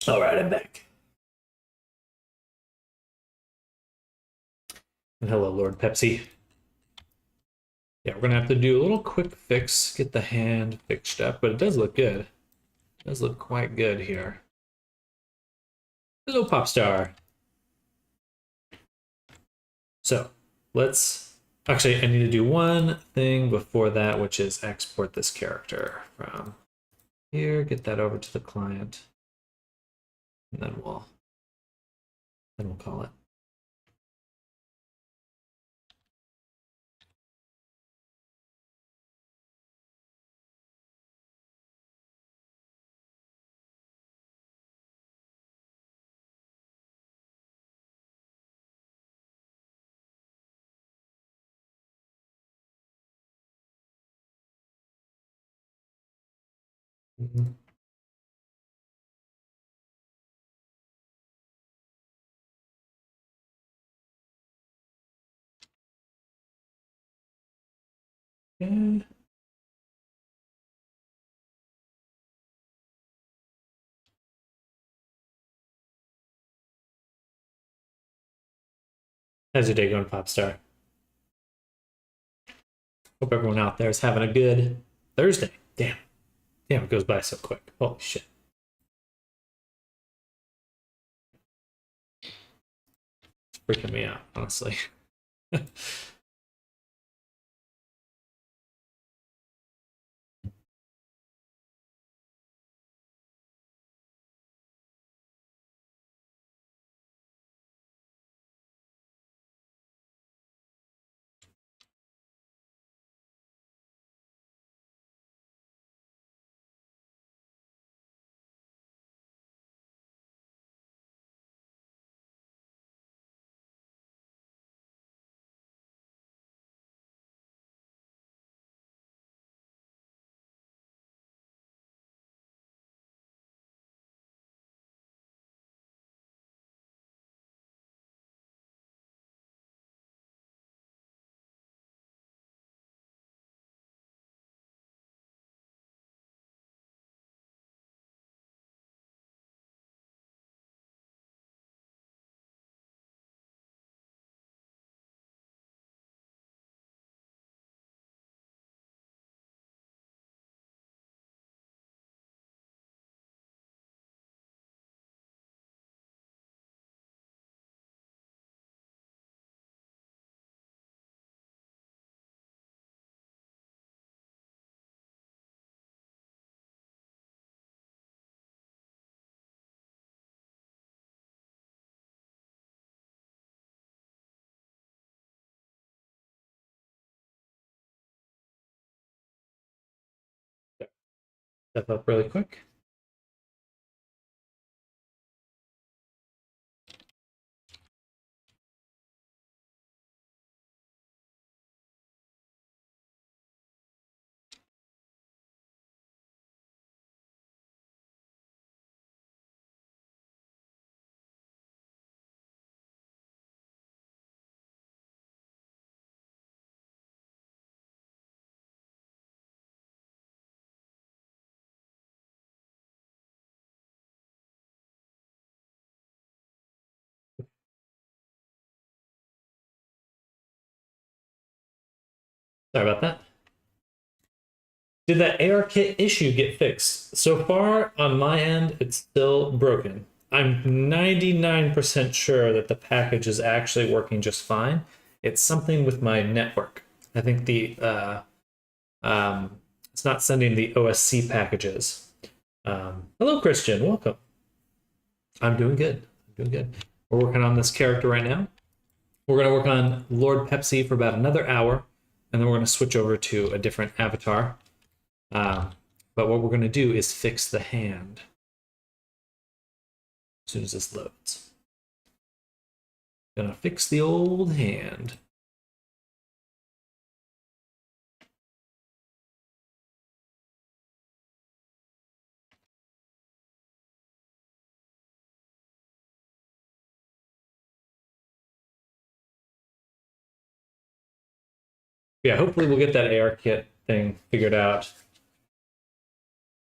All right, I'm back. And hello, Lord Pepsi. Yeah, we're gonna have to do a little quick fix, get the hand fixed up, but it does look good. It does look quite good here. Hello, Popstar. So let's actually, I need to do one thing before that, which is export this character from here, get that over to the client, and then we'll call it. Mhm. Okay. How's your day going, Popstar? Hope everyone out there is having a good Thursday. Damn, it goes by so quick. Holy shit. It's freaking me out, honestly. Step up really quick. Sorry about that. Did that ARKit issue get fixed? So far, on my end, it's still broken. I'm 99% sure that the package is actually working just fine. It's something with my network. I think it's not sending the OSC packages. Hello, Christian. Welcome. I'm doing good. I'm doing good. We're working on this character right now. We're going to work on Lord Pepsi for about another hour, and then we're going to switch over to a different avatar. But what we're going to do is fix the hand as soon as this loads. Gonna fix the old hand. Yeah, hopefully we'll get that ARKit thing figured out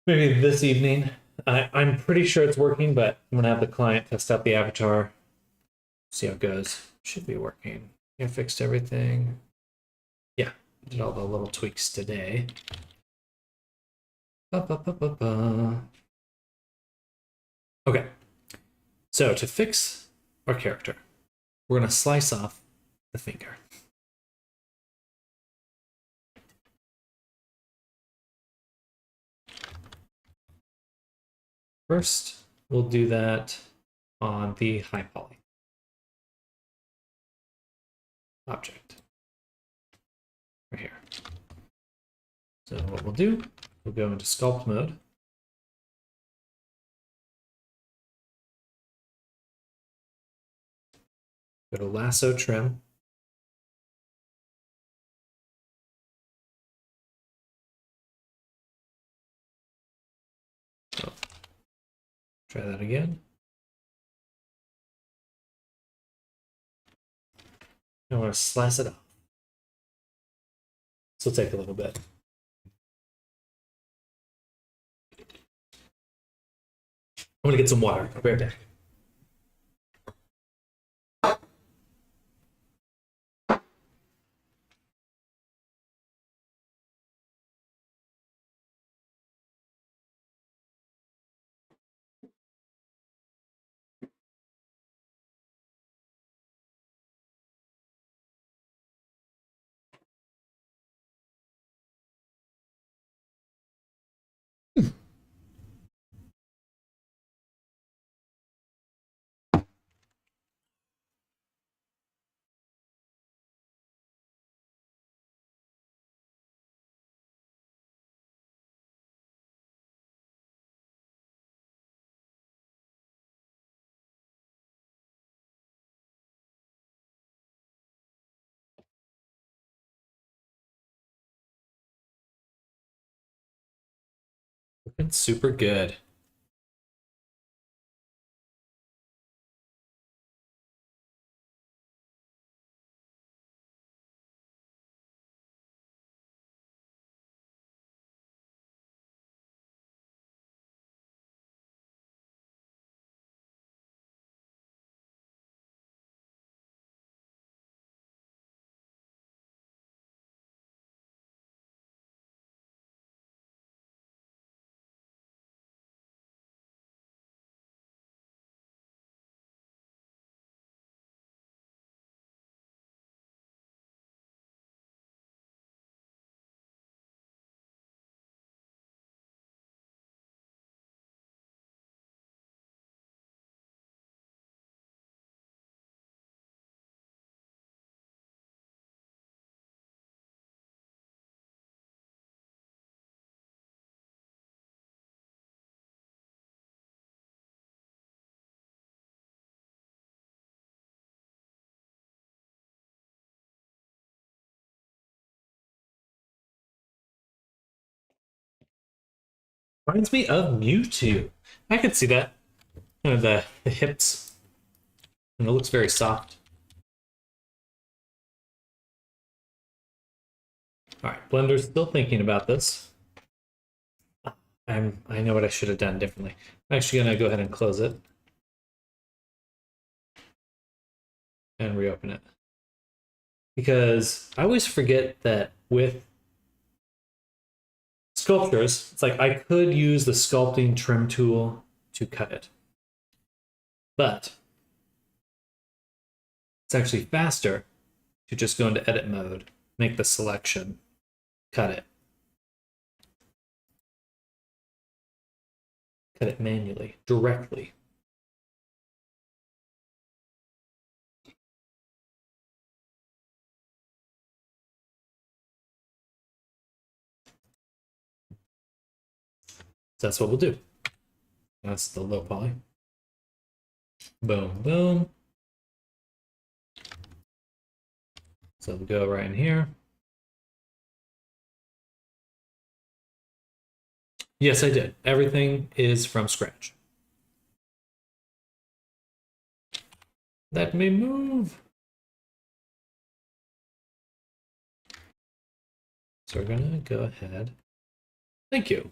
maybe this evening. I'm pretty sure it's working, but I'm gonna have the client test out the avatar, see how it goes. Should be working. I fixed everything. Yeah, did all the little tweaks today. Ba, ba, ba, ba, ba. Okay, so to fix our character, we're gonna slice off the finger. First, we'll do that on the high poly object right here. So what we'll do, we'll go into sculpt mode. Go to lasso trim. Oh. Try that again. And we're gonna slice it off. This will take a little bit. I'm gonna get some water. I'll be right back. Looking super good. Reminds me of Mewtwo. I could see that. You know, the hips. And it looks very soft. All right, Blender's still thinking about this. I know what I should have done differently. I'm actually gonna go ahead and close it and reopen it. Because I always forget that with sculptures, it's like I could use the sculpting trim tool to cut it. But it's actually faster to just go into edit mode, make the selection, cut it. Cut it manually, directly. So that's what we'll do. That's the low poly. Boom, boom. So we'll go right in here. Yes, I did. Everything is from scratch. Let me move. So we're gonna go ahead. Thank you.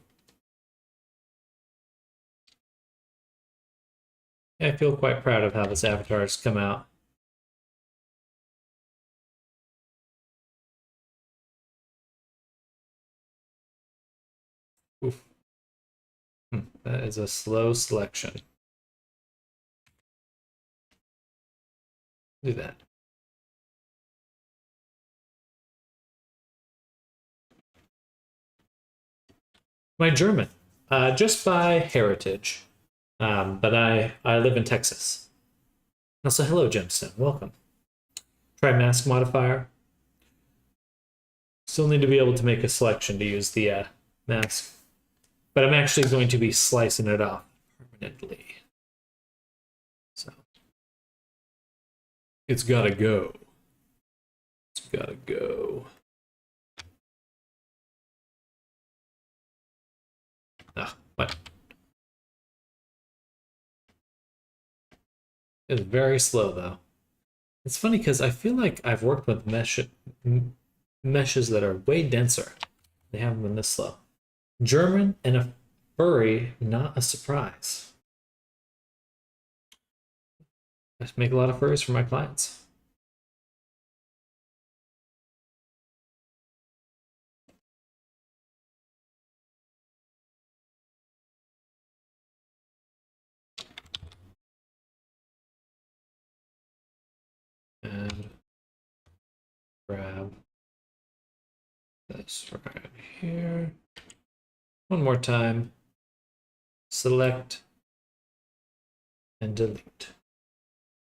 I feel quite proud of how this avatar has come out. Oof. That is a slow selection. Do that. My German, just by heritage, but I live in Texas. Also, hello, Gemstone. Welcome. Try mask modifier. Still need to be able to make a selection to use the mask, but I'm actually going to be slicing it off permanently. So it's gotta go. It's gotta go. Ah, what? It's very slow though. It's funny because I feel like I've worked with meshes that are way denser. They haven't been this slow. German and a furry, not a surprise. I make a lot of furries for my clients. And grab this right here. One more time. Select and delete.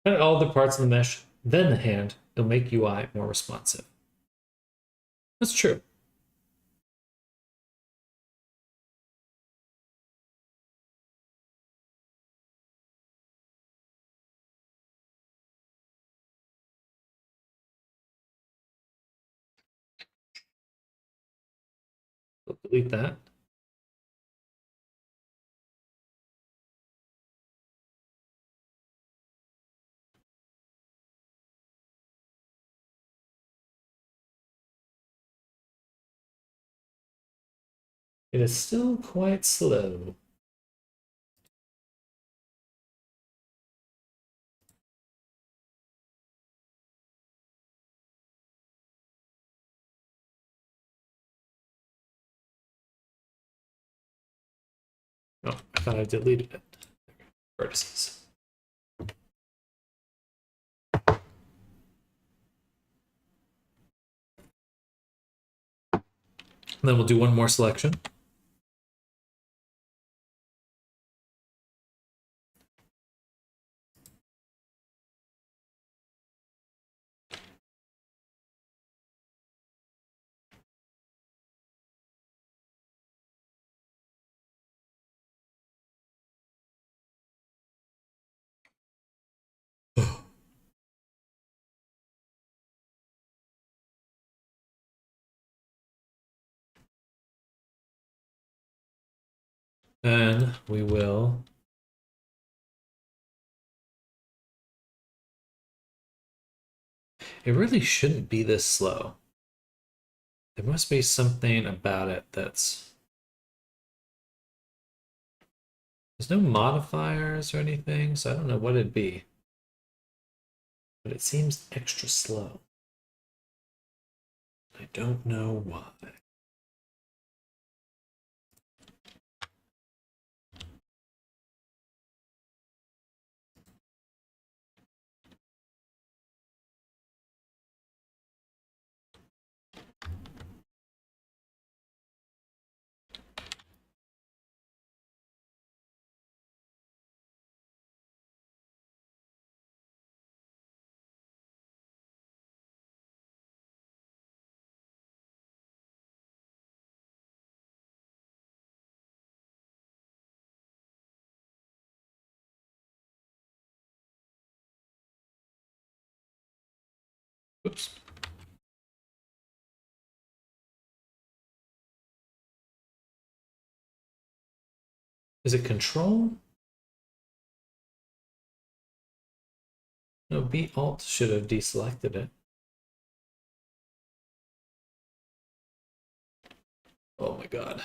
And all the parts of the mesh, then the hand, it'll make UI more responsive. That's true. We'll delete that. It is still quite slow. Oh, I thought I deleted it. Vertices. And then we'll do one more selection. And we will it really shouldn't be this slow. There must be something about it that's there's no modifiers or anything, so I don't know what it'd be. But it seems extra slow. I don't know why. Oops. Is it control? No, B Alt should have deselected it. Oh my god.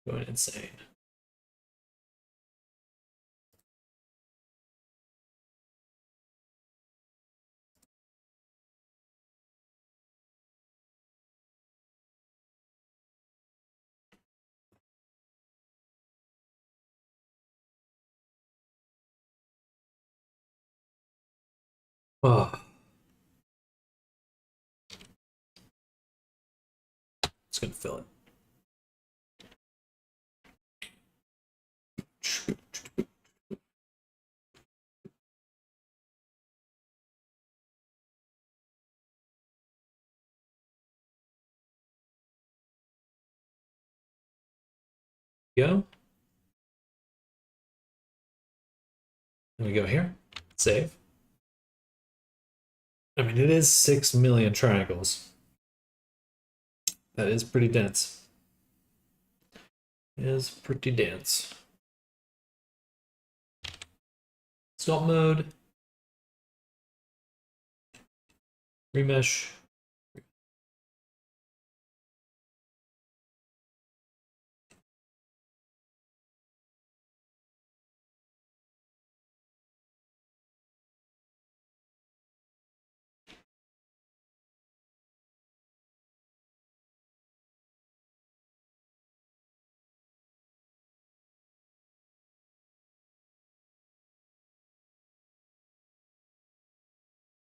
Going insane. Oh, it's gonna fill it. Go. Then we go here. Save. I mean, it is 6 million triangles. That is pretty dense. It is pretty dense. Sculpt mode. Remesh.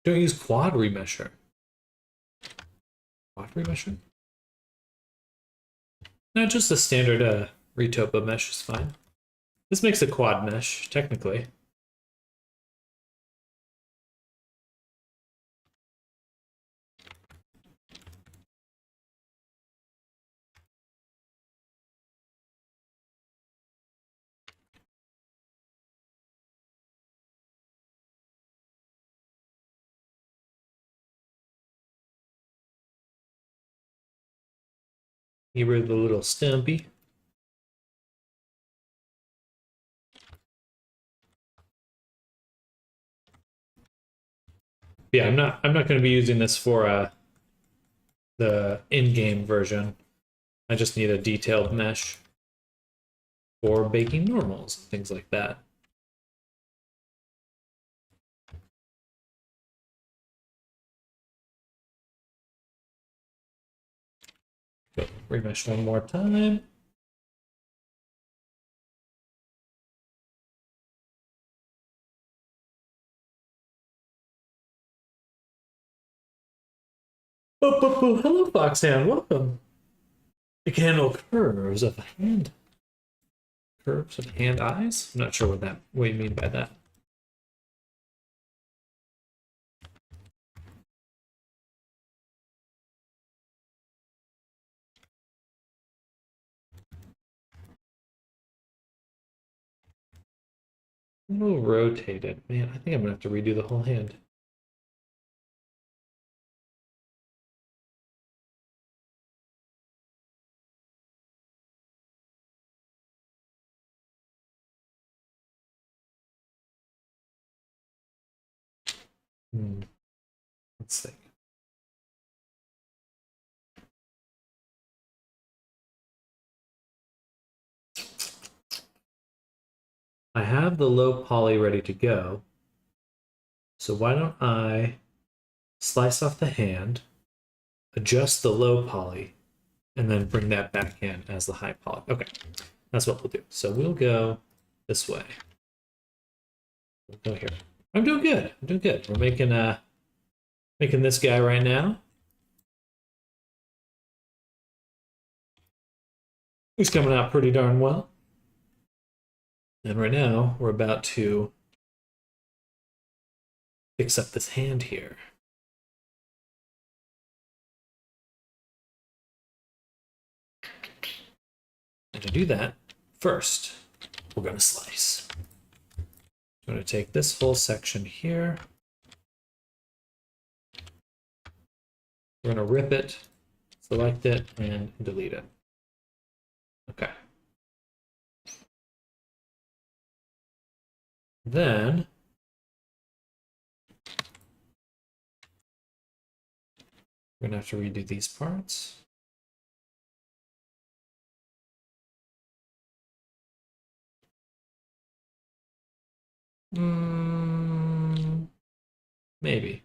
Don't use quad remesher. Quad remesher? No, just the standard Retopo mesh is fine. This makes a quad mesh, technically. Get rid of the little stumpy. Yeah, I'm not going to be using this for the in-game version. I just need a detailed mesh for baking normals and things like that. Go remesh one more time. Hello, Foxhound. Welcome. You can handle curves of hand. Curves of hand eyes? I'm not sure what you mean by that. A little rotated. Man, I think I'm gonna have to redo the whole hand. Let's think. I have the low poly ready to go. So why don't I slice off the hand, adjust the low poly, and then bring that back in as the high poly. Okay, that's what we'll do. So we'll go this way. We'll go here. I'm doing good. I'm doing good. We're making this guy right now. He's coming out pretty darn well. And right now, we're about to fix up this hand here. And to do that, first, we're going to slice. I'm going to take this whole section here. We're going to rip it, select it, and delete it. Okay. Then we're going to have to redo these parts. Maybe.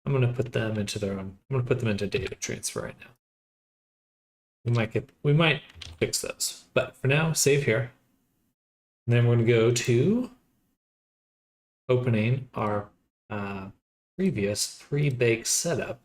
I'm going to put them into their own. I'm going to put them into data transfer right now. We might fix those, but for now, save here. And then we're going to go to opening our previous pre-bake setup.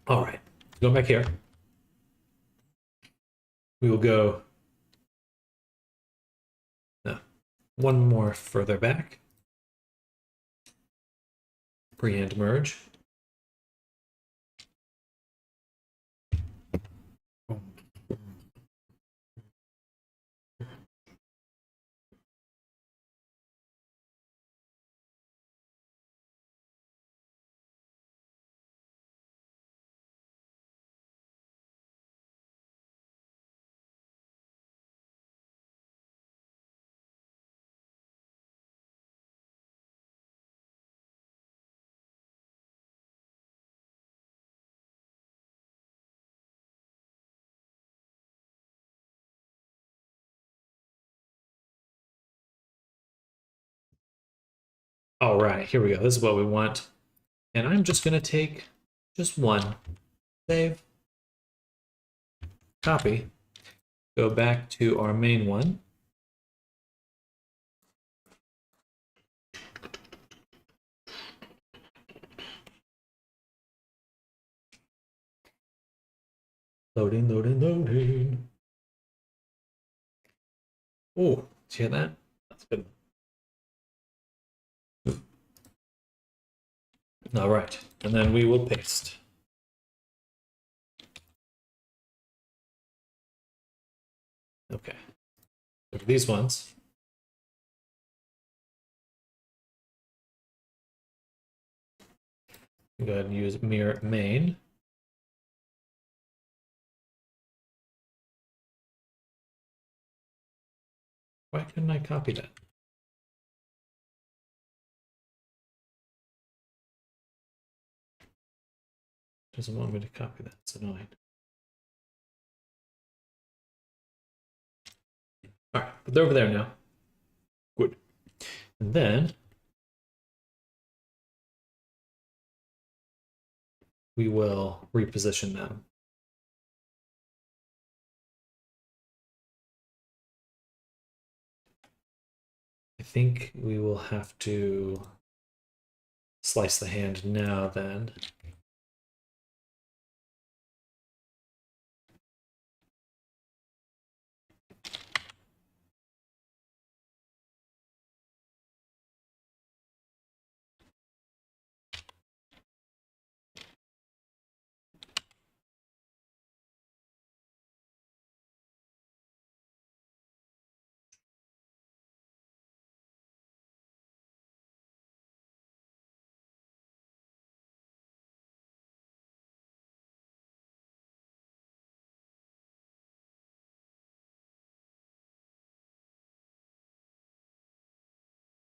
All right, go back here. We will go one more further back. Pre-hand merge. All right, here we go. This is what we want. And I'm just going to take just one. Save. Copy. Go back to our main one. Loading, loading, loading. Oh, did you hear that? That's good. All right, and then we will paste. Okay, look at these ones. Go ahead and use mirror main. Why couldn't I copy that? Doesn't want me to copy that. It's annoying. All right, but they're over there now. Good. And then we will reposition them. I think we will have to slice the hand now then.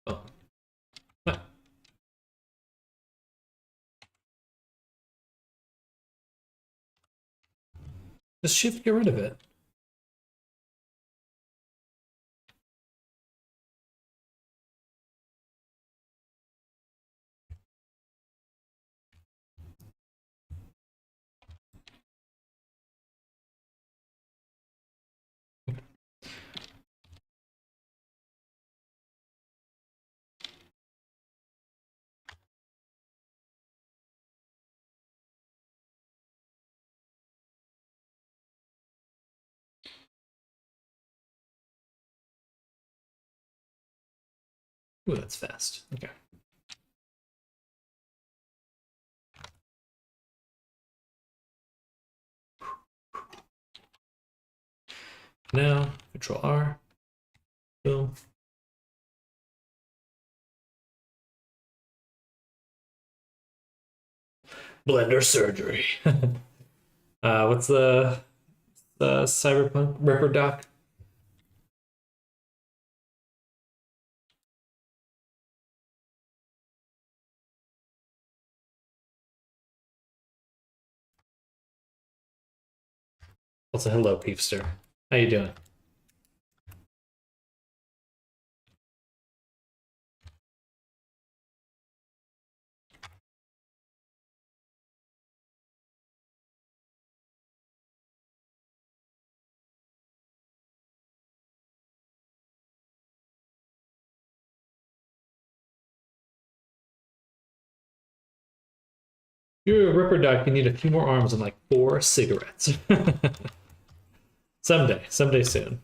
Oh. Ah. Just shift, get rid of it. Ooh, that's fast. Okay. Now, Control R. Boom. Blender surgery. What's the Cyberpunk Ripper Doc? Also, hello, Peepster. How you doing? You're a Ripper Duck. You need a few more arms and like 4 cigarettes. Someday soon.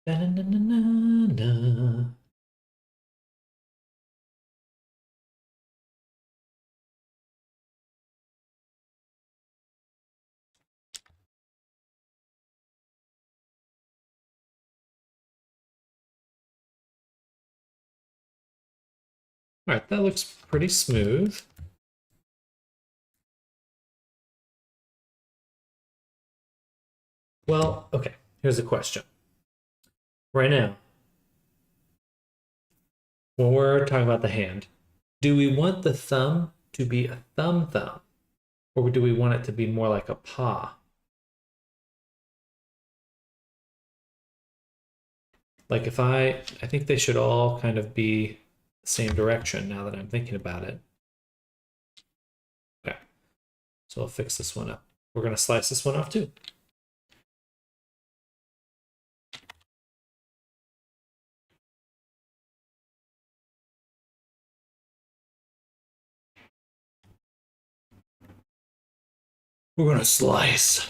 Na-na-na-na-na. All right, that looks pretty smooth. Well, okay, here's a question. Right now, when we're talking about the hand, do we want the thumb to be a thumb, or do we want it to be more like a paw? Like if I think they should all kind of be the same direction now that I'm thinking about it. Okay, so I'll fix this one up. We're gonna slice this one off too. We're gonna slice.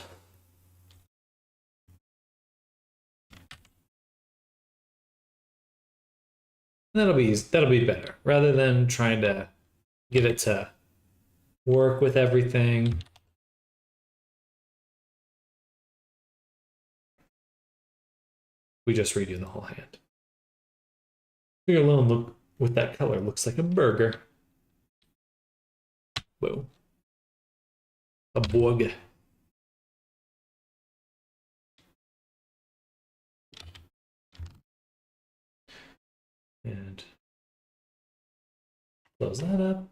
That'll be better rather than trying to get it to work with everything. We just redo the whole hand. Figure alone look with that color looks like a burger. Whoa. A burger. And close that up.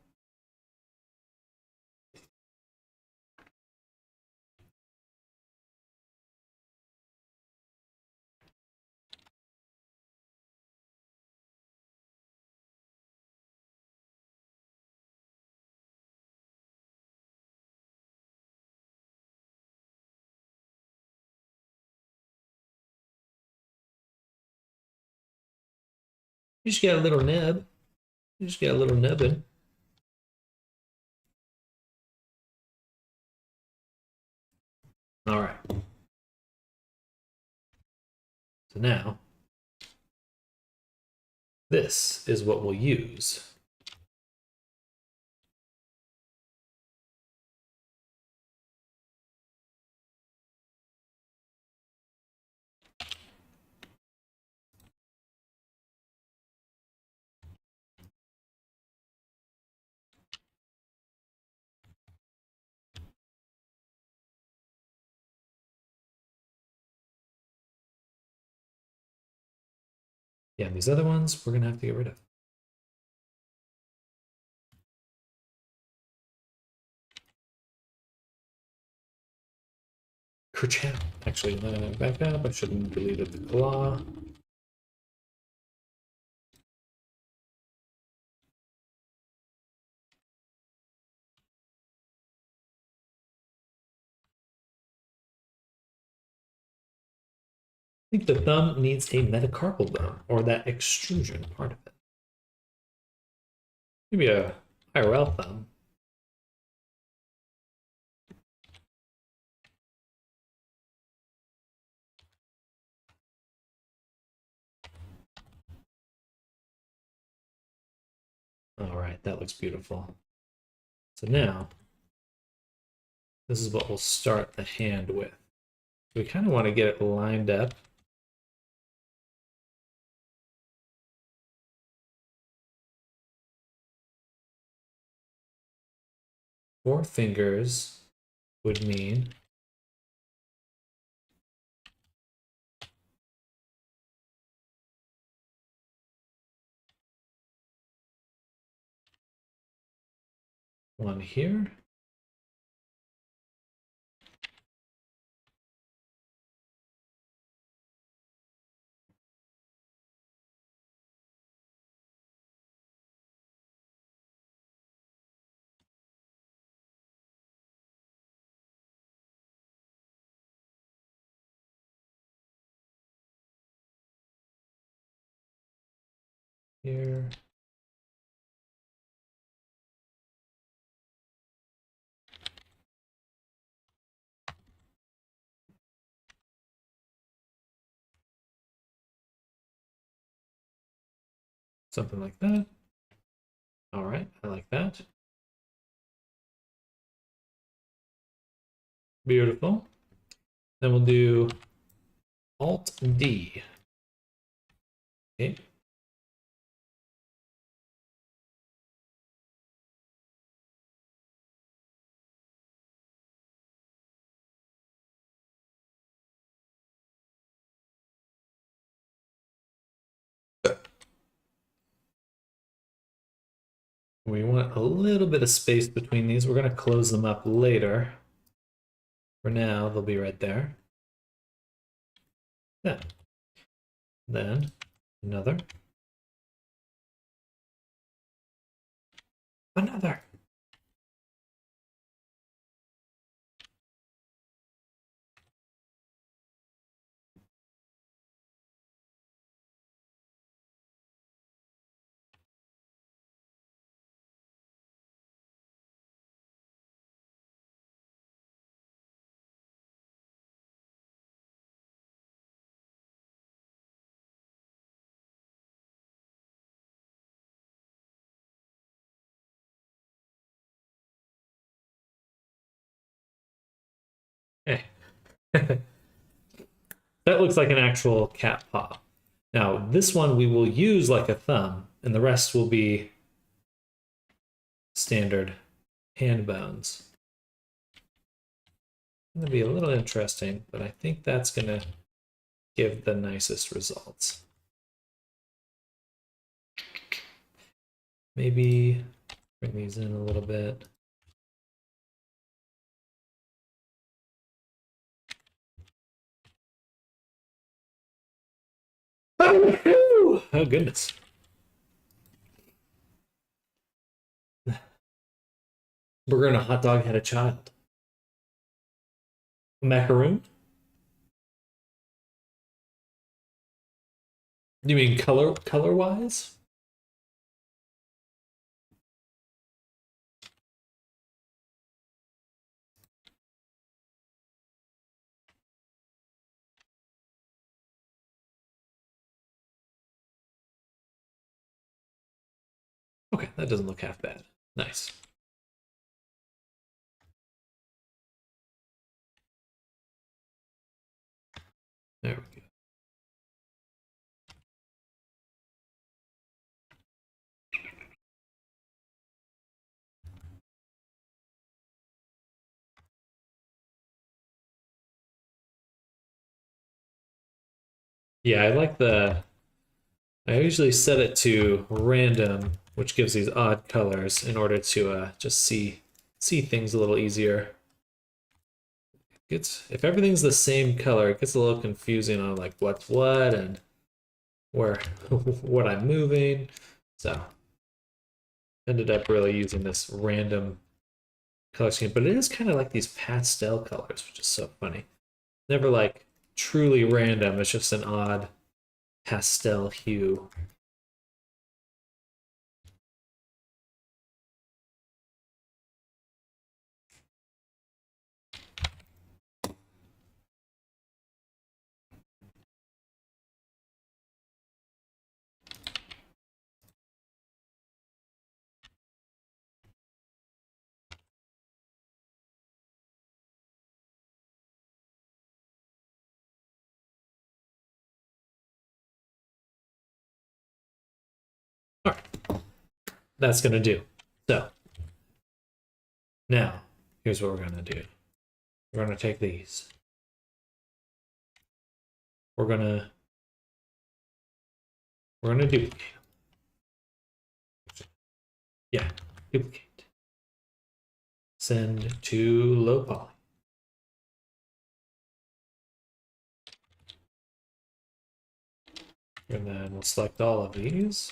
You just get a little nub. You just get a little nubbin. All right. So now, this is what we'll use. Yeah, and these other ones, we're gonna have to get rid of. Kerchow. Actually, back up. I shouldn't have deleted the claw. I think the thumb needs a metacarpal bone, or that extrusion part of it. Maybe a IRL thumb. All right, that looks beautiful. So now, this is what we'll start the hand with. We kind of want to get it lined up. Four fingers would mean one here. Here. Something like that. All right, I like that. Beautiful. Then we'll do Alt D. Okay. We want a little bit of space between these. We're going to close them up later. For now, they'll be right there. Yeah. Then another. Another. Hey. That looks like an actual cat paw. Now, this one we will use like a thumb, and the rest will be standard hand bones. It's going to be a little interesting, but I think that's going to give the nicest results. Maybe bring these in a little bit. Oh goodness. Burger and a hot dog had a child. Macaroon? You mean color wise? Okay, that doesn't look half bad. Nice. There we go. Yeah, I usually set it to random, which gives these odd colors in order to just see things a little easier. If everything's the same color, it gets a little confusing on like what's what and where what I'm moving. So ended up really using this random color scheme, but it is kind of like these pastel colors, which is so funny. Never like truly random, it's just an odd pastel hue. that's going to do. So now here's what we're going to do. We're going to take these. We're going to duplicate. Yeah, duplicate. Send to low poly. And then we'll select all of these.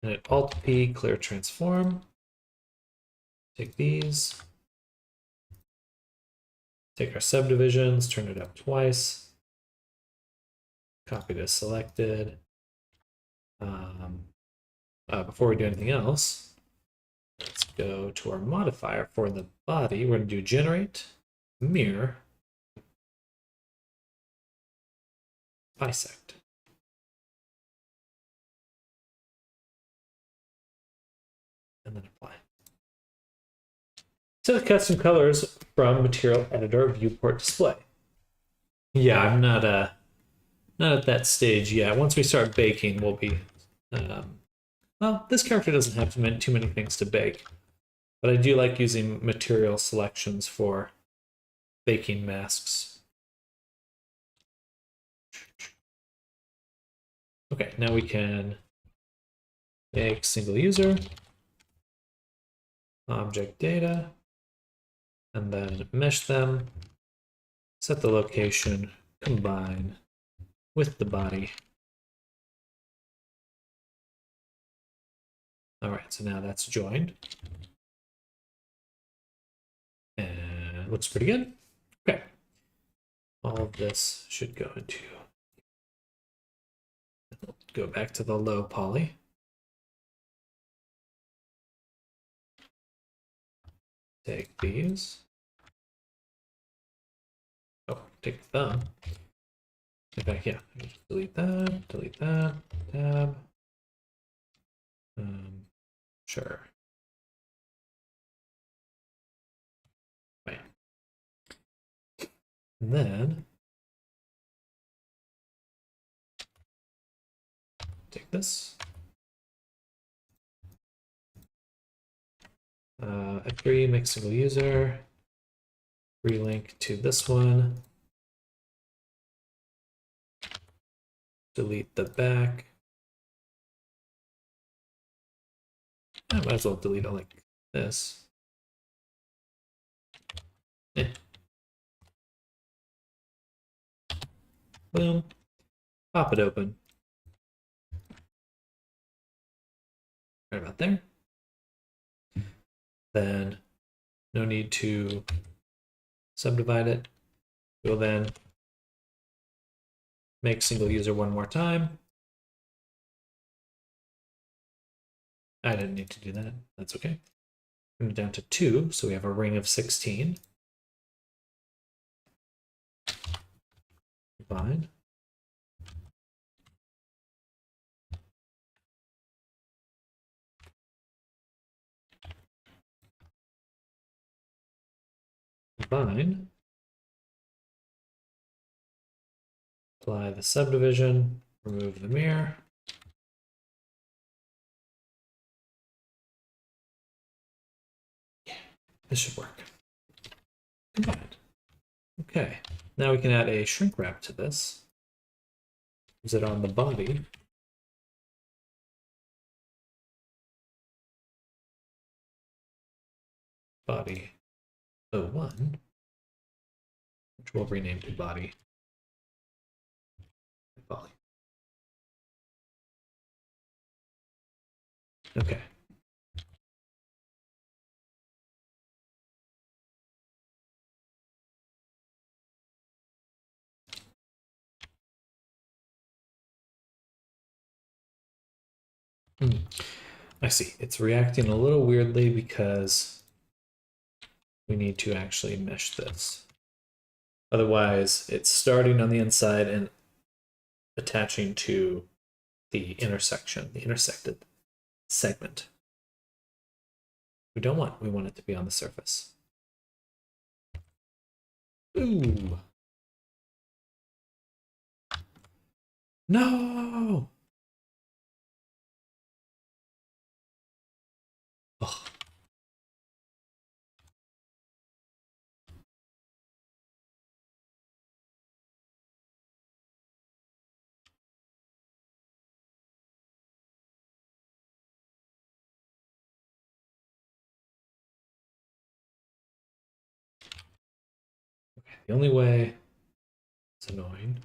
And hit Alt P, clear transform. Take these. Take our subdivisions, turn it up twice. Copy this selected. Before we do anything else, let's go to our modifier for the body. We're going to do generate, mirror, bisect. And then apply. So custom colors from material editor viewport display. Yeah, I'm not at that stage yet. Once we start baking, we'll be well, this character doesn't have too many things to bake, but I do like using material selections for baking masks. Okay, now we can make single user, object data, and then mesh them, set the location, combine with the body. All right, so now that's joined. And it looks pretty good. Okay. All of this should go into, go back to the low poly. Take these. Oh, take the thumb. Get back, yeah. Delete that, tab. Sure. Right. And then take this. Agree, make single user. Relink to this one. Delete the back. I might as well delete it like this. Boom. Pop it open. Right about there. Then no need to subdivide it. We'll then make single user one more time. I didn't need to do that. That's okay. Bring it down to 2, so we have a ring of 16. Combine. Combine. Apply the subdivision, remove the mirror. Yeah, this should work. Good. Okay, now we can add a shrink wrap to this. Use it on the body. Body 01, which we'll rename to body. Body. Okay. I see. It's reacting a little weirdly because we need to actually mesh this. Otherwise, it's starting on the inside and attaching to the intersection, the intersected segment. We don't want. We want it to be on the surface. Ooh. No! The only way. It's annoying.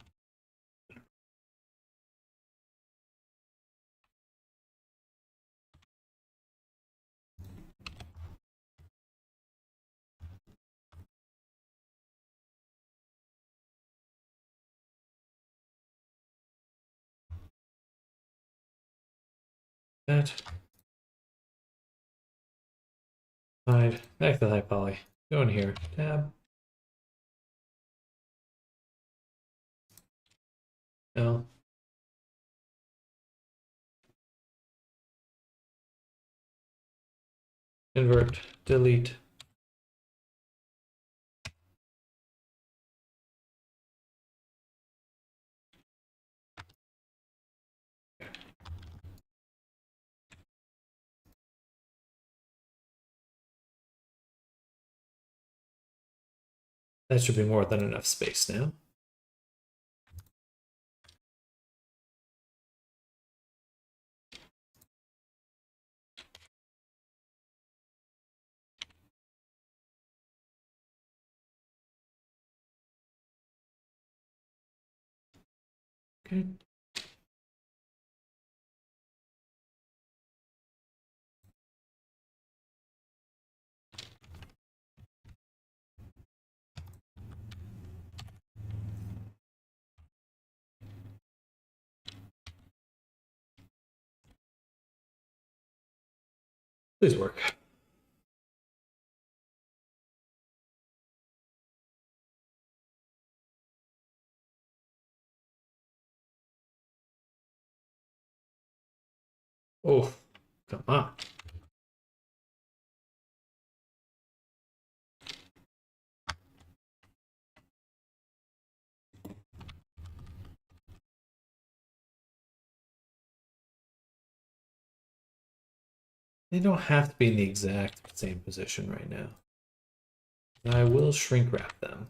That. Hide. Back to the high poly. Go in here. Tab. L. Invert. Delete. That should be more than enough space now. Okay. Please work. Oh, come on. They don't have to be in the exact same position right now. I will shrink wrap them.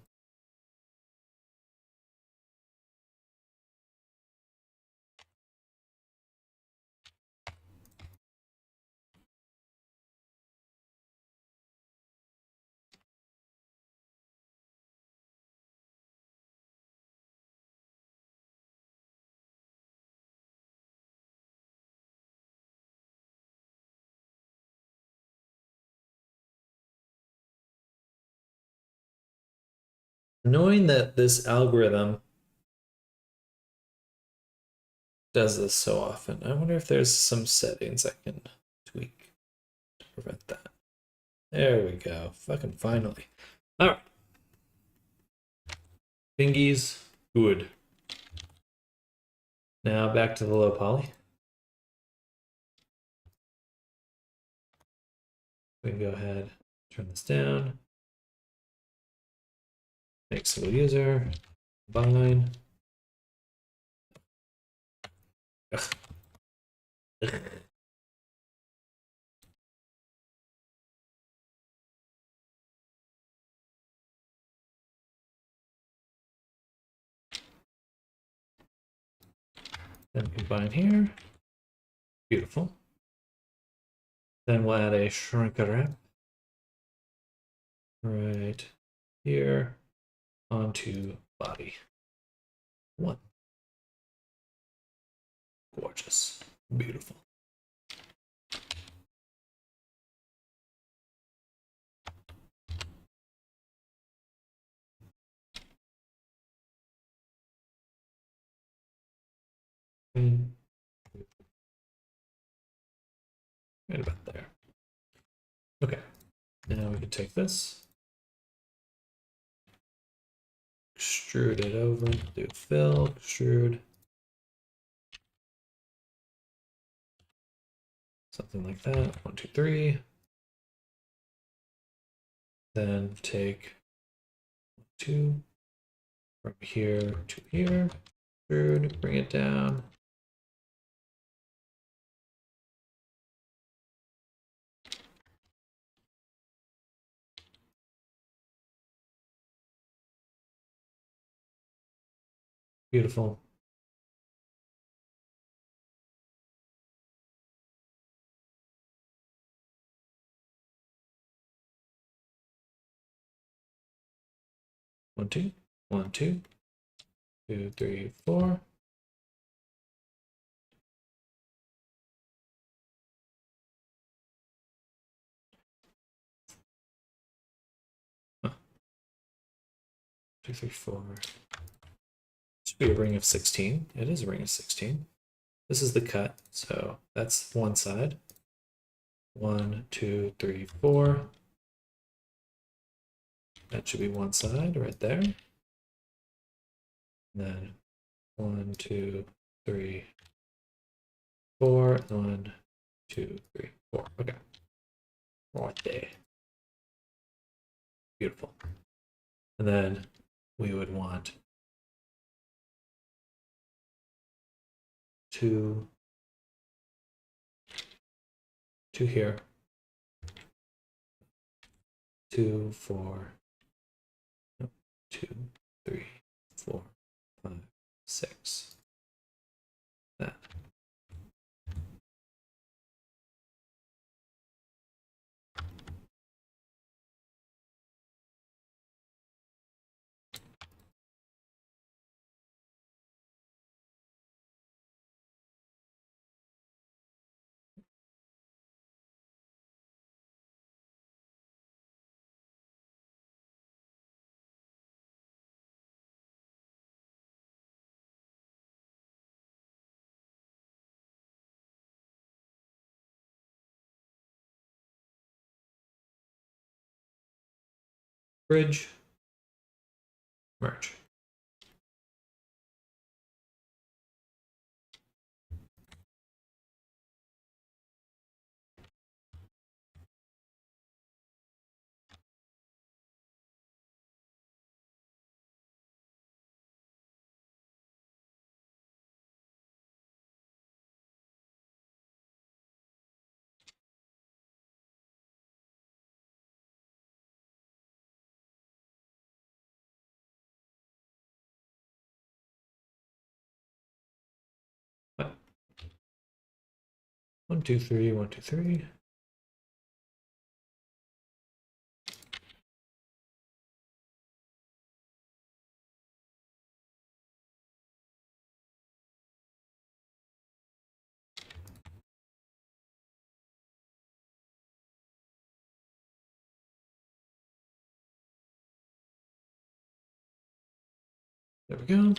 Knowing that this algorithm does this so often, I wonder if there's some settings I can tweak to prevent that. There we go. Fucking finally. All right. Thingies, good. Now back to the low poly. We can go ahead, turn this down. Make single user, combine. Ugh. Ugh. Then combine here. Beautiful. Then we'll add a shrink wrap right here onto body 1. Gorgeous. Beautiful. Right about there. Okay. Now we can take this, extrude it over, do fill, extrude. Something like that. 1, 2, 3. Then take 2 from here to here. Extrude, bring it down. Beautiful. 1, 2, 1, 2, 2, 3, 4. Huh. 2, 3, 4. Should be a ring of 16. It is a ring of 16. This is the cut, so that's one side. 1, 2, 3, 4. That should be one side right there. And then 1, 2, 3, 4. 1, 2, 3, 4. Okay. Right there. Beautiful. And then we would want 2 here. 2, 4. 2, 3, 4, 5, 6. That. Bridge. Merge. What? 1, 2, 3, 1, 2, 3. There we go.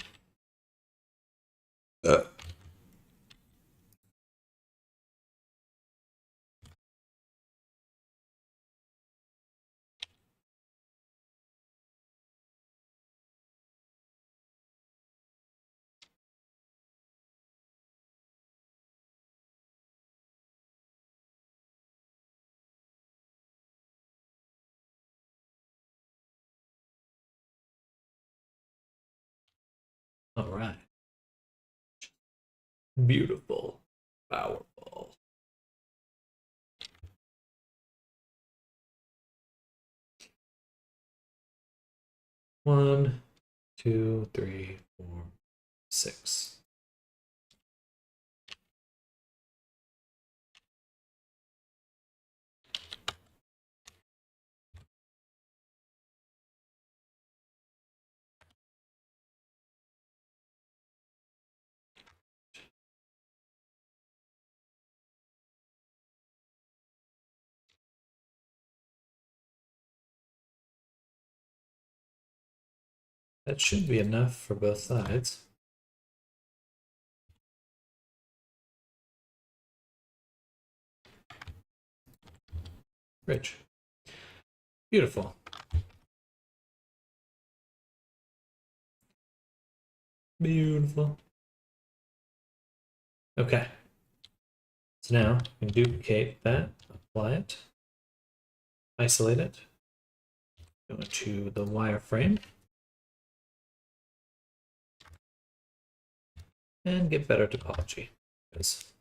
All right. Beautiful. Powerful. One, 2, 3, 4, 6. That should be enough for both sides. Rich. Beautiful. Beautiful. Okay. So now we can duplicate that, apply it, isolate it, go to the wireframe, and get better topology, because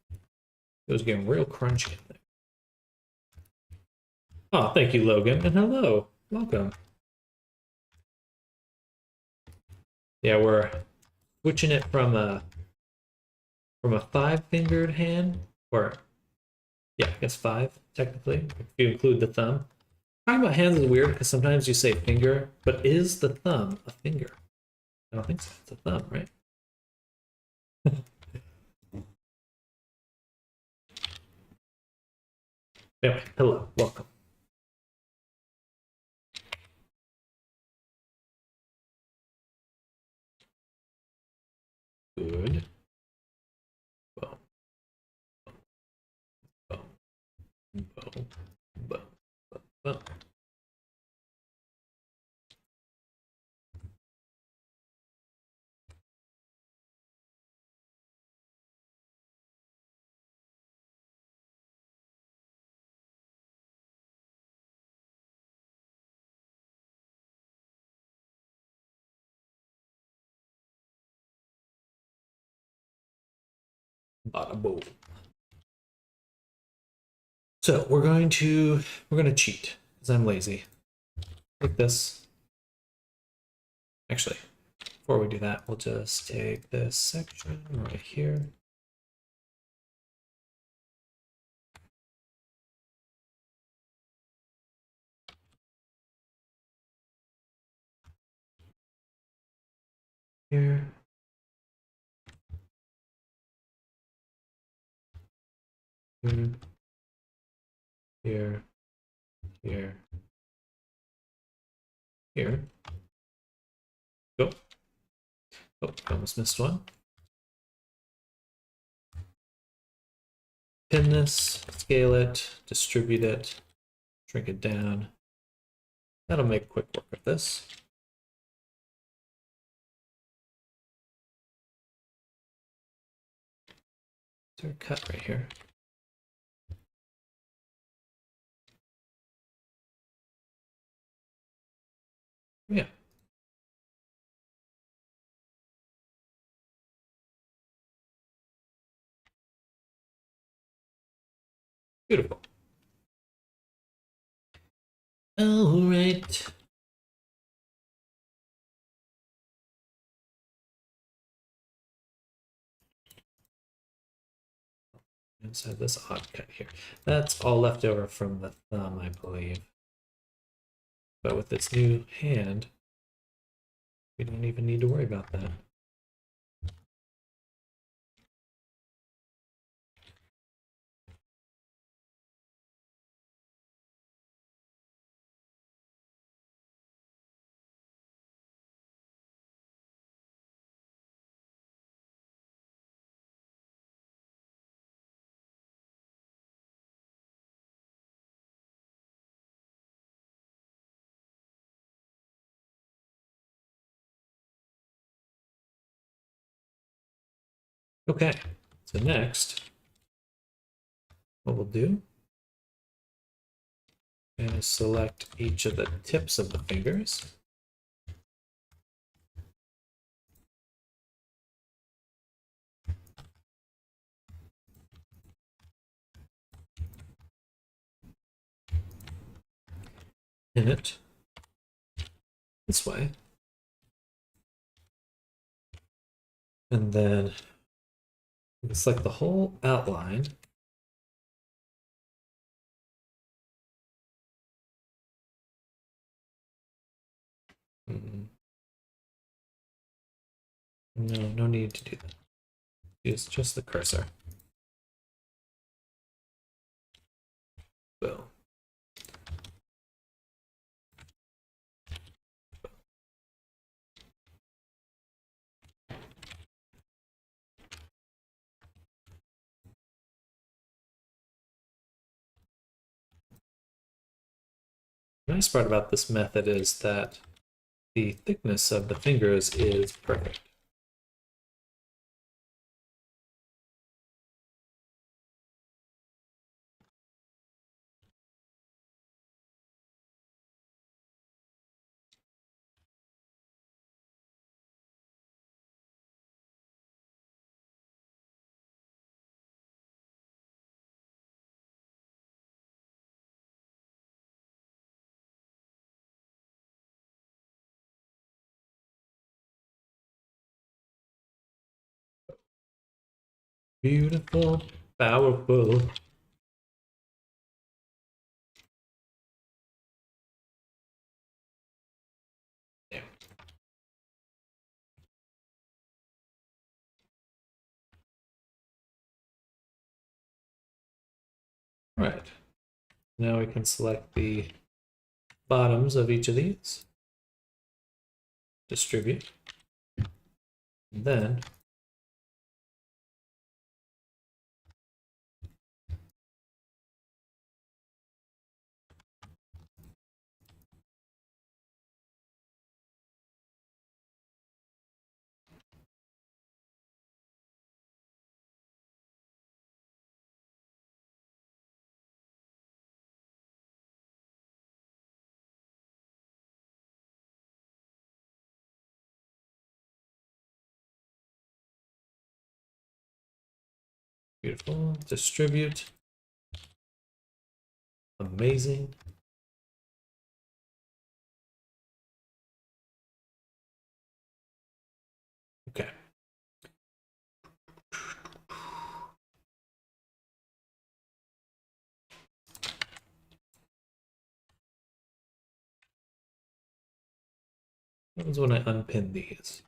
it was getting real crunchy in there. Oh, thank you, Logan, and hello, welcome. Yeah, we're switching it from a 5-fingered hand, or yeah, I guess 5 technically, if you include the thumb, Talking about hands is weird because sometimes you say finger, but is the thumb a finger? I don't think so. It's a thumb, right? Anyway, hello, welcome. Good. Boom. Boom. Boom. Boom. Boom. Boom. Bada boom. So we're going to cheat because I'm lazy. Like this. Actually, before we do that, we'll just take this section right here. Here. Here. Here. Here. Here. Go. Oh, almost missed one. Pin this, scale it, distribute it, shrink it down. That'll make quick work of this. Is there a cut right here? Yeah. Beautiful. All right. Inside this odd cut here. That's all left over from the thumb, I believe. But with this new hand, we don't even need to worry about that. Okay, so next, what we'll do is select each of the tips of the fingers. Pin it this way. And then it's like the whole outline. No, no need to do that. Use just the cursor. Boom. The nice part about this method is that the thickness of the fingers is perfect. Beautiful, powerful. All right. Now we can select the bottoms of each of these. Distribute. And then beautiful. Distribute. Amazing. Okay. What happens when I unpin these?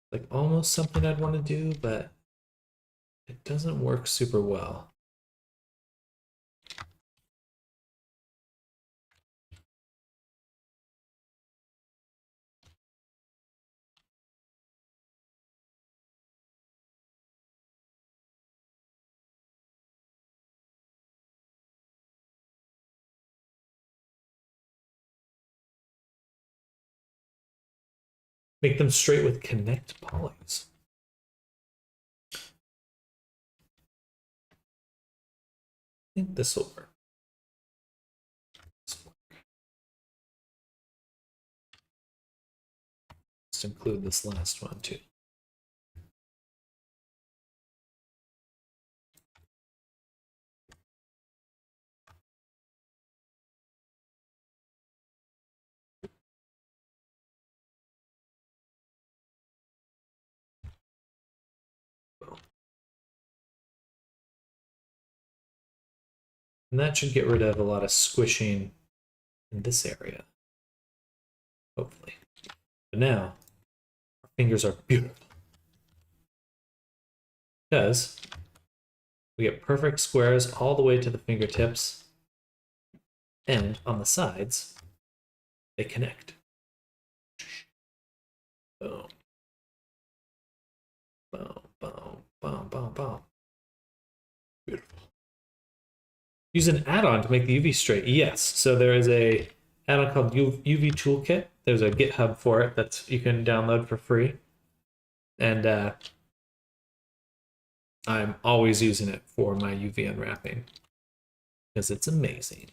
Like almost something I'd want to do, but it doesn't work super well. Make them straight with connect polys. I think this will work. Let's include this last one too. And that should get rid of a lot of squishing in this area, hopefully. But now, our fingers are beautiful. Because we get perfect squares all the way to the fingertips, and on the sides, they connect. Boom. Boom, boom, boom, boom, boom. Beautiful. Use an add-on to make the UV straight. Yes, so there is a add-on called UV Toolkit. There's a GitHub for it that you can download for free. And I'm always using it for my UV unwrapping because it's amazing.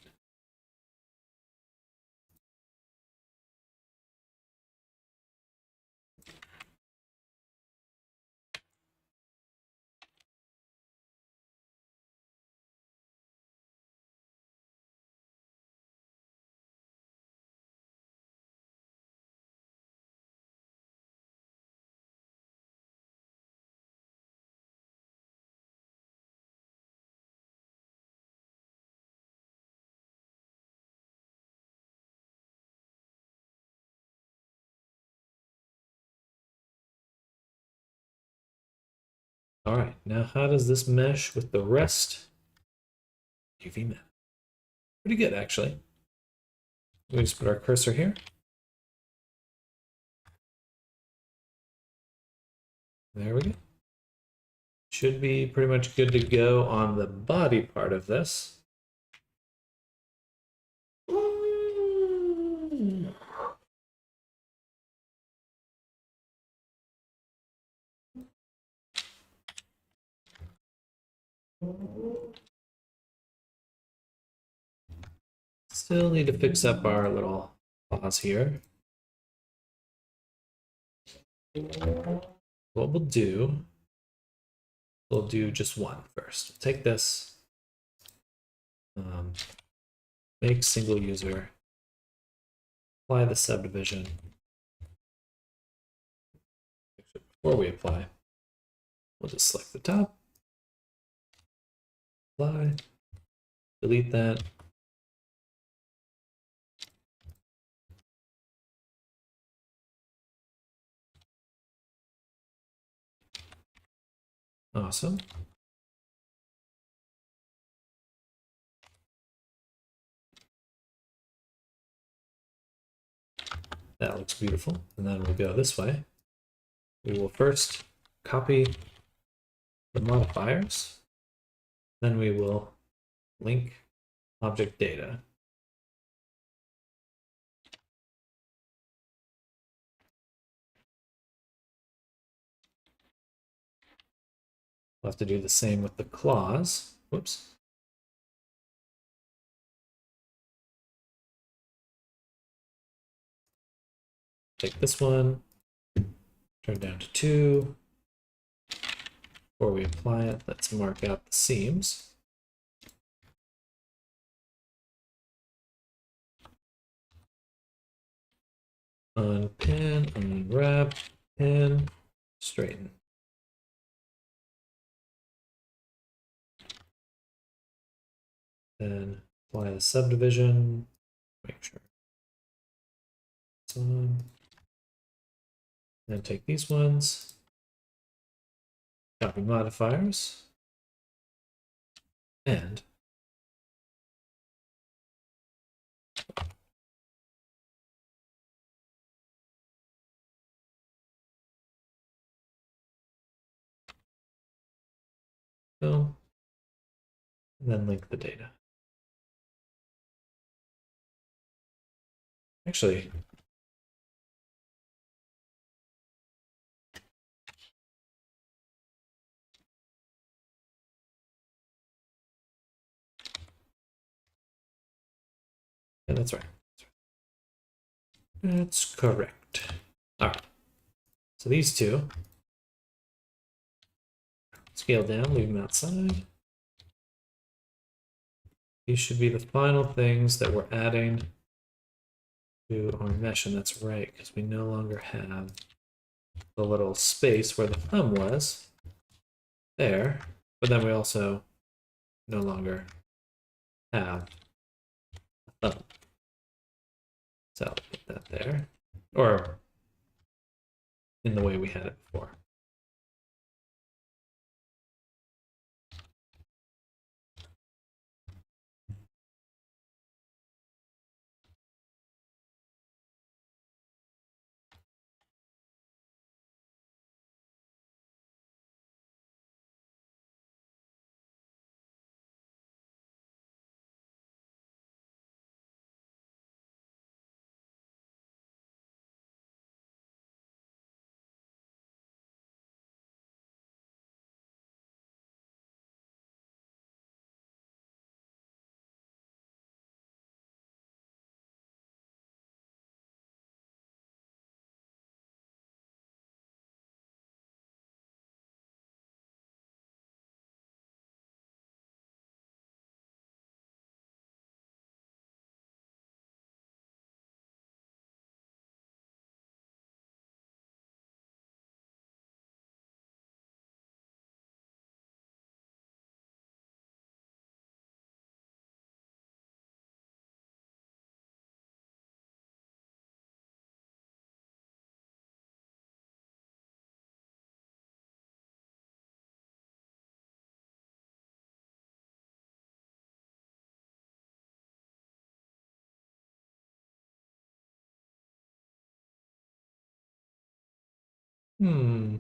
All right, now how does this mesh with the rest? UV map. Pretty good, actually. We just put our cursor here. There we go. Should be pretty much good to go on the body part of this. Still need to fix up our little paws here. What we'll do just one first. We'll take this, make single user, apply the subdivision. Before we apply, we'll just select the top, apply, delete that. Awesome. That looks beautiful. And then we'll go this way. We will first copy the modifiers. Then we will link object data. We'll have to do the same with the clause. Whoops. Take this one, turn it down to 2. Before we apply it, let's mark out the seams. Unpin, unwrap, pin, straighten. Then apply the subdivision, make sure it's on. Then take these ones, copy modifiers, and fill, and then link the data. Actually, yeah, that's right. That's correct. All right. So these two, scale down, leave them outside. These should be the final things that we're adding to our mesh, and that's right, because we no longer have the little space where the thumb was there, but then we also no longer have a thumb. So I'll put that there, or in the way we had it before. Hmm.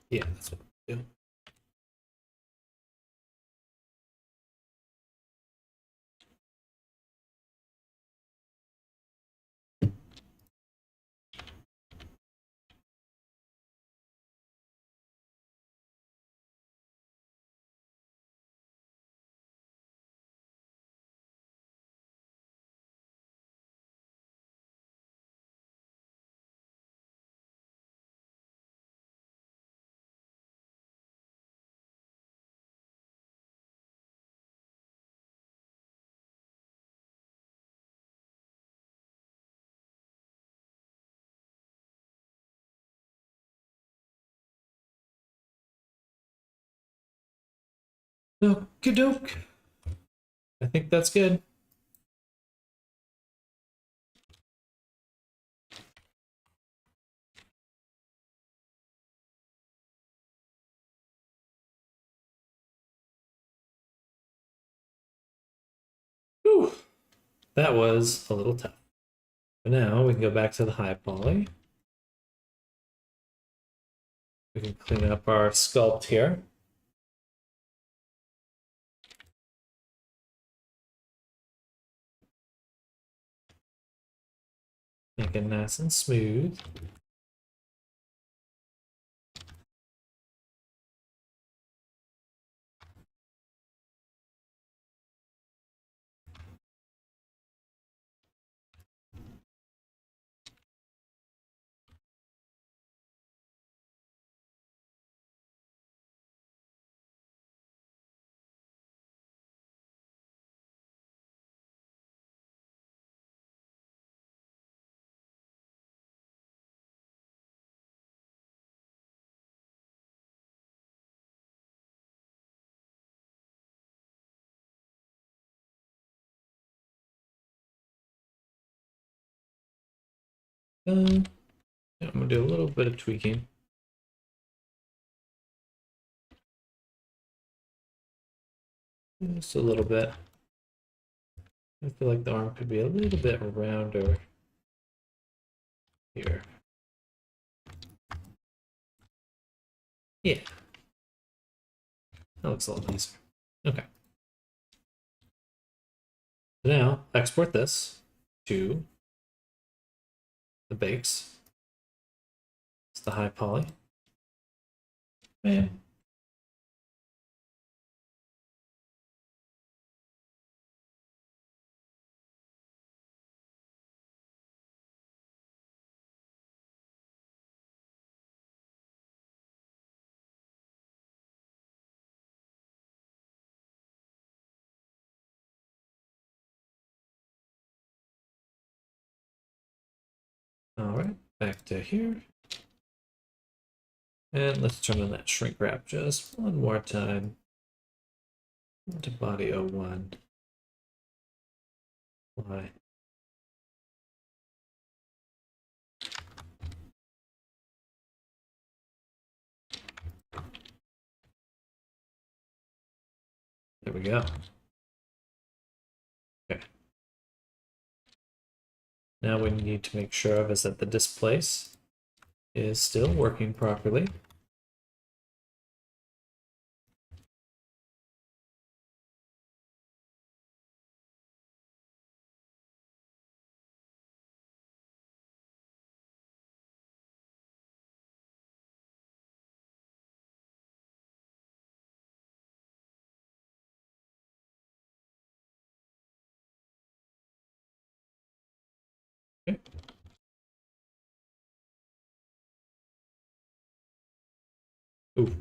Yeah, that's what we'll do. Okie doke. I think that's good. Whew. That was a little tough. But now we can go back to the high poly. We can clean up our sculpt here. Make it nice and smooth. I'm gonna do a little bit of tweaking. Just a little bit. I feel like the arm could be a little bit rounder here. Yeah. That looks a little nicer. Okay. So now export this to the bakes. It's the high poly. Man. All right, back to here. And let's turn on that shrink wrap just one more time. To body 01. Why? There we go. Okay. Now what we need to make sure of is that the displace is still working properly. Okay. Ooh.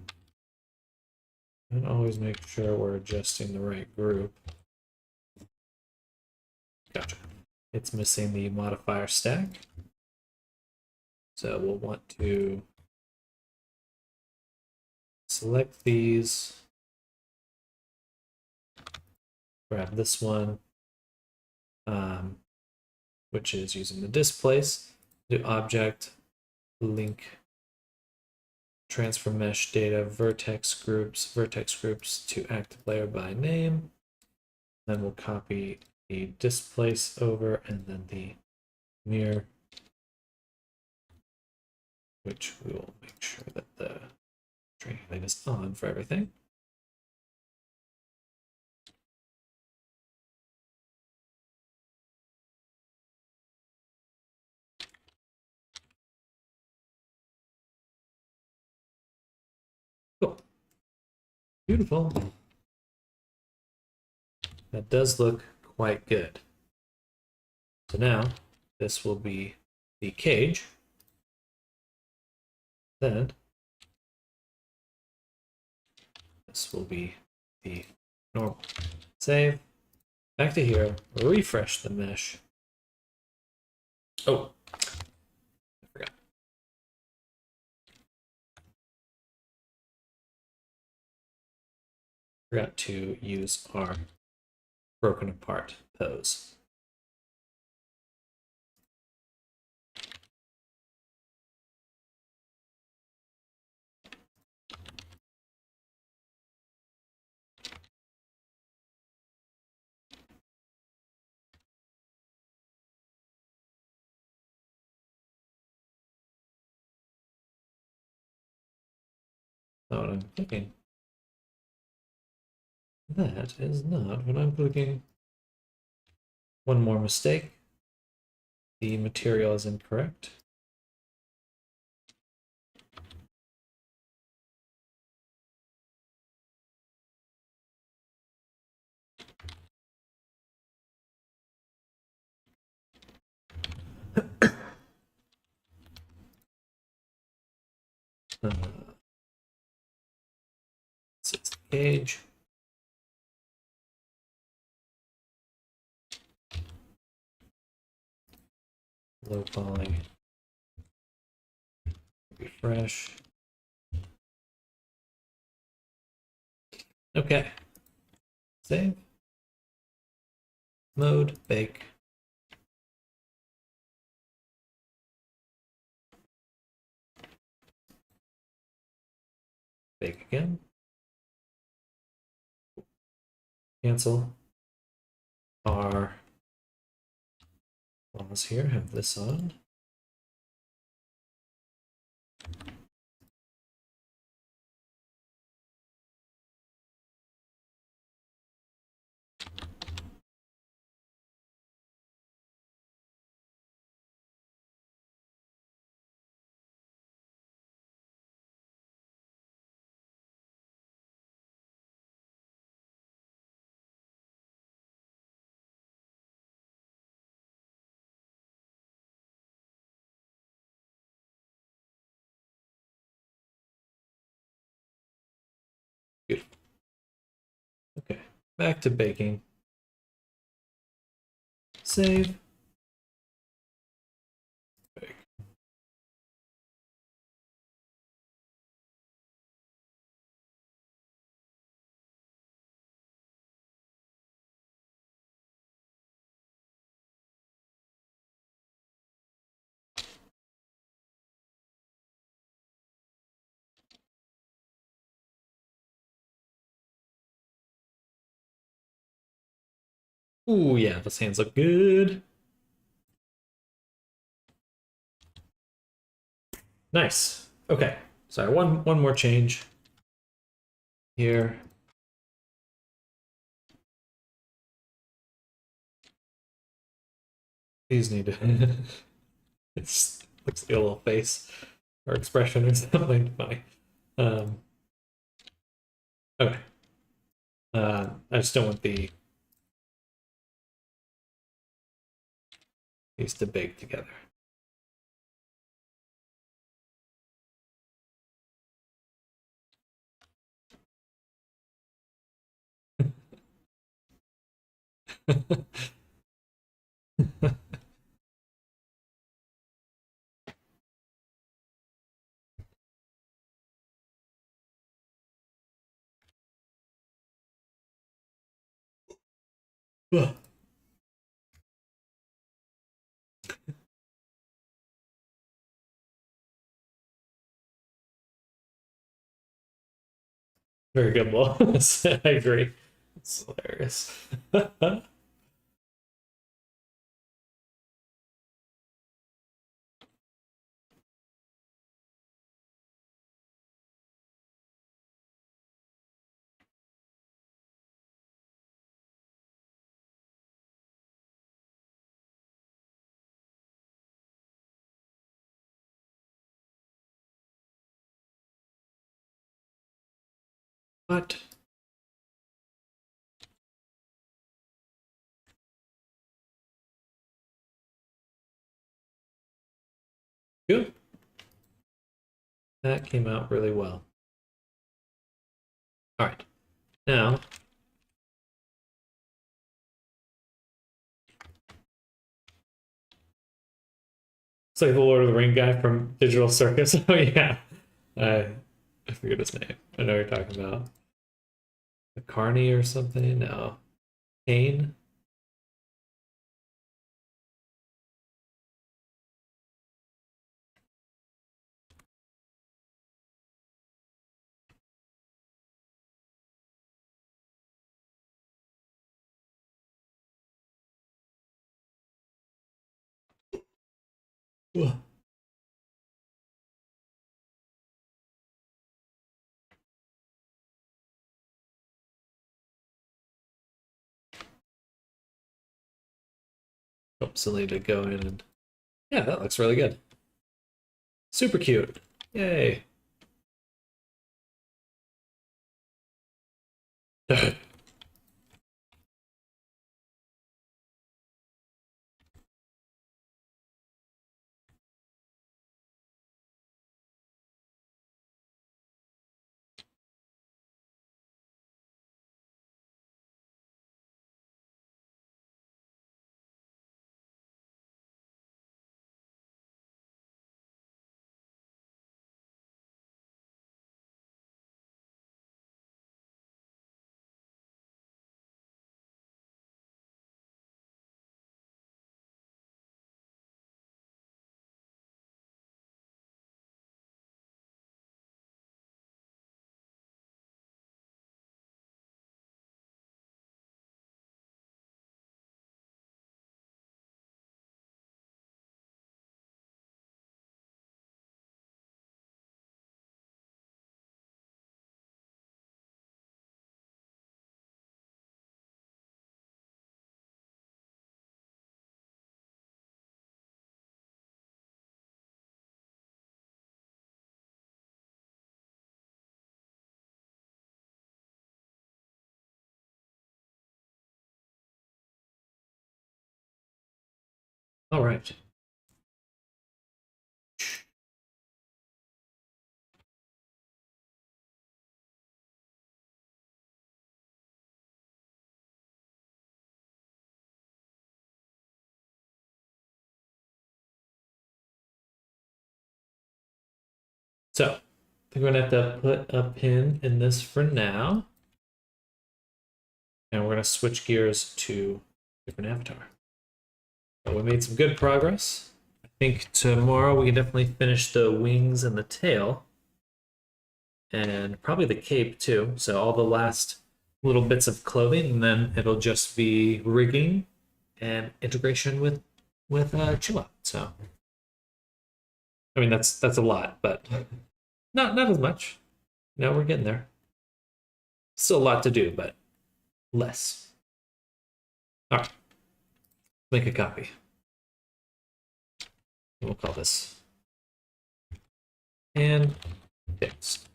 And always make sure we're adjusting the right group. Gotcha. It's missing the modifier stack. So we'll want to select these, grab this one, which is using the displace, do object, link, transfer mesh data, vertex groups to active layer by name. Then we'll copy the displace over and then the mirror, which we will make sure that the training light is on for everything. Cool. Beautiful. That does look quite good. So now this will be the cage. Then this will be the normal. Save. Back to here. Refresh the mesh. Oh, I forgot. Forgot to use our broken apart pose. Not what I'm clicking. That is not what I'm clicking. One more mistake. The material is incorrect. Sits the cage. Low poly. Refresh. Okay. Save. Mode, bake. Bake again. Cancel. Our pause here, have this on. Beautiful. Okay, back to baking. Save. Bake. Ooh, yeah, those hands look good. Nice. Okay. Sorry, one more change here. These need to it looks like a little face or expression or something funny. Okay. I just don't want these to bake together. Very good, Wallace. I agree. It's hilarious. What? Good. That came out really well. All right. Now, it's like the Lord of the Ring guy from Digital Circus. Oh yeah. I forget his name. I know what you're talking about. A Carney or something? No. Kane? Ugh. Oh, silly to go in and... Yeah, that looks really good. Super cute. Yay. All right. So, I think we're gonna have to put a pin in this for now. And we're gonna switch gears to a different avatar. But we made some good progress. I think tomorrow we can definitely finish the wings and the tail. And probably the cape too. So all the last little bits of clothing, and then it'll just be rigging and integration with Chilla. So I mean that's a lot, but not as much. No, we're getting there. Still a lot to do, but less. All right, make a copy. We'll call this and fixed.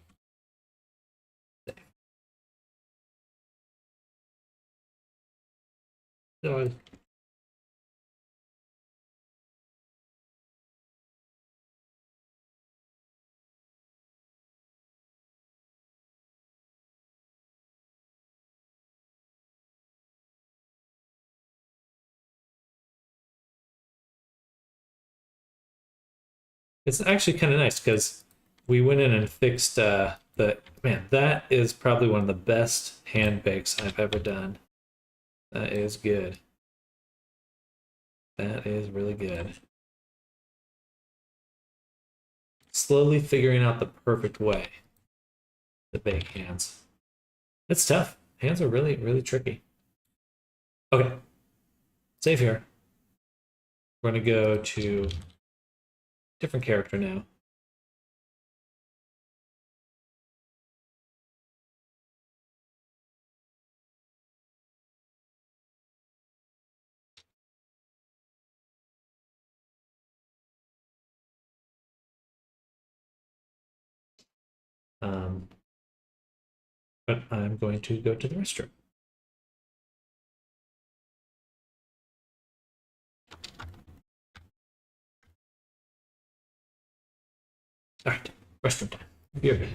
So it's actually kind of nice because we went in and fixed the man. That is probably one of the best hand bakes I've ever done. That is good. That is really good. Slowly figuring out the perfect way to bake hands. It's tough. Hands are really, really tricky. Okay, save here. We're gonna go to different character now. Um, but I'm going to go to the restroom. All right, restroom time. Be right back.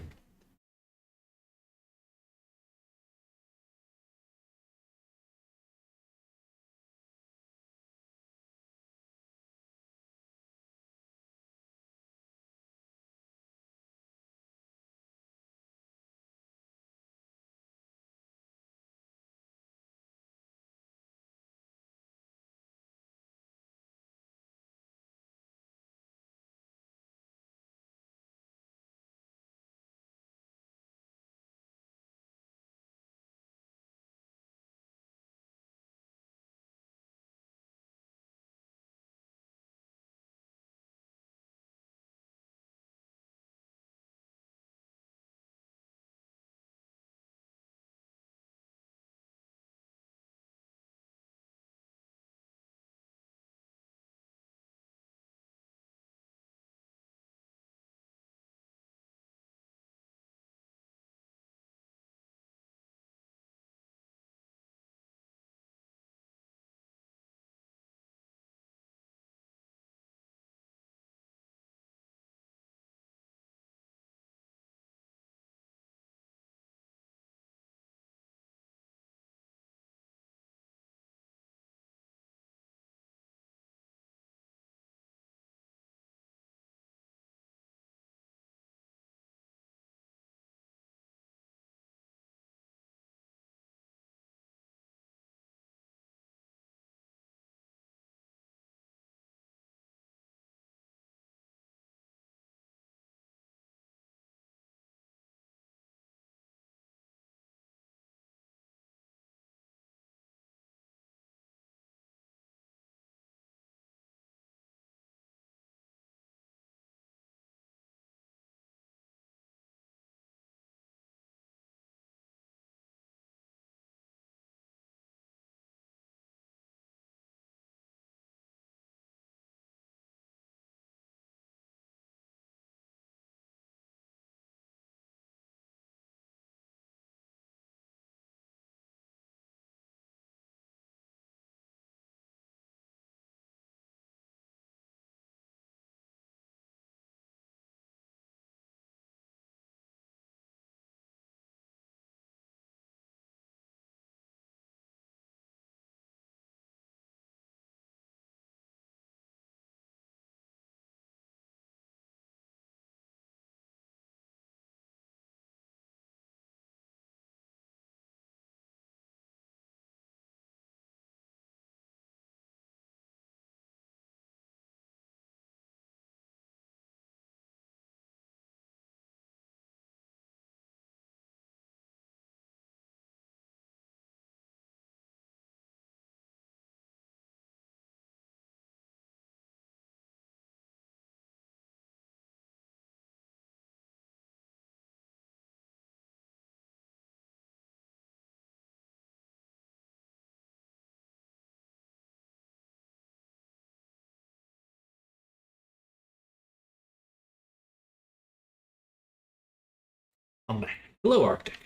I'm back. Hello, Arctic.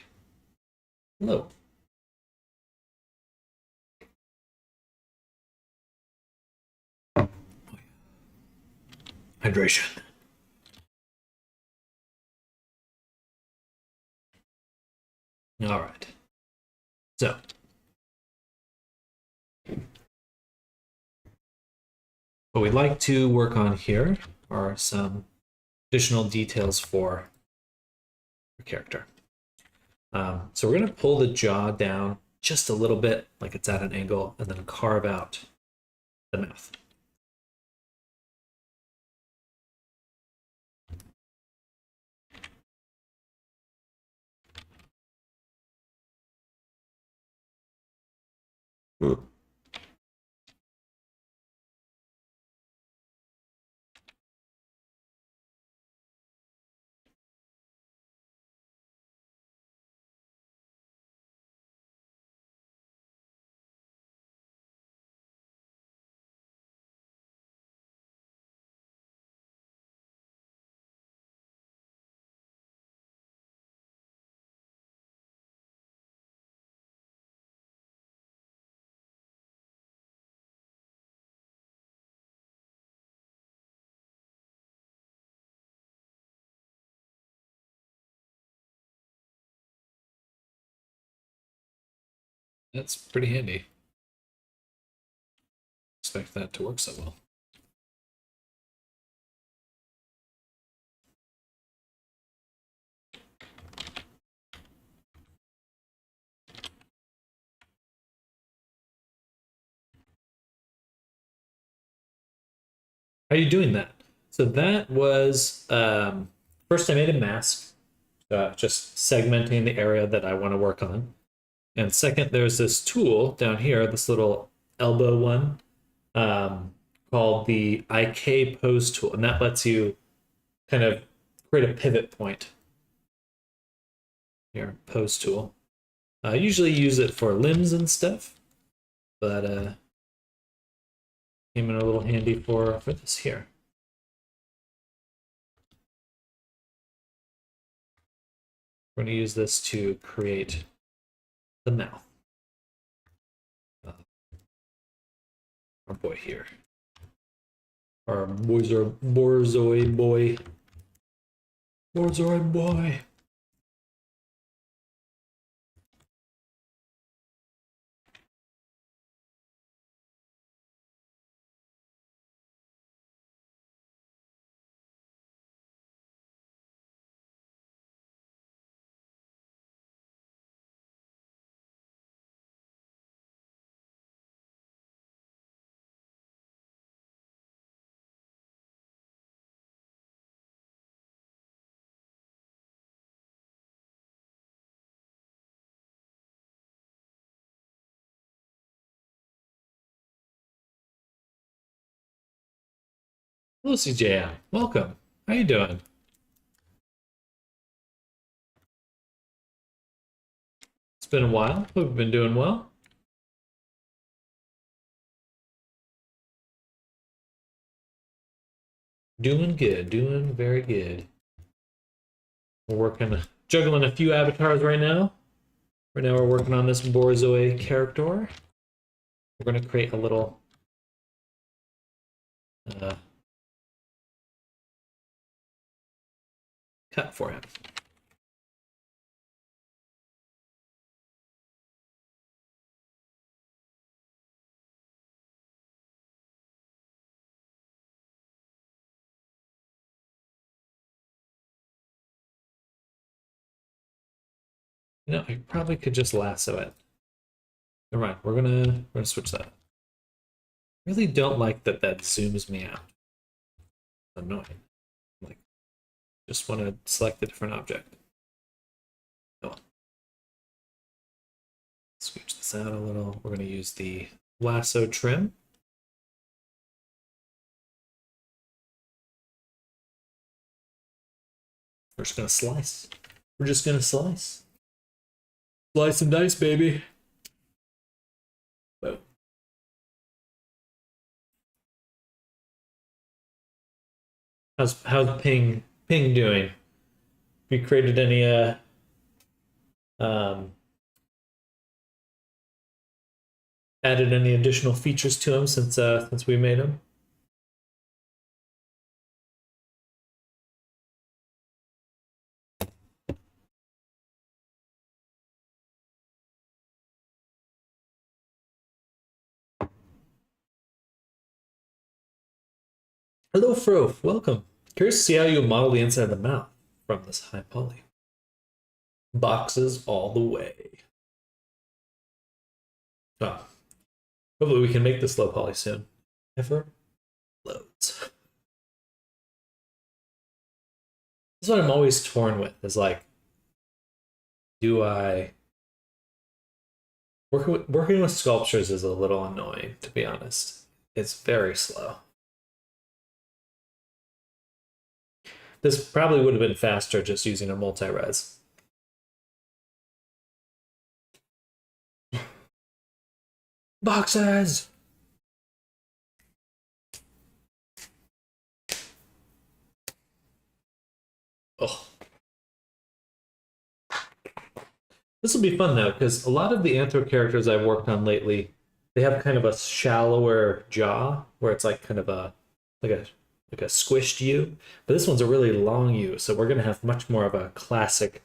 Hello. Hydration. All right. So, what we'd like to work on here are some additional details for your character. So we're going to pull the jaw down just a little bit, like it's at an angle, and then carve out the mouth. Ooh. That's pretty handy. Expect that to work so well. How are you doing that? So that was first I made a mask, just segmenting the area that I want to work on. And second, there's this tool down here, this little elbow one, called the IK pose tool, and that lets you kind of create a pivot point. Here, pose tool. I usually use it for limbs and stuff, but came in a little handy for this here. We're going to use this to create the mouth. Our boy here. Our Borzoi boy. Borzoi boy. Hello, CJM. Welcome. How you doing? It's been a while. Hope you've been doing well. Doing good. Doing very good. We're working, juggling a few avatars right now. Right now we're working on this Borzoi character. We're going to create a little cut for him. You know, I probably could just lasso it. Never mind. We're gonna switch that. Really don't like that zooms me out. It's annoying. Like, just want to select a different object. Oh. Scooch this out a little. We're gonna use the lasso trim. We're just gonna slice. We're just gonna slice. Slice and dice, baby. Whoa. How's Ping doing? Have you created any Um, added any additional features to him since we made him? Hello, Frof. Welcome. Curious to see how you model the inside of the mouth from this high poly. Boxes all the way. Oh, hopefully we can make this low poly soon. Ever loads. This is what I'm always torn with. Is like, do I working with sculptures is a little annoying, to be honest. It's very slow. This probably would have been faster just using a multi-res. Boxes! Oh. This will be fun though, because a lot of the anthro characters I've worked on lately, they have kind of a shallower jaw, where it's like kind of like a squished U. But this one's a really long U, so we're gonna have much more of a classic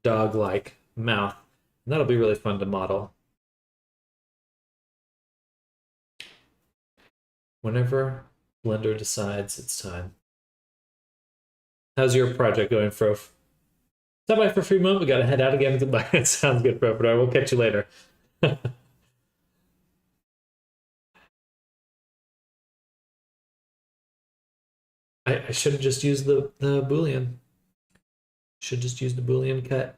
dog-like mouth. And that'll be really fun to model. Whenever Blender decides it's time. How's your project going, Frof? Stop by for a free moment. We gotta head out again. It sounds good, Frof, but I will catch you later. I should have just used the Boolean. Should just use the Boolean cut.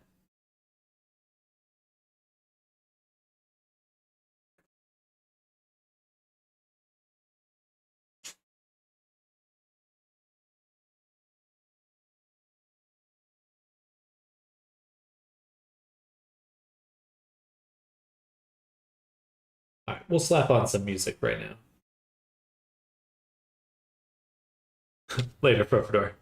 All right, we'll slap on some music right now. Later, Profador.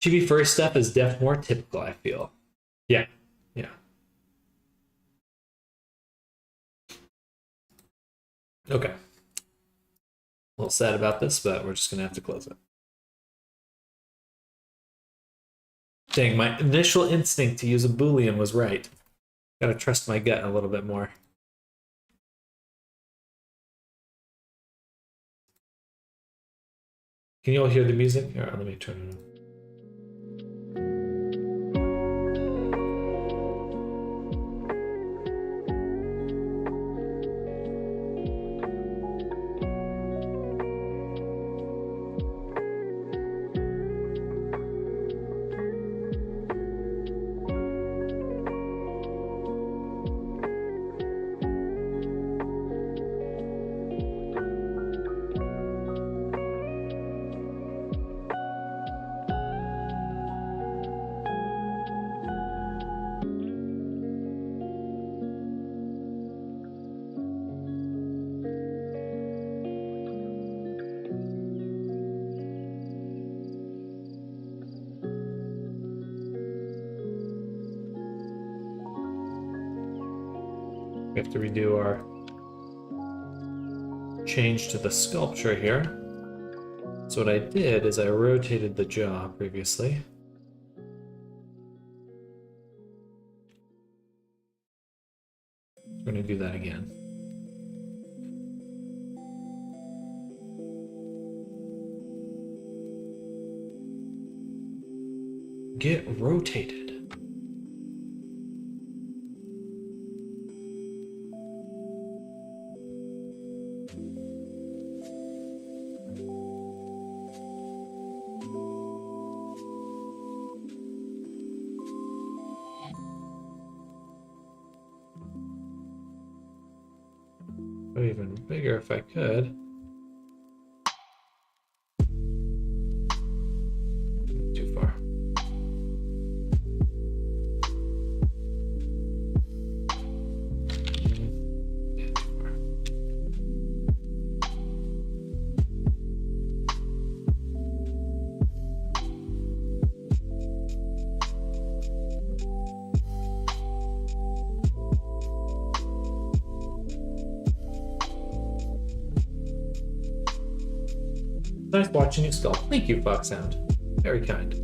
Chibi first step is def more typical, I feel. Yeah, yeah. Okay. A little sad about this, but we're just gonna have to close it. Dang, my initial instinct to use a Boolean was right. Gotta trust my gut a little bit more. Can you all hear the music? All right, let me turn it on. We have to redo our change to the sculpture here. So what I did is I rotated the jaw previously. We're going to do that again. Get rotated. Even bigger if I could. Too far. nice watching you sculpt. Thank you, Foxhound. Very kind.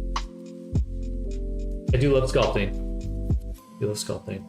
I do love sculpting. I do love sculpting.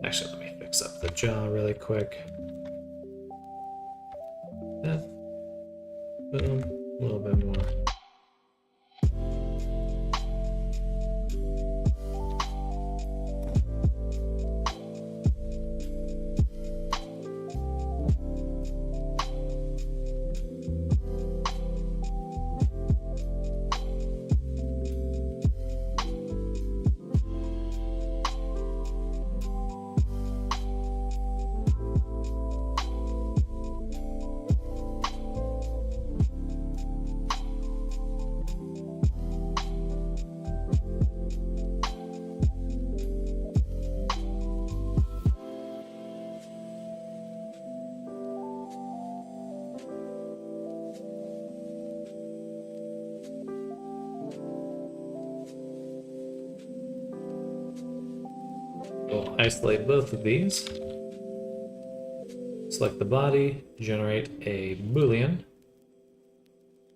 Actually, let me fix up the jaw really quick. Yeah. Boom. A little bit more. We'll isolate both of these. Select the body, generate a Boolean.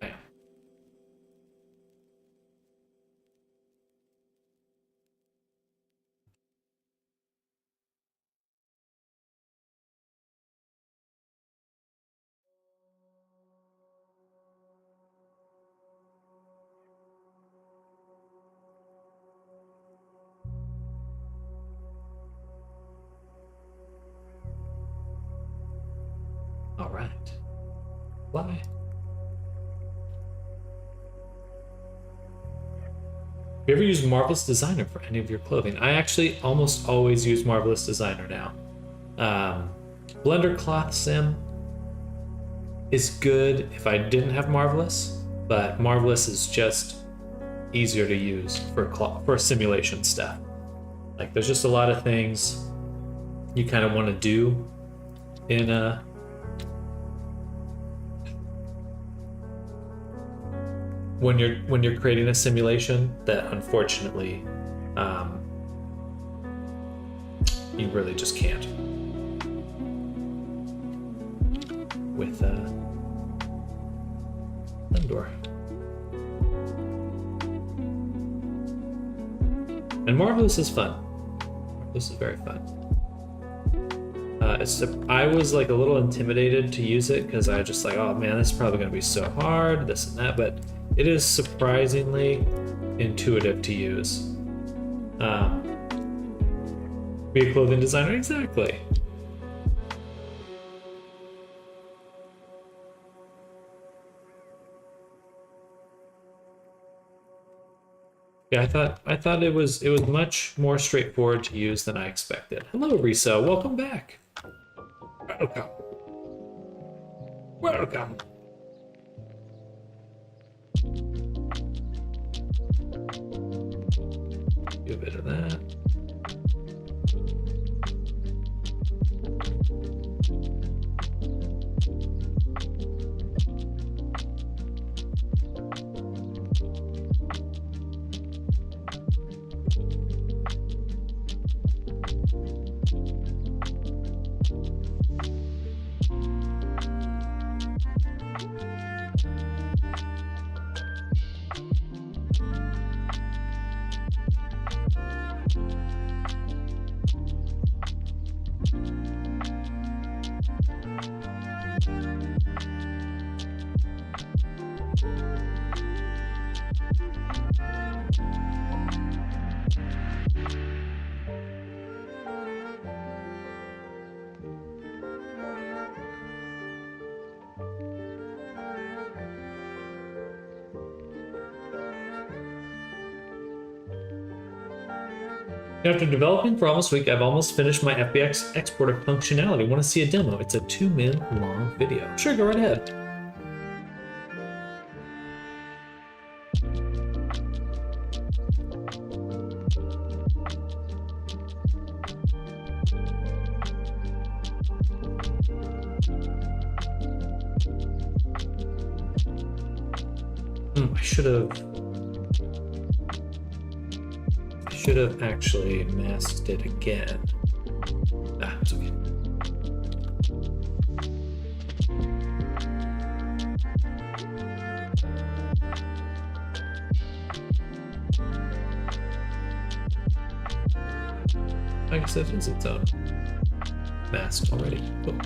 Bam. All right. Fly. Have you ever used Marvelous Designer for any of your clothing? I actually almost always use Marvelous Designer now. Blender Cloth Sim is good if I didn't have Marvelous, but Marvelous is just easier to use for simulation stuff. Like, there's just a lot of things you kind of want to do in a when you're creating a simulation that unfortunately you really just can't with Blender. And Marvelous is fun. This is very fun. I was like a little intimidated to use it because I was just like, oh man, this is probably going to be so hard, this and that, but it is surprisingly intuitive to use. Be a clothing designer? Exactly. Yeah, I thought it was much more straightforward to use than I expected. Hello, Risa. Welcome back. Welcome. Welcome. Do a bit of that. After developing for almost a week, I've almost finished my FBX exporter functionality. Want to see a demo? It's a 2-minute long video. Sure, go right ahead. I should have actually masked it again. It's okay. I guess it is its own masked already. Cool.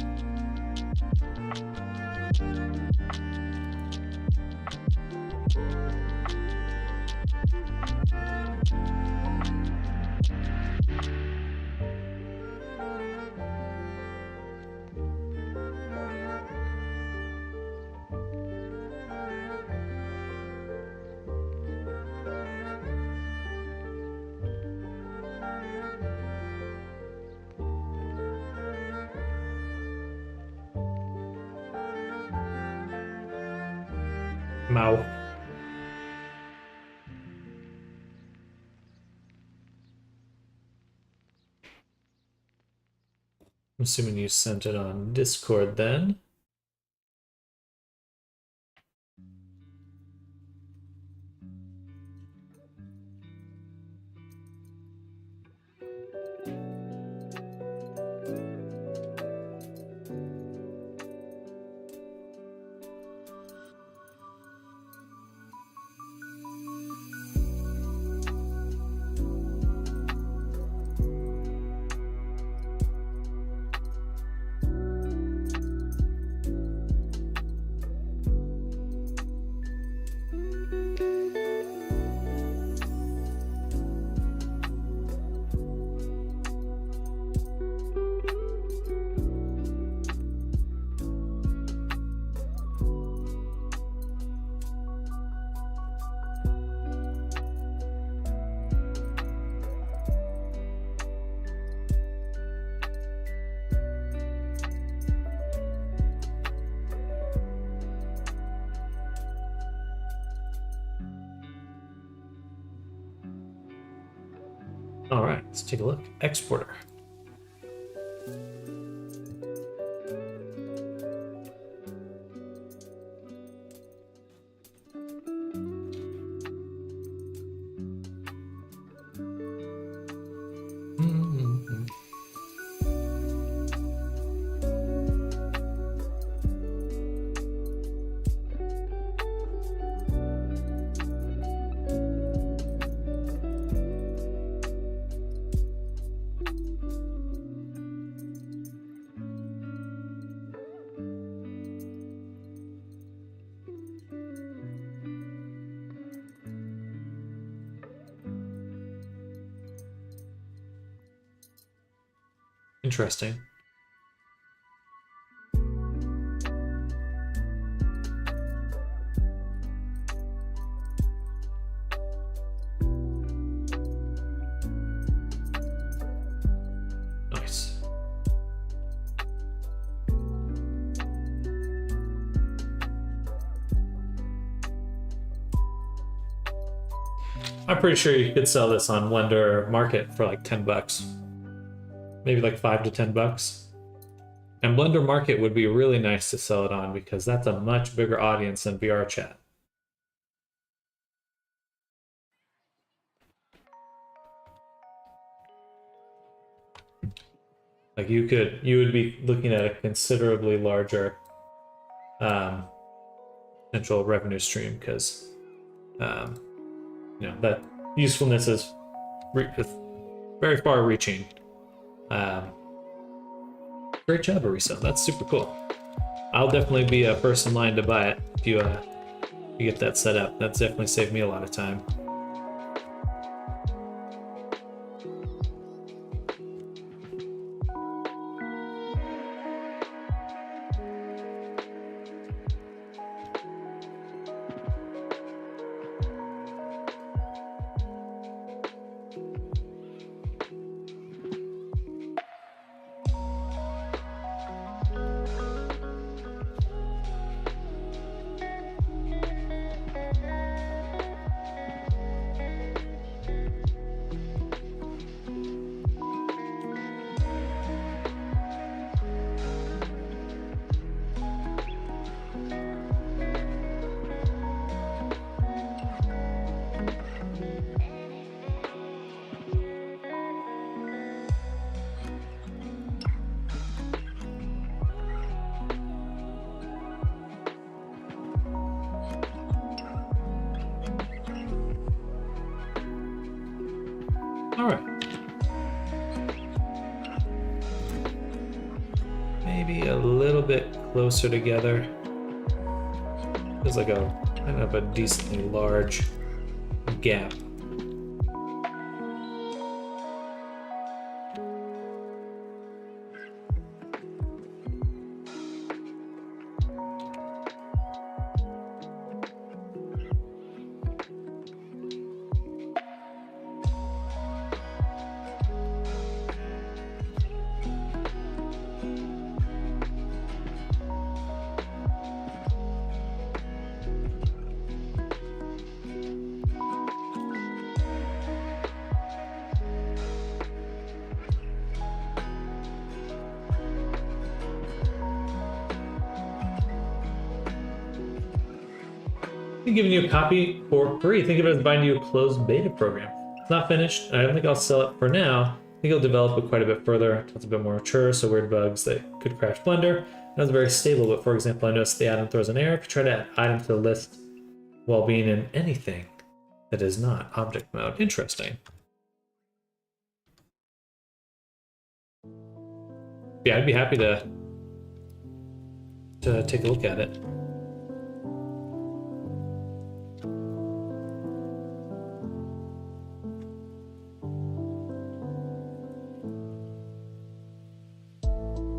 Mao. I'm assuming you sent it on Discord then. All right, let's take a look. Exporter. Interesting. Nice. I'm pretty sure you could sell this on Blender Market for like $10. Maybe like $5 to $10. And Blender Market would be really nice to sell it on because that's a much bigger audience than VR chat. Like you would be looking at a considerably larger potential revenue stream because you know that usefulness is very far reaching. Great job, Arisa. That's super cool. I'll definitely be a first in line to buy it if you get that set up. That's definitely saved me a lot of time. maybe a little bit closer together. There's like a kind of a decently large gap. I'm giving you a copy for free. Think of it as buying you a closed beta program. It's not finished. I don't think I'll sell it for now. I think I'll develop it quite a bit further until it's a bit more mature, so weird bugs that could crash Blender. That's very stable, but for example, I noticed the add-on throws an error. If you try to add item to the list while being in anything that is not object mode. Interesting. Yeah, I'd be happy to take a look at it.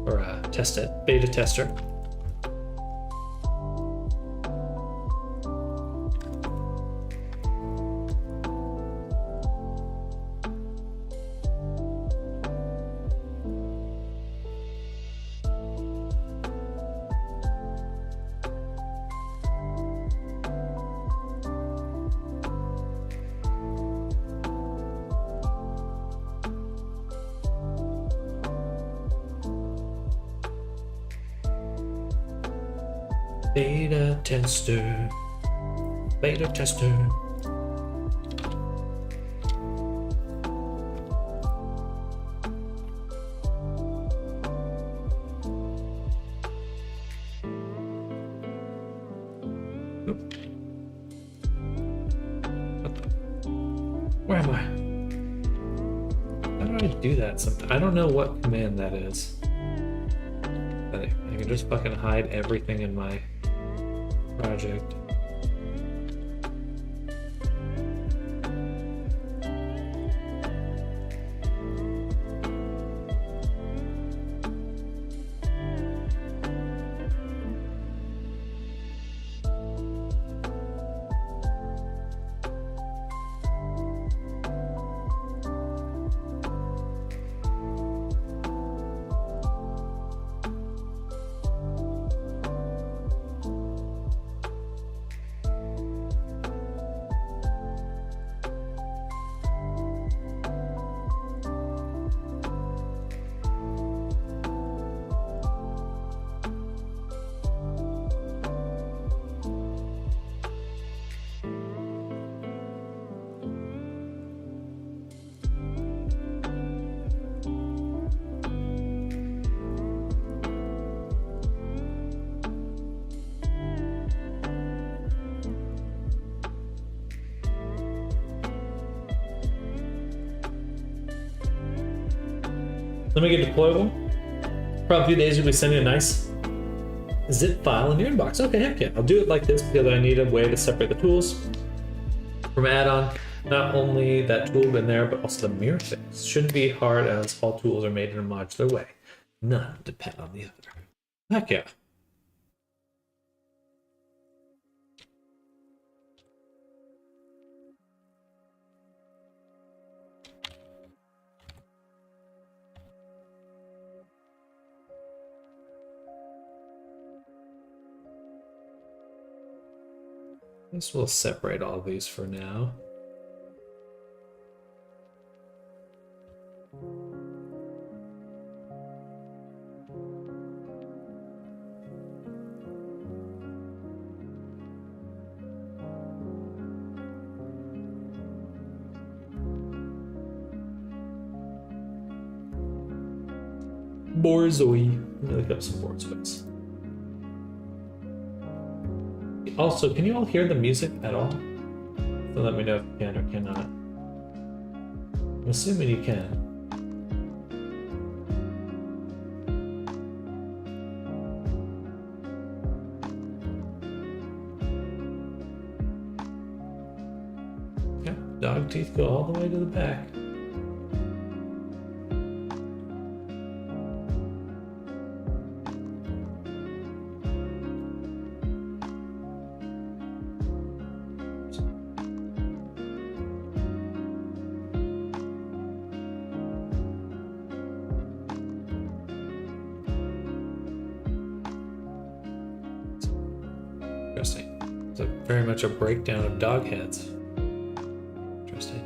Or test it, beta tester. Beta tester, beta tester. Where am I? How do I do that sometimes? I don't know what command that is. But I can just fucking hide everything in my project. Let me get deployable. Probably a few days you'll be sending a nice zip file in your inbox. Okay, heck yeah. I'll do it like this because I need a way to separate the tools from add-on. Not only that tool in there, but also the mirror things. Shouldn't be hard as all tools are made in a modular way. None depend on the other. Heck yeah. I guess we'll separate all of these for now. Borzoi. Let me look up some Borzois. Also, can you all hear the music at all? So let me know if you can or cannot. I'm assuming you can. dog teeth go all the way to the back. Interesting. It's very much a breakdown of dog heads. Interesting.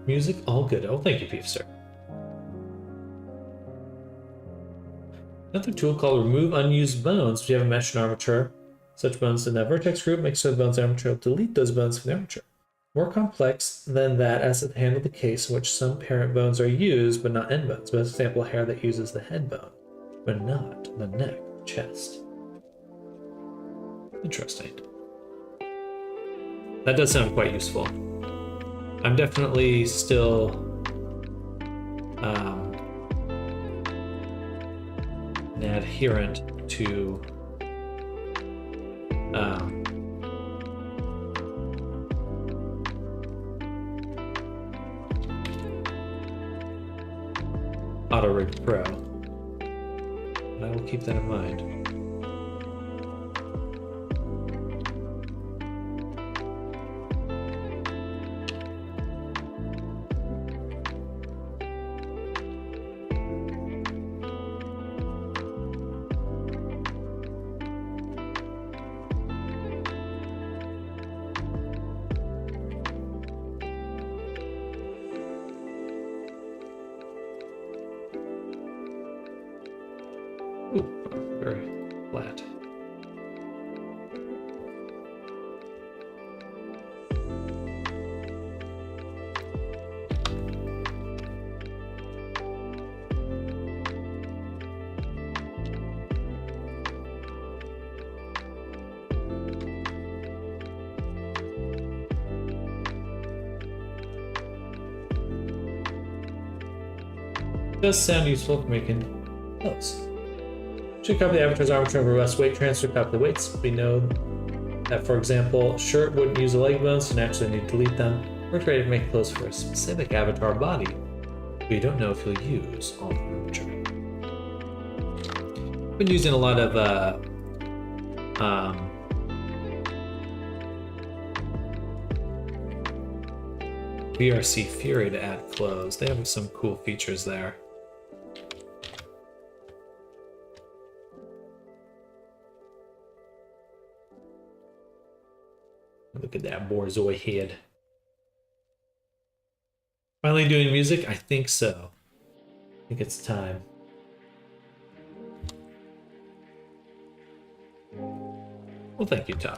Music, all good. Oh, thank you, Peepster. Another tool called Remove Unused Bones. If you have a mesh and armature, such bones in that vertex group, make so the bones and armature will delete those bones from the armature. More complex than that as to handle the case in which some parent bones are used but not end bones. But as an example, hair that uses the head bone, but not the neck or chest. Interesting. That does sound quite useful. I'm definitely still an adherent to AutoRig Pro. And I will keep that in mind. Ooh, very flat. Does sound useful for making clothes. Should copy the avatar's armature over Rust weight transfer, copy the weights. We know that, for example, shirt wouldn't use the leg bones, so naturally need to delete them. We're ready to make clothes for a specific avatar body, but you don't know if you'll use all the armature. Been using a lot of VRC Fury to add clothes. They have some cool features there. Look at that Borzoi head. Finally doing music? I think so. I think it's time. Well, thank you, Tom.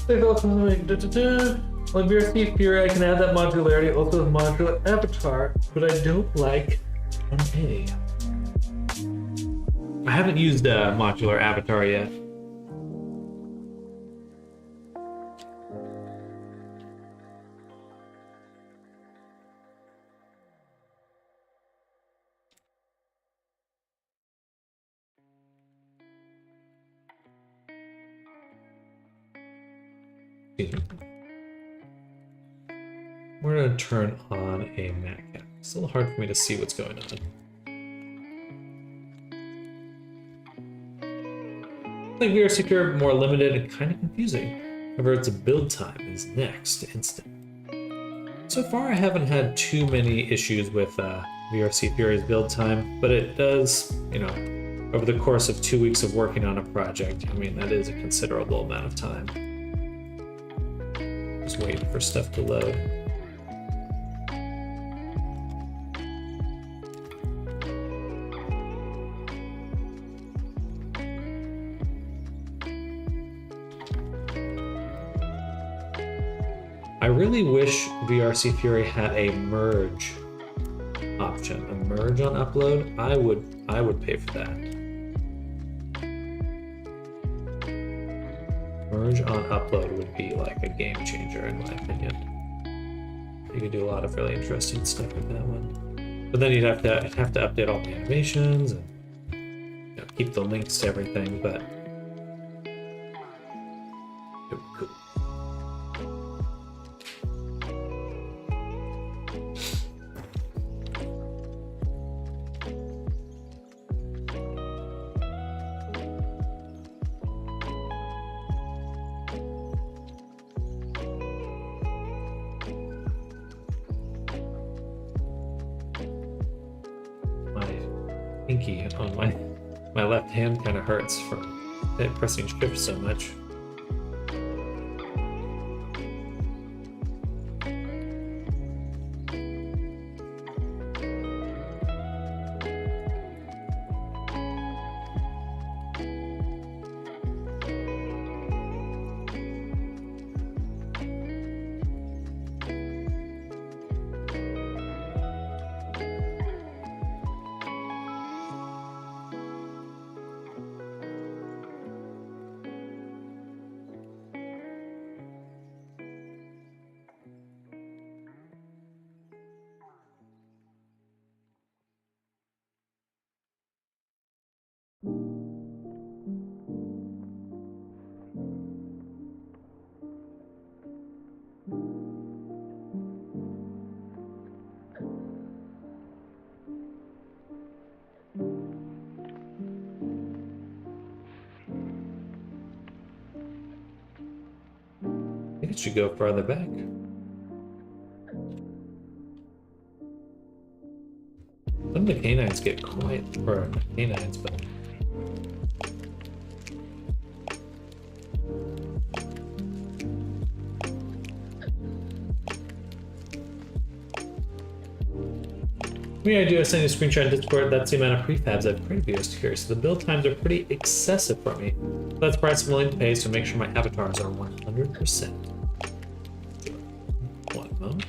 There's also like on VRC Fury, I can add that modularity also with modular avatar, but I don't like on A. I haven't used a modular avatar yet. We're gonna turn on a MatCap. It's a little hard for me to see what's going on. I think VRC Pure more limited and kind of confusing. However, its build time is next to instant. So far, I haven't had too many issues with VRC Fury's build time, but it does, you know, over the course of 2 weeks of working on a project, I mean, that is a considerable amount of time. Just waiting for stuff to load. I really wish VRC Fury had a merge option. A merge on upload, I would pay for that. Merge on upload would be like a game changer in my opinion. You could do a lot of really interesting stuff with that one. But then you'd have to update all the animations and, you know, keep the links to everything, but it would be cool. Pinky on my left hand kind of hurts from pressing shift so much. I think it should go farther back. Some of the canines get quite, or not canines, but I do. I send you a screenshot in Discord. That's the amount of prefabs I've created videos here. So the build times are pretty excessive for me. That's the price I'm willing to pay to make sure my avatars are 100%. One moment.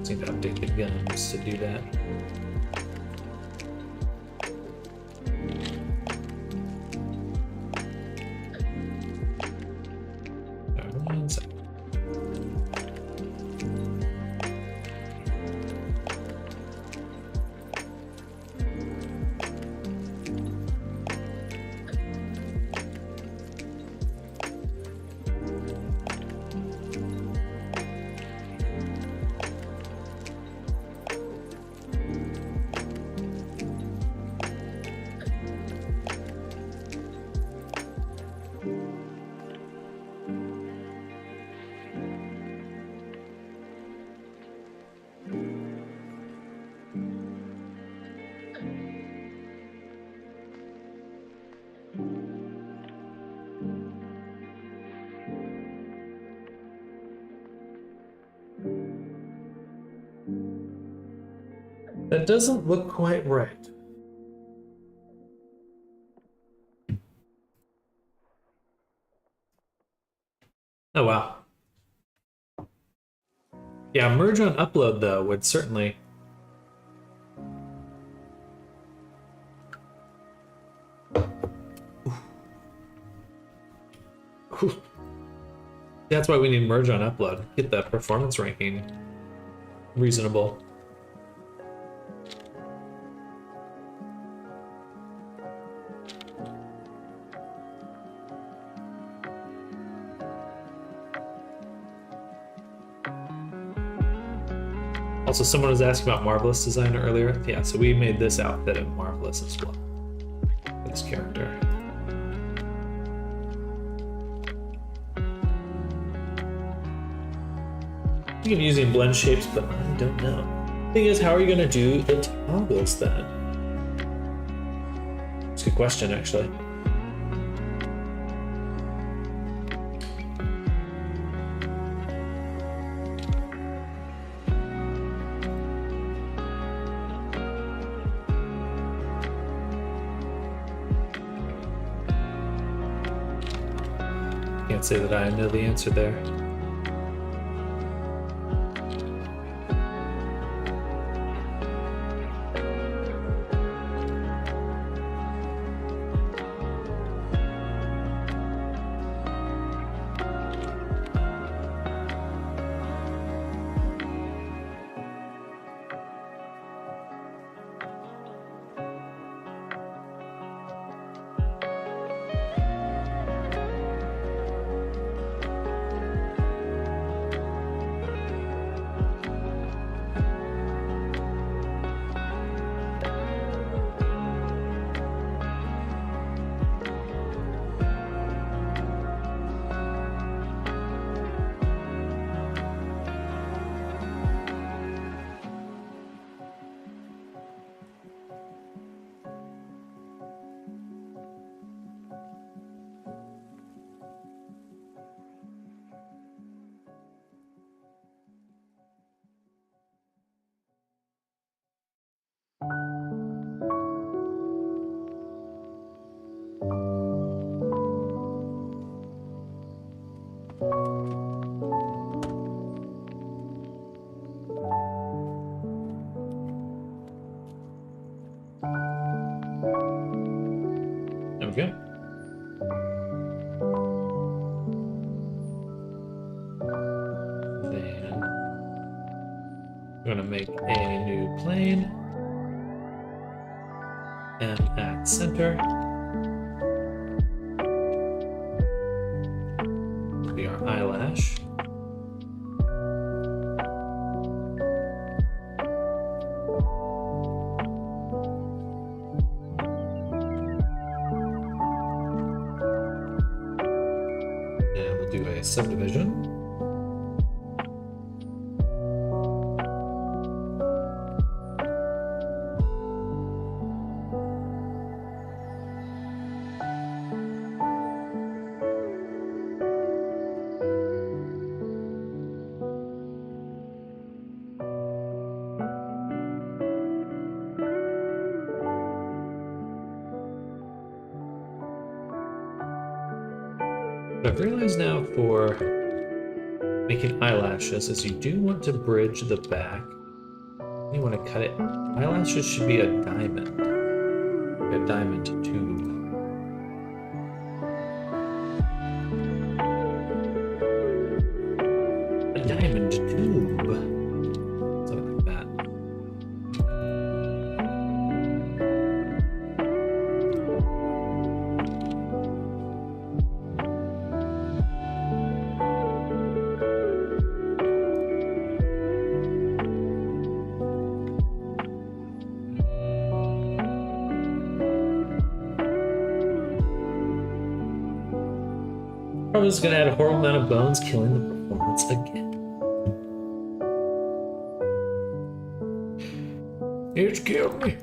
Need to update the guns to do that. One second. That doesn't look quite right. Oh, wow. Yeah, merge on upload, though, would certainly... That's why we need merge on upload. Get the performance ranking reasonable. Also, someone was asking about Marvelous design earlier. Yeah, so we made this outfit in Marvelous as well for this character. You can use blend shapes, but I don't know. Thing is, how are you going to do the toggles then? It's a good question, actually. Can't say that I know the answer there. There we go. Then we're going to make a new plane. M at center. Will be our eyelash. And we'll do a subdivision. I've realized now for making eyelashes is you do want to bridge the back. You want to cut it. Eyelashes should be a diamond. A diamond tube. A diamond tube. Something like that. Probably just gonna add a horrible amount of bones, killing the performance again. It's killed me.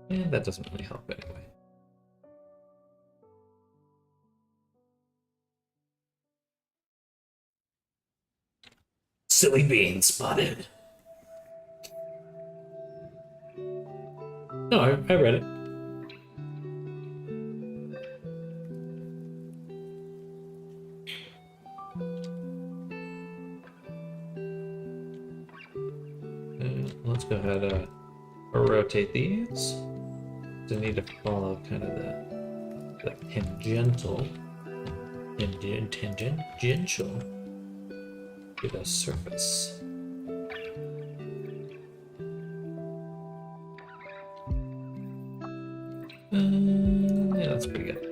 And that doesn't really help anyway. Silly bean spotted. No, I read it. Let's go ahead and rotate these. They need to follow kind of the tangential to the surface. Yeah, that's pretty good.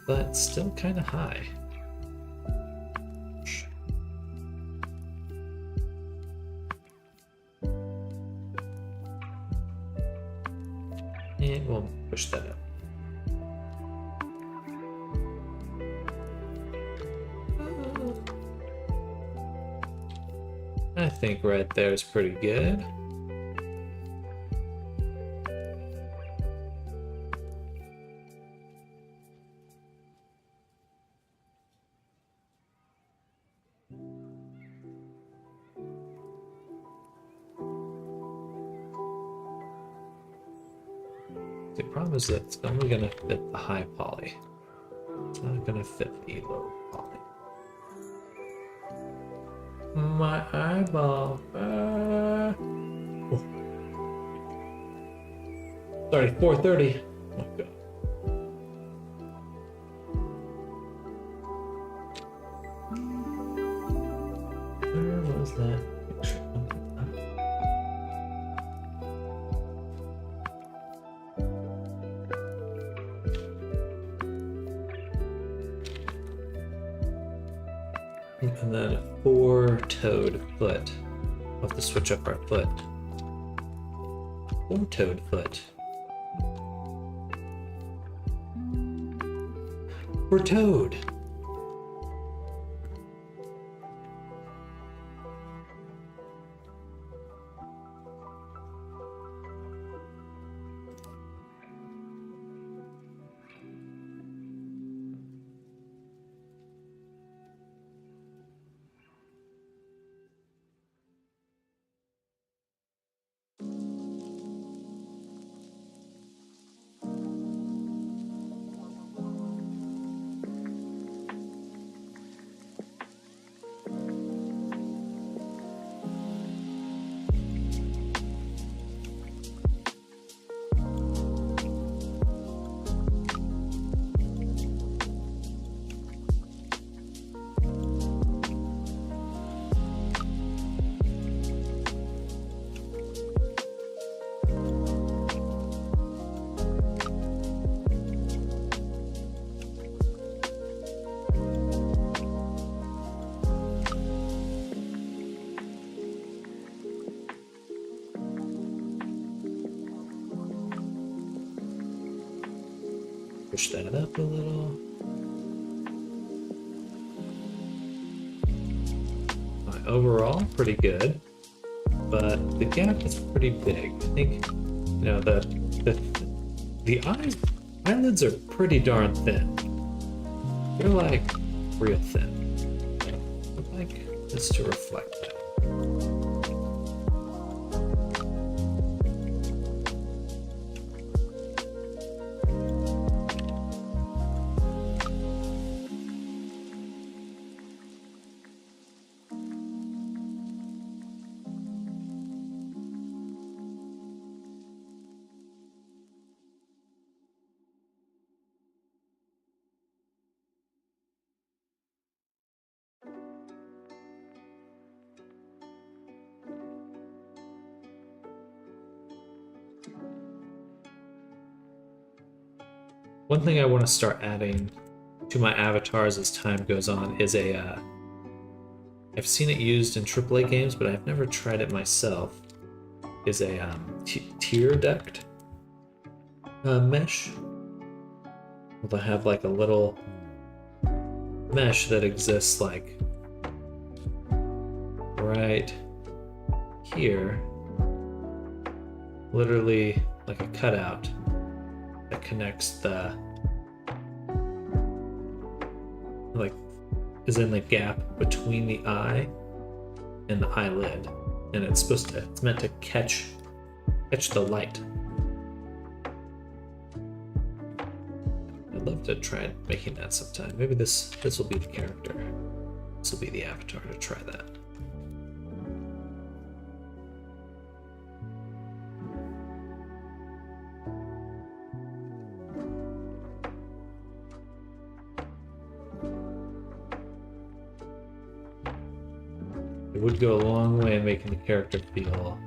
But still kind of high. And we'll push that up. I think right there is pretty good. The problem is that it's only going to fit the high poly. It's not going to fit the low poly. My eyeball. Oh. Sorry, 4:30. Oh god. Where was that picture? And then a 4-toed foot. We'll have to switch up our foot. 4-toed foot. 4-toed. Push that up a little. Overall, pretty good, but the gap is pretty big. I think, you know, the eyelids are pretty darn thin. They're like real thin. I'd like this to reflect that. One thing I want to start adding to my avatars as time goes on is I've seen it used in AAA games, but I've never tried it myself, is a tear duct mesh. They'll have like a little mesh that exists like right here, literally like a cutout that connects the, like, is in the gap between the eye and the eyelid, and it's meant to catch the light. I'd love to try making that sometime. Maybe this will be the character. This will be the avatar to try that. It would go a long way in making the character feel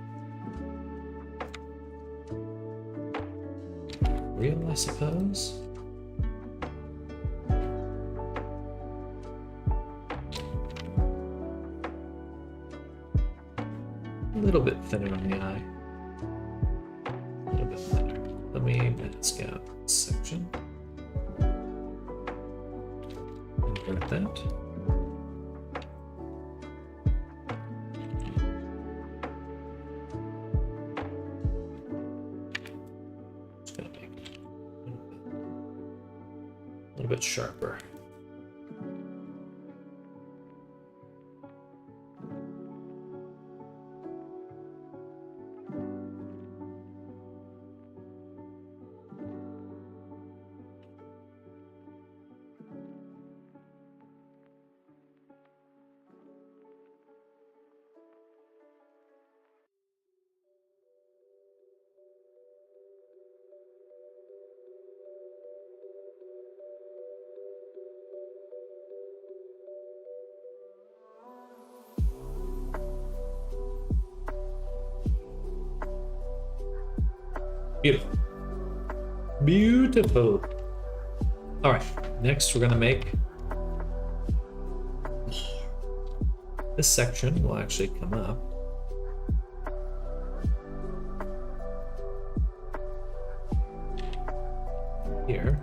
real, I suppose. A little bit thinner on the eye. A little bit thinner. Let me mask out this section. Invert that. Just gonna make it a little bit sharper. Beautiful. Beautiful. All right, next we're gonna make this section will actually come up here.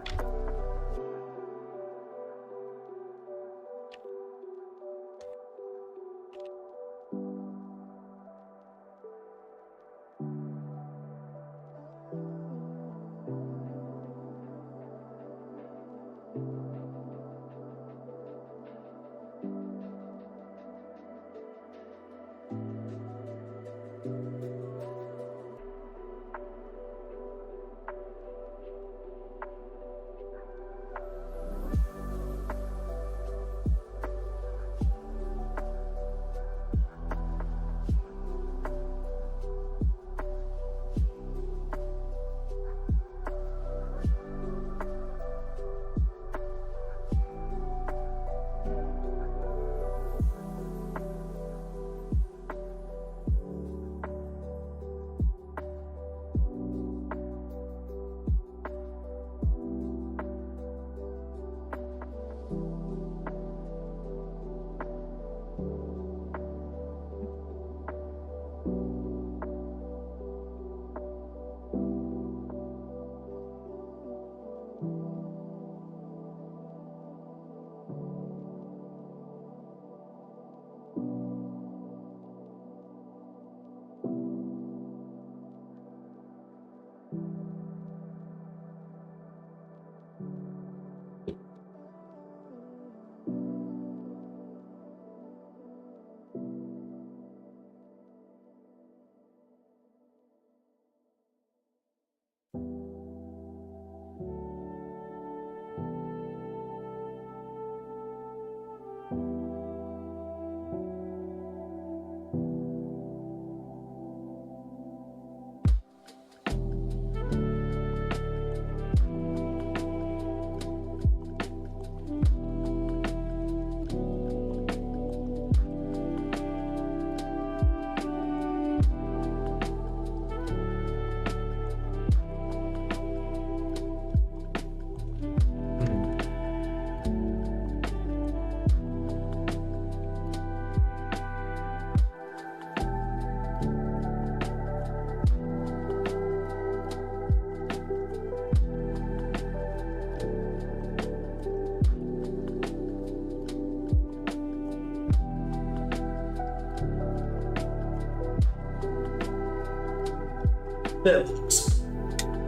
That looks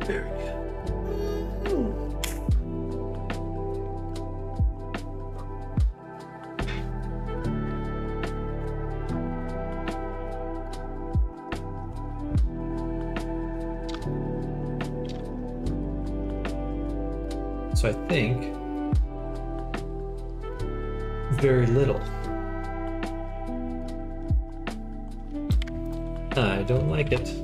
very good. So I think very little. I don't like it.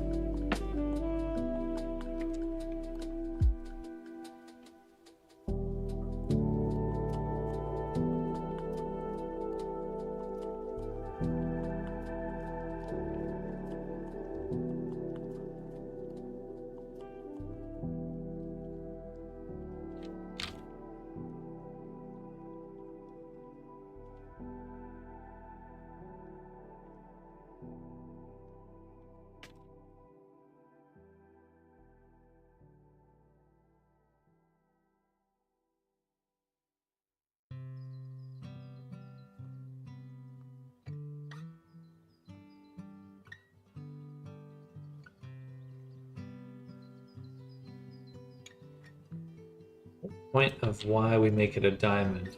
Point of why we make it a diamond,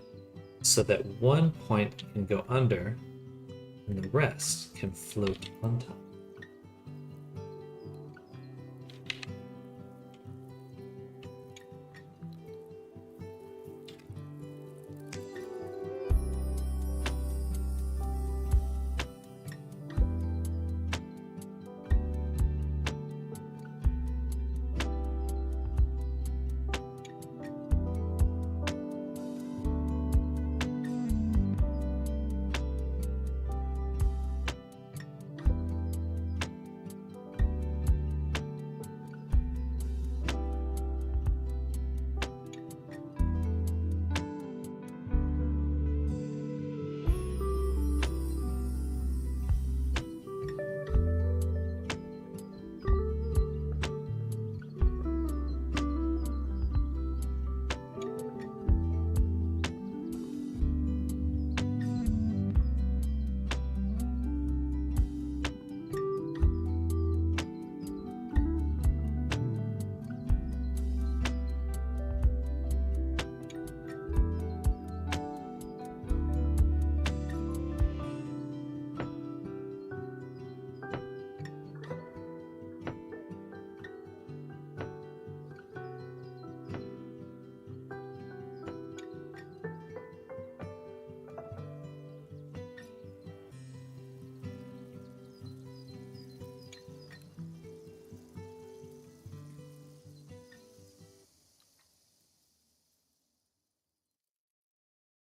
so that one point can go under and the rest can float on top.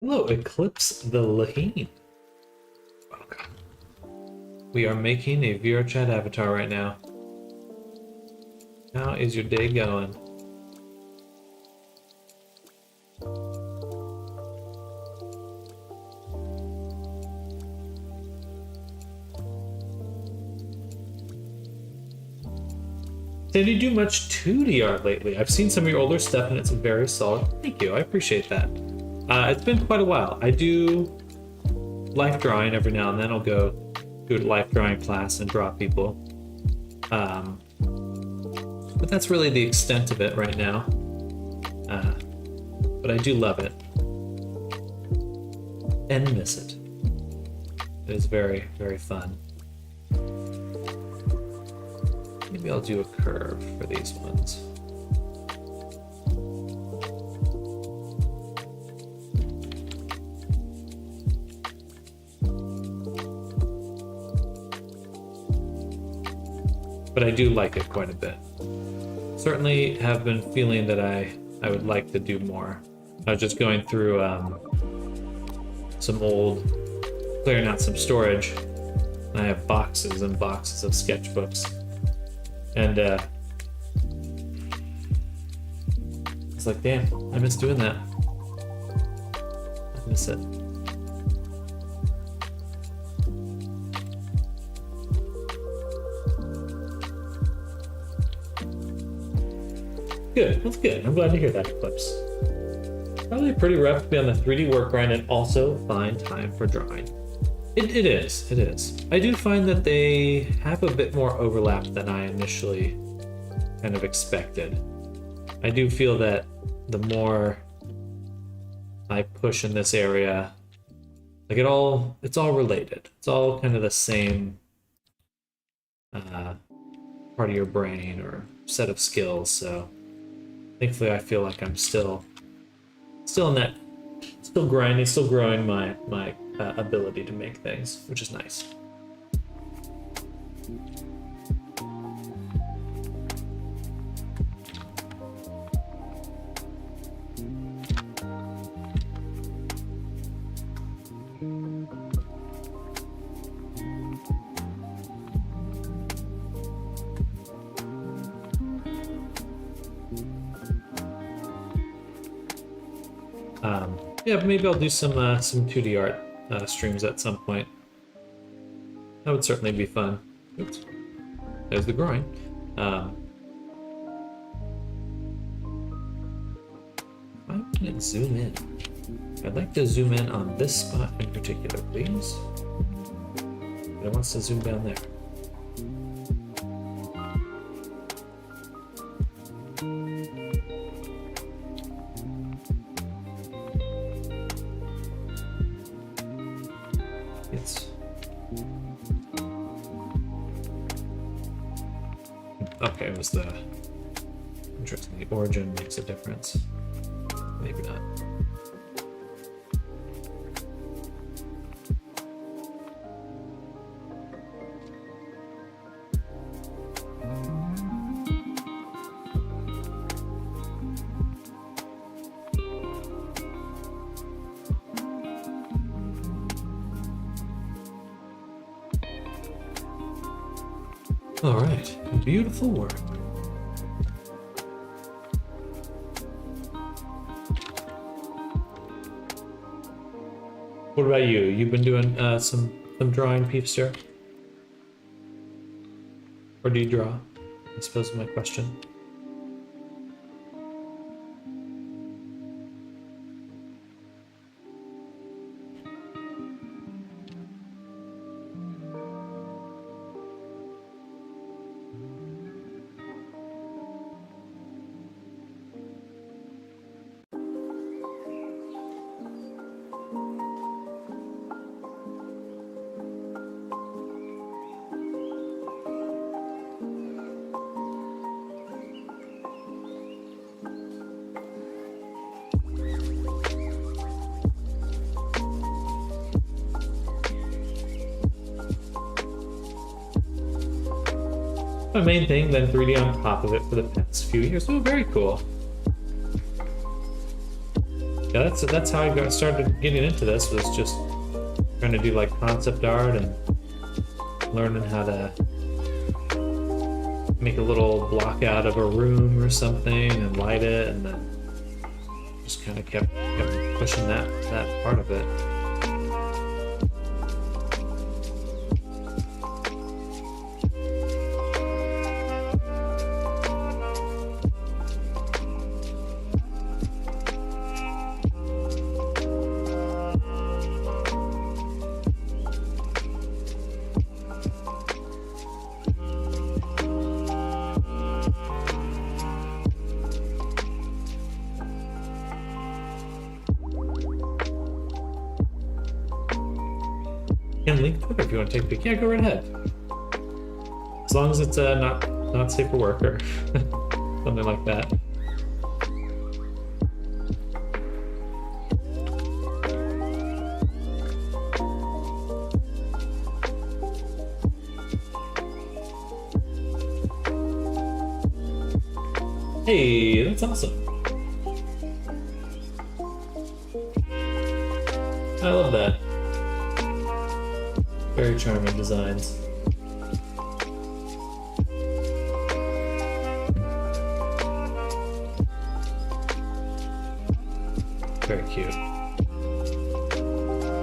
Hello, Eclipse the Laheen. Welcome. We are making a VRChat avatar right now. How is your day going? Did you do much 2D art lately? I've seen some of your older stuff and it's very solid. Thank you, I appreciate that. It's been quite a while. I do life drawing every now and then. I'll go to a life drawing class and draw people. But that's really the extent of it right now. But I do love it. And miss it. It is very, very fun. Maybe I'll do a curve for these ones. But I do like it quite a bit. Certainly have been feeling that I would like to do more. I was just going through some old, clearing out some storage. I have boxes and boxes of sketchbooks. And it's like, damn, I miss doing that. I miss it. Good, that's good. I'm glad to hear that, Eclipse. Probably pretty rough to be on the 3D work grind and also find time for drawing. It is. I do find that they have a bit more overlap than I initially kind of expected. I do feel that the more I push in this area, like it's all related. It's all kind of the same part of your brain or set of skills. So thankfully, I feel like I'm still in that, still grinding, still growing my ability to make things, which is nice. Yeah, maybe I'll do some 2D art streams at some point. That would certainly be fun. Oops, there's the groin. I can zoom in. I'd like to zoom in on this spot in particular, please. But it wants to zoom down there. Okay, it was the... Interesting, the origin makes a difference. Maybe not. All right, beautiful work. What about you? You've been doing some drawing, Peepster? Or do you draw? I suppose is my question. My main thing, then 3D on top of it for the past few years. Oh, very cool. Yeah, that's how I started getting into this, was just trying to do like concept art and learning how to make a little block out of a room or something and light it, and then just kind of kept pushing that part of it. And link Twitter if you want to take a peek. Yeah, go right ahead. As long as it's not safe for work or something like that. Hey, that's awesome. I love that. Very charming designs. Very cute.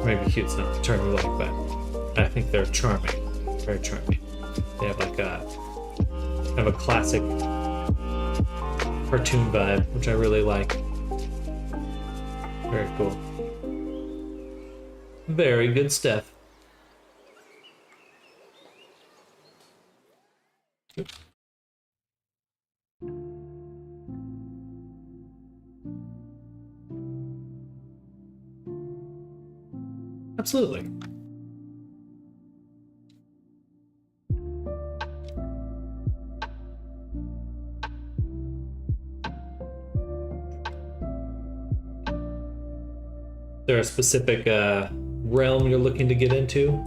Maybe cute's not the term we like, but I think they're charming. Very charming. They have like a kind of a classic cartoon vibe, which I really like. Very cool. Very good stuff. Oops. Absolutely. Is there a specific realm you're looking to get into?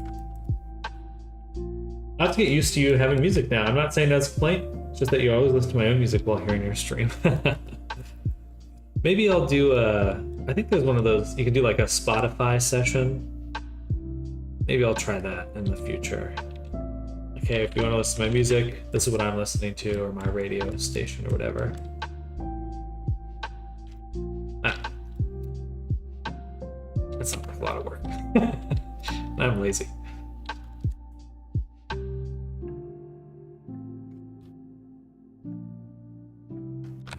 I have to get used to you having music now. I'm not saying that's a complaint, it's just that you always listen to my own music while hearing your stream. Maybe I'll do I think there's one of those, you can do like a Spotify session. Maybe I'll try that in the future. Okay, if you want to listen to my music, this is what I'm listening to, or my radio station, or whatever. That sounds like a lot of work. I'm lazy.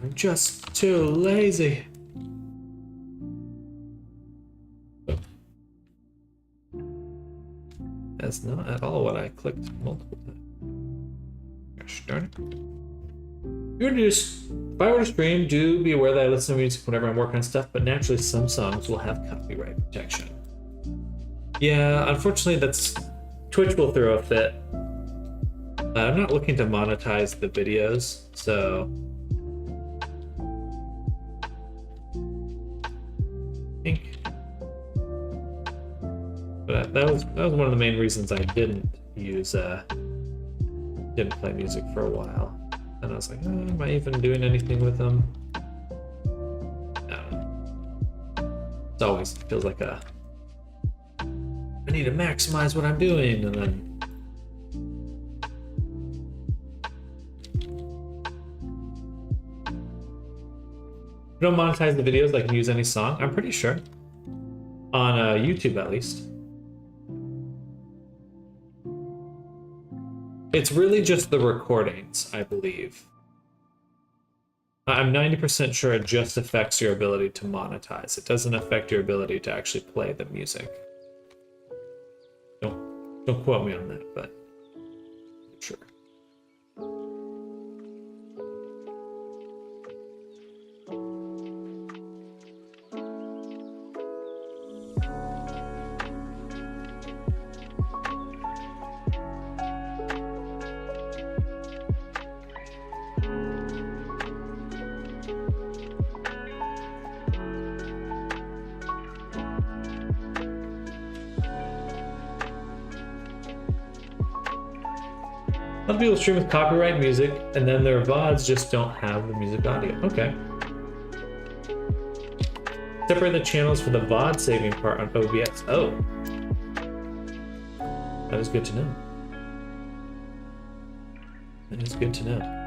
I'm just too lazy. That's not at all what I clicked multiple times. Gosh darn it. If I were to stream, do be aware that I listen to music whenever I'm working on stuff, but naturally some songs will have copyright protection. Yeah, unfortunately Twitch will throw a fit. I'm not looking to monetize the videos, so I think but that was one of the main reasons I didn't play music for a while. And I was like, am I even doing anything with them? It always feels like I need to maximize what I'm doing, and then if you don't monetize the videos, I can use any song, I'm pretty sure. On YouTube, at least. It's really just the recordings, I believe. I'm 90% sure it just affects your ability to monetize. It doesn't affect your ability to actually play the music. Don't quote me on that, but I'm sure. A lot of people stream with copyright music, and then their VODs just don't have the music audio. Okay. Separate the channels for the VOD saving part on OBS. Oh. That is good to know. That is good to know.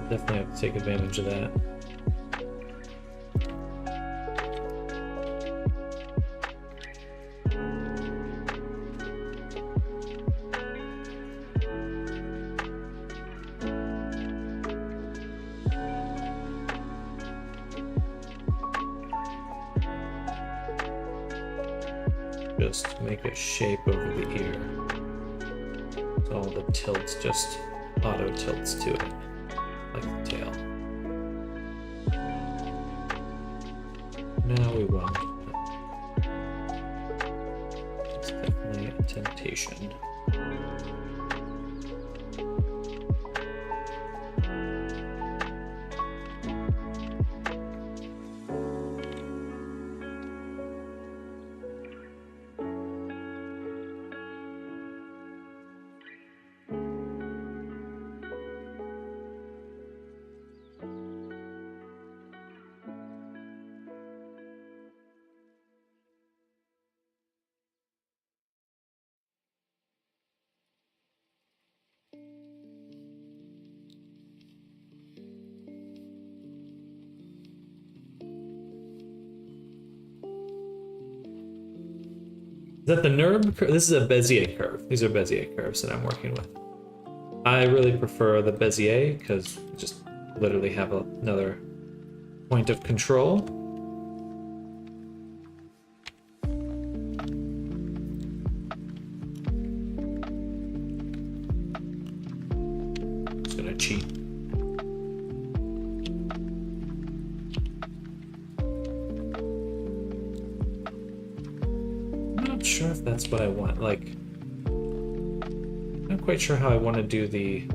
Definitely have to take advantage of that. Just make a shape over the ear. So all the tilts just auto tilts to it. Like the tail. Now we won't. It's definitely a temptation. Is that the NURB curve? This is a Bezier curve. These are Bezier curves that I'm working with. I really prefer the Bezier because you just literally have another point of control. twitchy. I'm not sure if that's what I want. Like, I'm not quite sure how I want to do the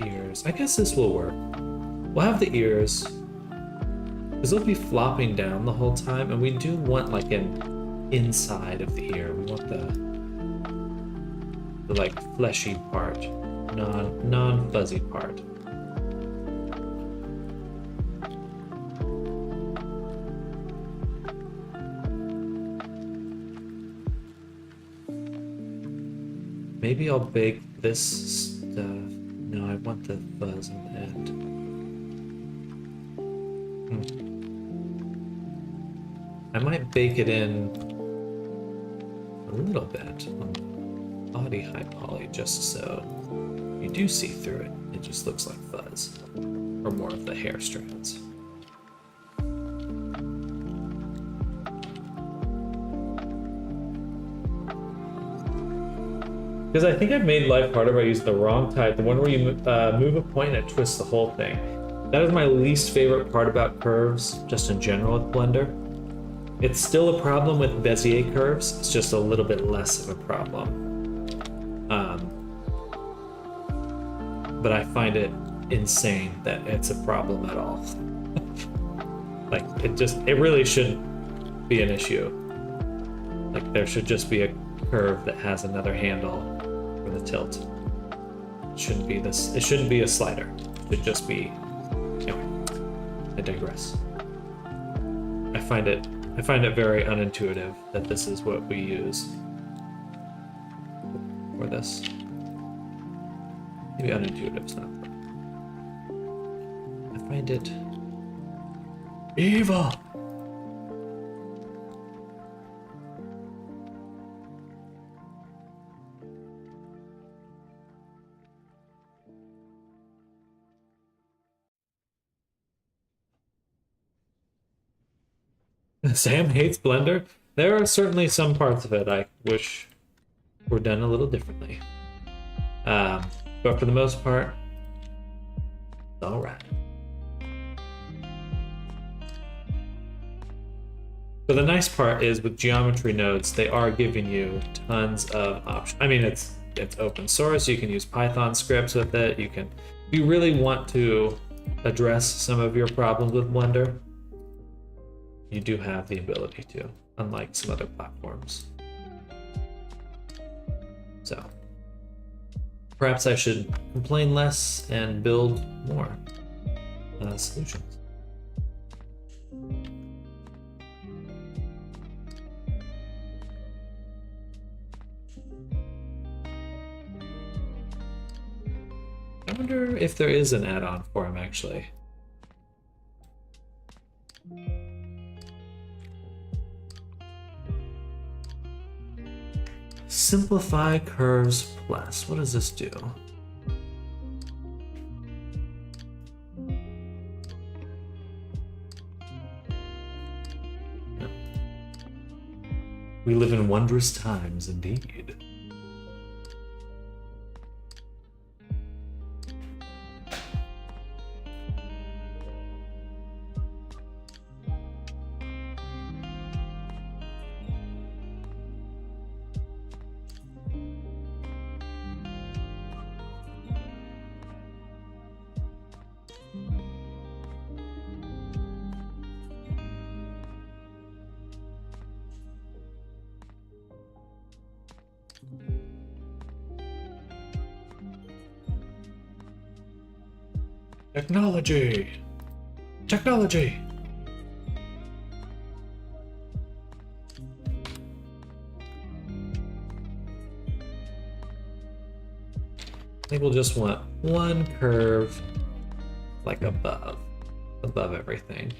ears. I guess this will work. We'll have the ears, because they'll be flopping down the whole time, and we do want like an inside of the ear. We want the like fleshy part, non-fuzzy part. Maybe I'll bake this stuff. No, I want the fuzz in the end. I might bake it in a little bit on body high poly, just so you do see through it. It just looks like fuzz, or more of the hair strands. Because I think I've made life harder by using the wrong type, the one where you move a point and it twists the whole thing. That is my least favorite part about curves, just in general with Blender. It's still a problem with Bezier curves, it's just a little bit less of a problem. But I find it insane that it's a problem at all. Like, it really shouldn't be an issue. Like, there should just be a curve that has another handle for the tilt. It shouldn't be this. It shouldn't be a slider. It should just be. Anyway, I digress. I find it very unintuitive that this is what we use for this. Maybe unintuitive is not. I find it evil. Sam hates Blender. There are certainly some parts of it I wish were done a little differently. But for the most part, it's all right. But the nice part is with geometry nodes, they are giving you tons of options. I mean, it's open source. You can use Python scripts with it. You can, if you really want to address some of your problems with Blender, you do have the ability to, unlike some other platforms. So perhaps I should complain less and build more solutions. I wonder if there is an add-on for him, actually. Simplify Curves Plus. What does this do? We live in wondrous times indeed. Technology! Technology! I think we'll just want one curve, like above everything.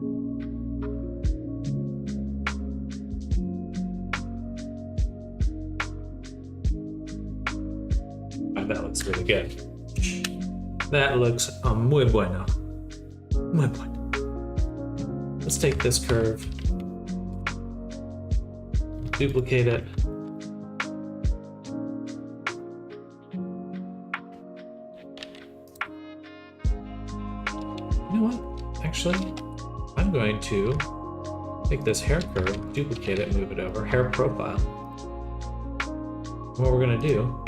Oh, that looks really good. That looks muy bueno. Muy bueno. Let's take this curve, duplicate it. You know what? Actually, I'm going to take this hair curve, duplicate it, move it over, hair profile. What we're gonna do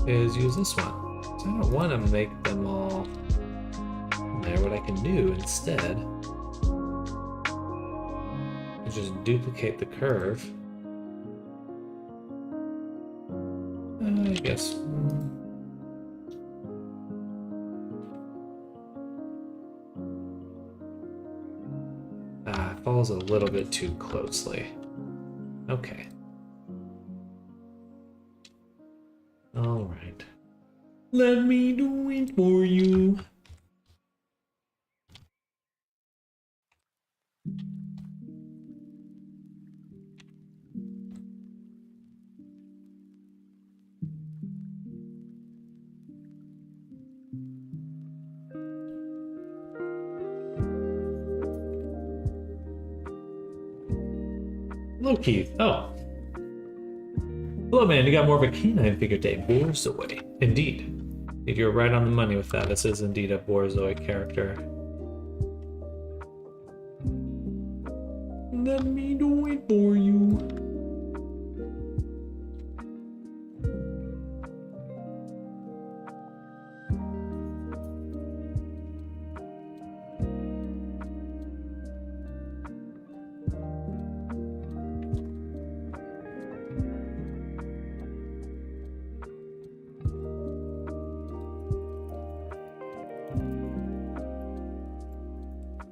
is use this one. So I don't want to make them all there. What I can do instead is just duplicate the curve. I guess. It falls a little bit too closely. Okay. All right. Let me do it for you. Hello, Keith. Oh. Hello, man. You got more of a canine figure day. Borzoi. Indeed. You're right on the money with that. This is indeed a Borzoi character. Let me do it for you.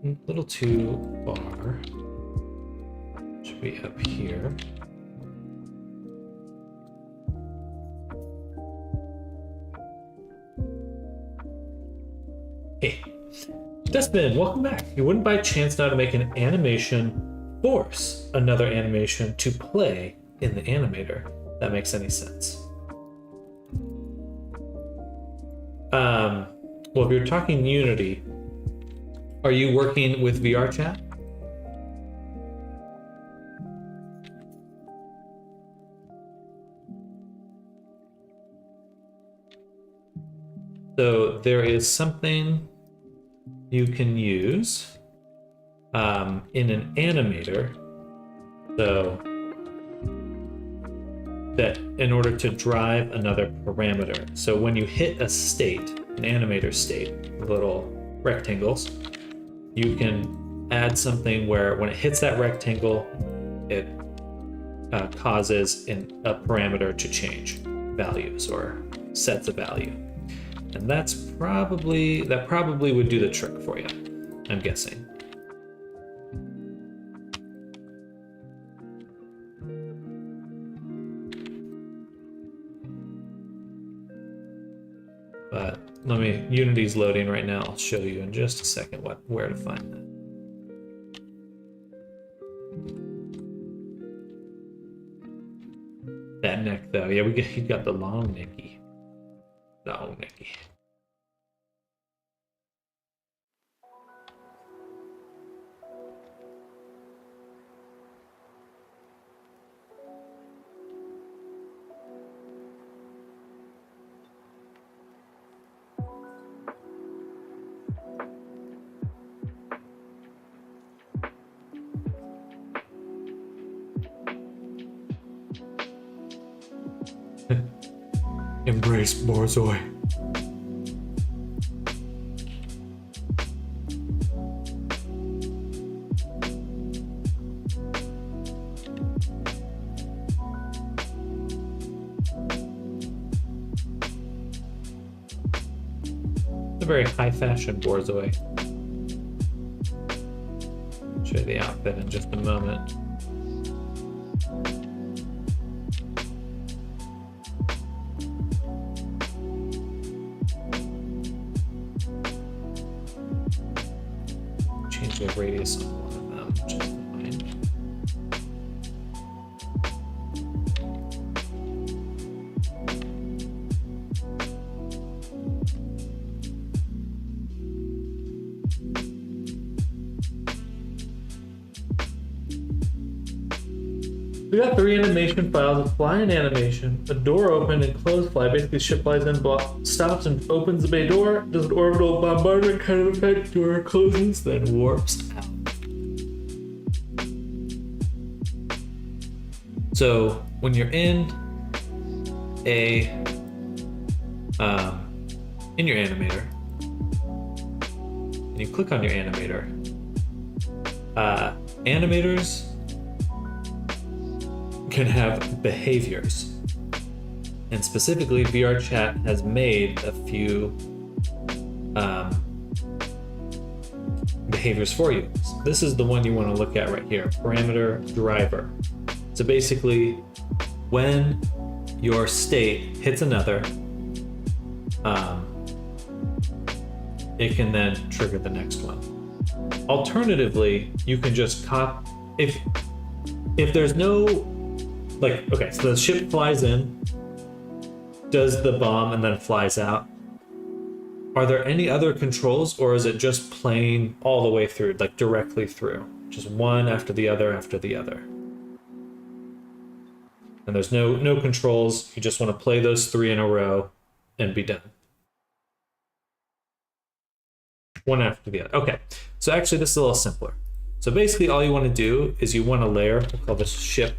A little too far. Should be up here. Hey, Dustbin, welcome back. You wouldn't by chance know how to make an animation force another animation to play in the animator? If that makes any sense. Well, if you're talking Unity, are you working with VRChat? So there is something you can use in an animator, so that in order to drive another parameter. So when you hit a state, an animator state, little rectangles, you can add something where when it hits that rectangle, it causes a parameter to change values or sets a value. And that probably would do the trick for you, I'm guessing. But Unity's loading right now. I'll show you in just a second where to find that. That neck though, yeah, he got the long necky. Long necky. Embrace Borzoi. It's a very high fashion Borzoi. Show you the outfit in just a moment. change the radius on one of them, which is fine. We got 3 animation files: a fly in animation, a door open and close fly. Basically, ship flies in, stops and opens the bay door. Does an orbital bombardment kind of effect. Door closes, then warps out. So when you're in your animator, and you click on your animator, animators can have behaviors, and specifically VRChat has made a few behaviors for you. This is the one you want to look at right here, parameter driver. So basically, when your state hits another, it can then trigger the next one. Alternatively, you can just if there's no, like, okay, so the ship flies in, does the bomb, and then flies out. Are there any other controls, or is it just playing all the way through, like directly through? Just one after the other after the other. And there's no controls, you just want to play those 3 in a row and be done. One after the other. Okay, so actually this is a little simpler. So basically all you want to do is you want to layer, we'll call this ship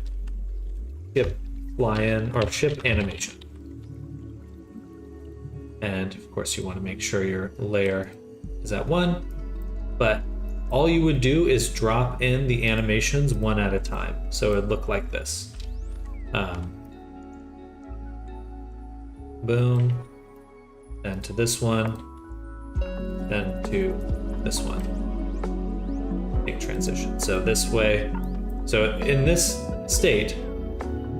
fly-in, or ship animation. And of course you want to make sure your layer is at 1, but all you would do is drop in the animations one at a time. So it would look like this. Boom, then to this one, then to this one. Make transition. So this way, so in this state,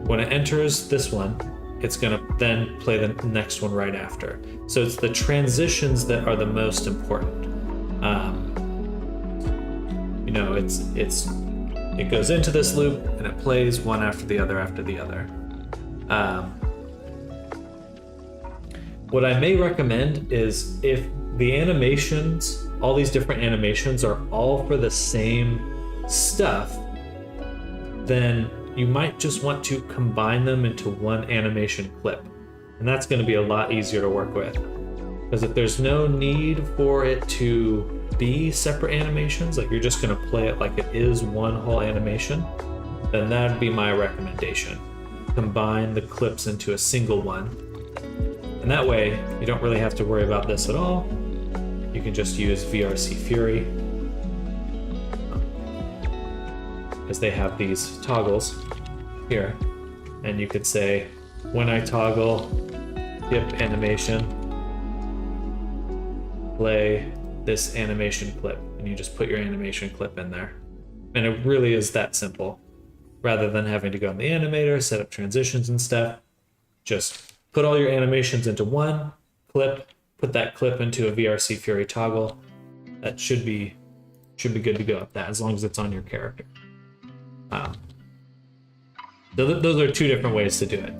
when it enters this one, it's gonna then play the next one right after. So it's the transitions that are the most important. You know, it goes into this loop and it plays one after the other after the other. What I may recommend is if the animations, all these different animations are all for the same stuff, then you might just want to combine them into one animation clip. And that's going to be a lot easier to work with. Because if there's no need for it to be separate animations, like you're just going to play it like it is one whole animation, then that'd be my recommendation. Combine the clips into a single one. And that way, you don't really have to worry about this at all. You can just use VRC Fury, because they have these toggles here. And you could say, when I toggle skip animation, play this animation clip, and you just put your animation clip in there. And it really is that simple. Rather than having to go in the animator, set up transitions and stuff, just put all your animations into one clip, put that clip into a VRC Fury toggle. That should be good to go with that, as long as it's on your character. Those are 2 different ways to do it.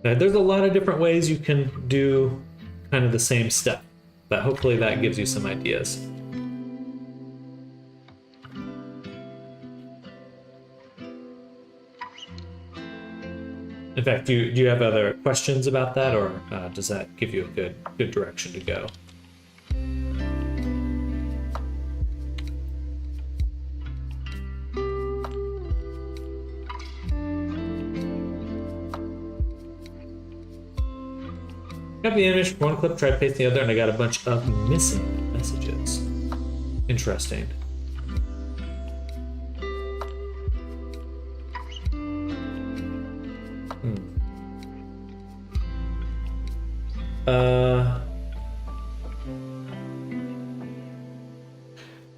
Now, there's a lot of different ways you can do kind of the same stuff, but hopefully that gives you some ideas. In fact, do you have other questions about that, or does that give you a good direction to go? Got the image from one clip, tried pasting the other, and I got a bunch of missing messages. Interesting.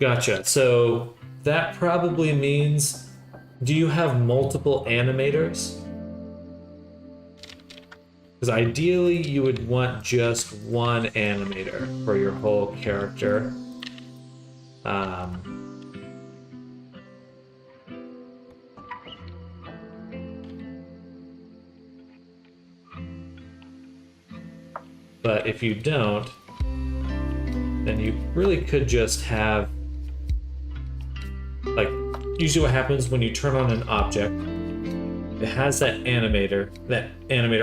Gotcha. So that probably means, do you have multiple animators? Because ideally you would want just one animator for your whole character. Um, but if you don't, then you really could just have, like, usually what happens when you turn on an object, it has that animator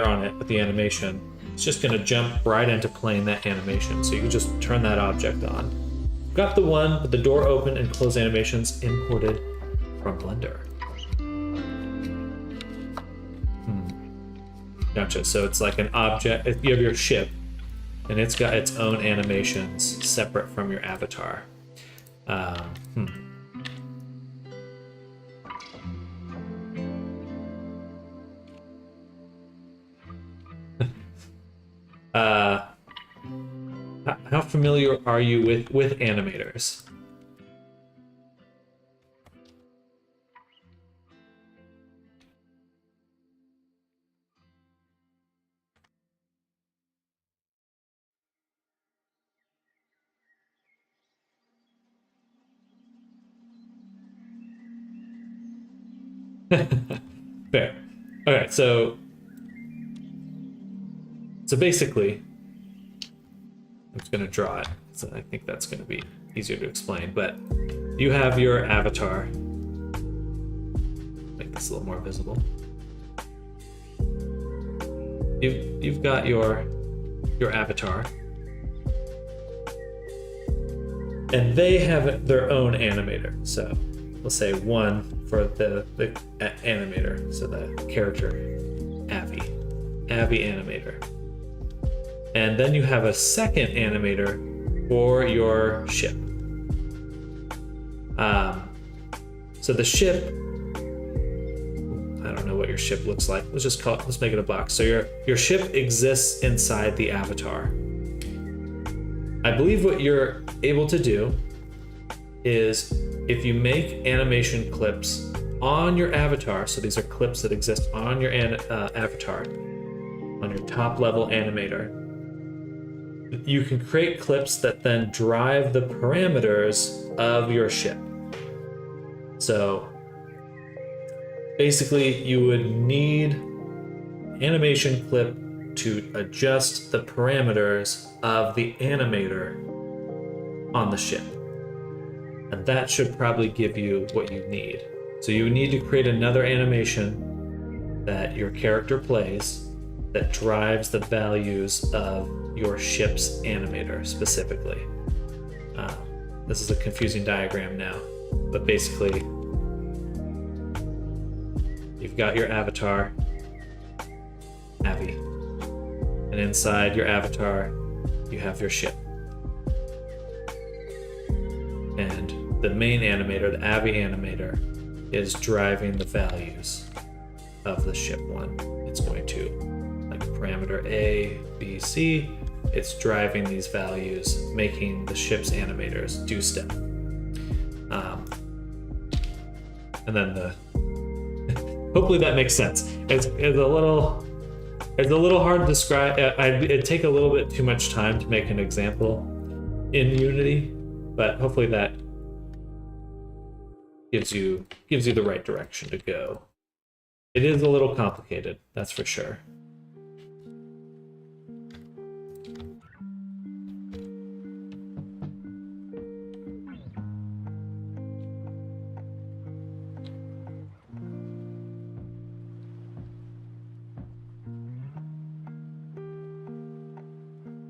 on it with the animation. It's just going to jump right into playing that animation. So you can just turn that object on. Got the one with the door open and close animations imported from Blender. Gotcha. So it's like an object. You have your ship, and it's got its own animations separate from your avatar. How familiar are you with animators? Fair. Okay, so basically, I'm just going to draw it. So I think that's going to be easier to explain. But you have your avatar. Make this a little more visible. You've got your avatar, and they have their own animator. So we'll say one for the animator. So the character Avi animator. And then you have a second animator for your ship. So the ship, I don't know what your ship looks like. Let's make it a box. So your ship exists inside the avatar. I believe what you're able to do is if you make animation clips on your avatar, so these are clips that exist on your avatar, on your top level animator, you can create clips that then drive the parameters of your ship. So basically you would need animation clip to adjust the parameters of the animator on the ship. And that should probably give you what you need. So you need to create another animation that your character plays that drives the values of your ship's animator specifically. This is a confusing diagram now, but basically you've got your avatar, Avi, and inside your avatar you have your ship. And the main animator, the Avi animator, is driving the values of the ship one. It's going to, like parameter A, B, C, it's driving these values, making the ship's animators do stuff. And then hopefully that makes sense. It's a little hard to describe. It'd take a little bit too much time to make an example in Unity, but hopefully that gives you the right direction to go. It is a little complicated, that's for sure.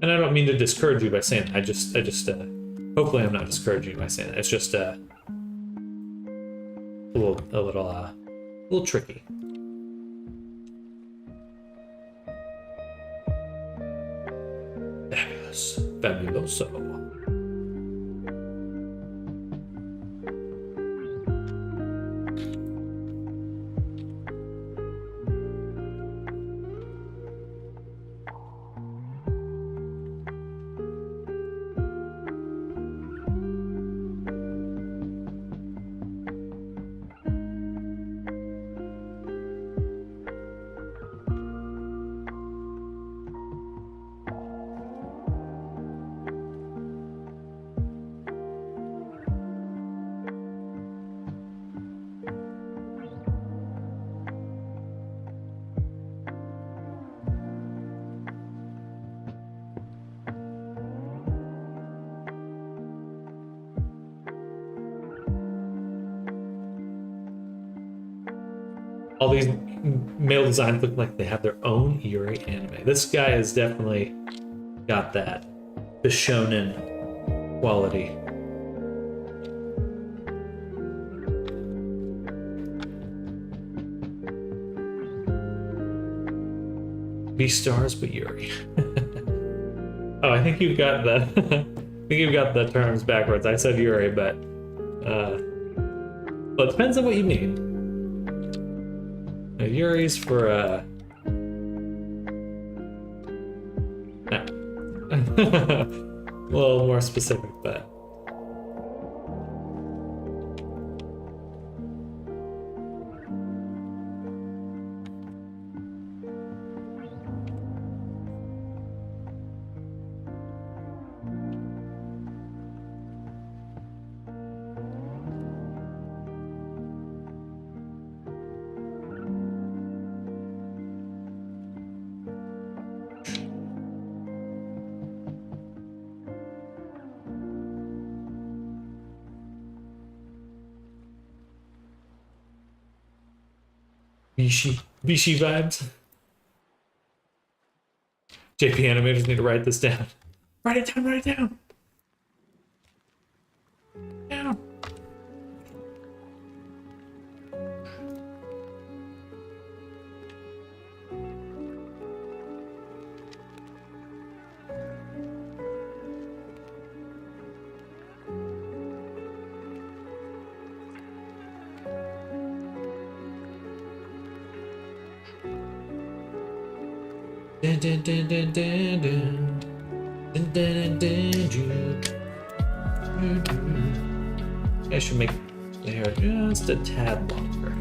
And I don't mean to discourage you by saying that. I just hopefully I'm not discouraging you by saying that. It's just a little tricky. Fabulous, fabuloso. All these male designs look like they have their own Yuri anime. This guy has definitely got that. The shonen quality. Beastars, but Yuri. Oh, I think you've got the I think you've got the terms backwards. I said Yuri, but well, it depends on what you mean. Now, Yuri's for no. A little more specific, but Bishi vibes. JP animators need to write this down. Write it down, write it down. Down. Dun, dun, dun, dun, dun, dun. Dun, dun, dun, dun, dun. I should make the hair just a tad longer.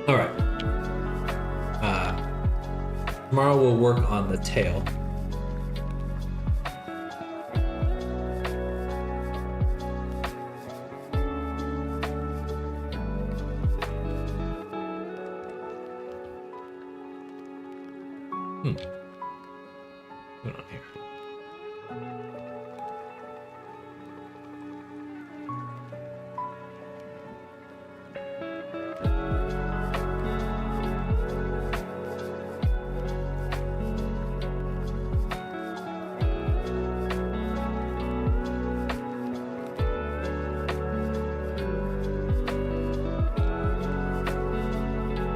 All right. Tomorrow we'll work on the tail. What's going on here?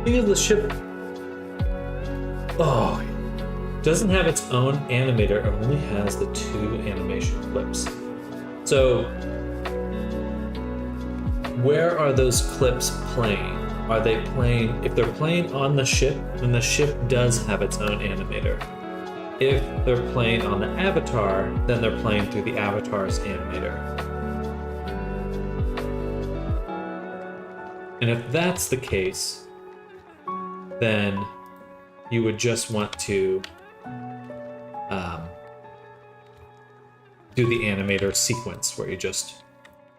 Thing is, the ship doesn't have its own animator. It only has the 2 animation clips. So where are those clips playing? Are they playing, if they're playing on the ship, then the ship does have its own animator. If they're playing on the avatar, then they're playing through the avatar's animator. And if that's the case, then you would just want to do the animator sequence where you just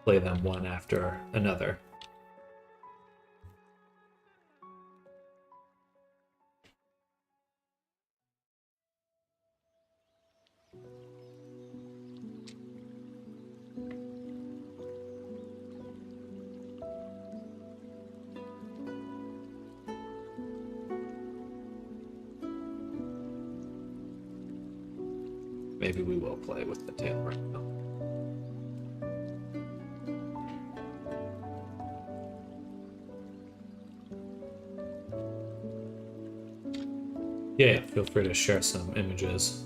play them one after another. Maybe we will play with the tail right now. Yeah, feel free to share some images.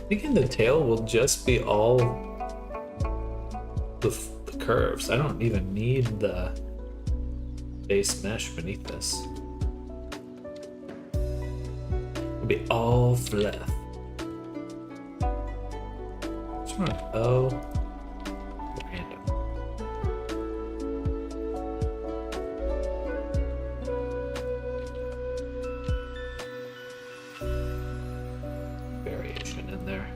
Thinking the tail will just be all the curves. I don't even need the base mesh beneath this. be all fluff. Just want an O. Random. Variation in there.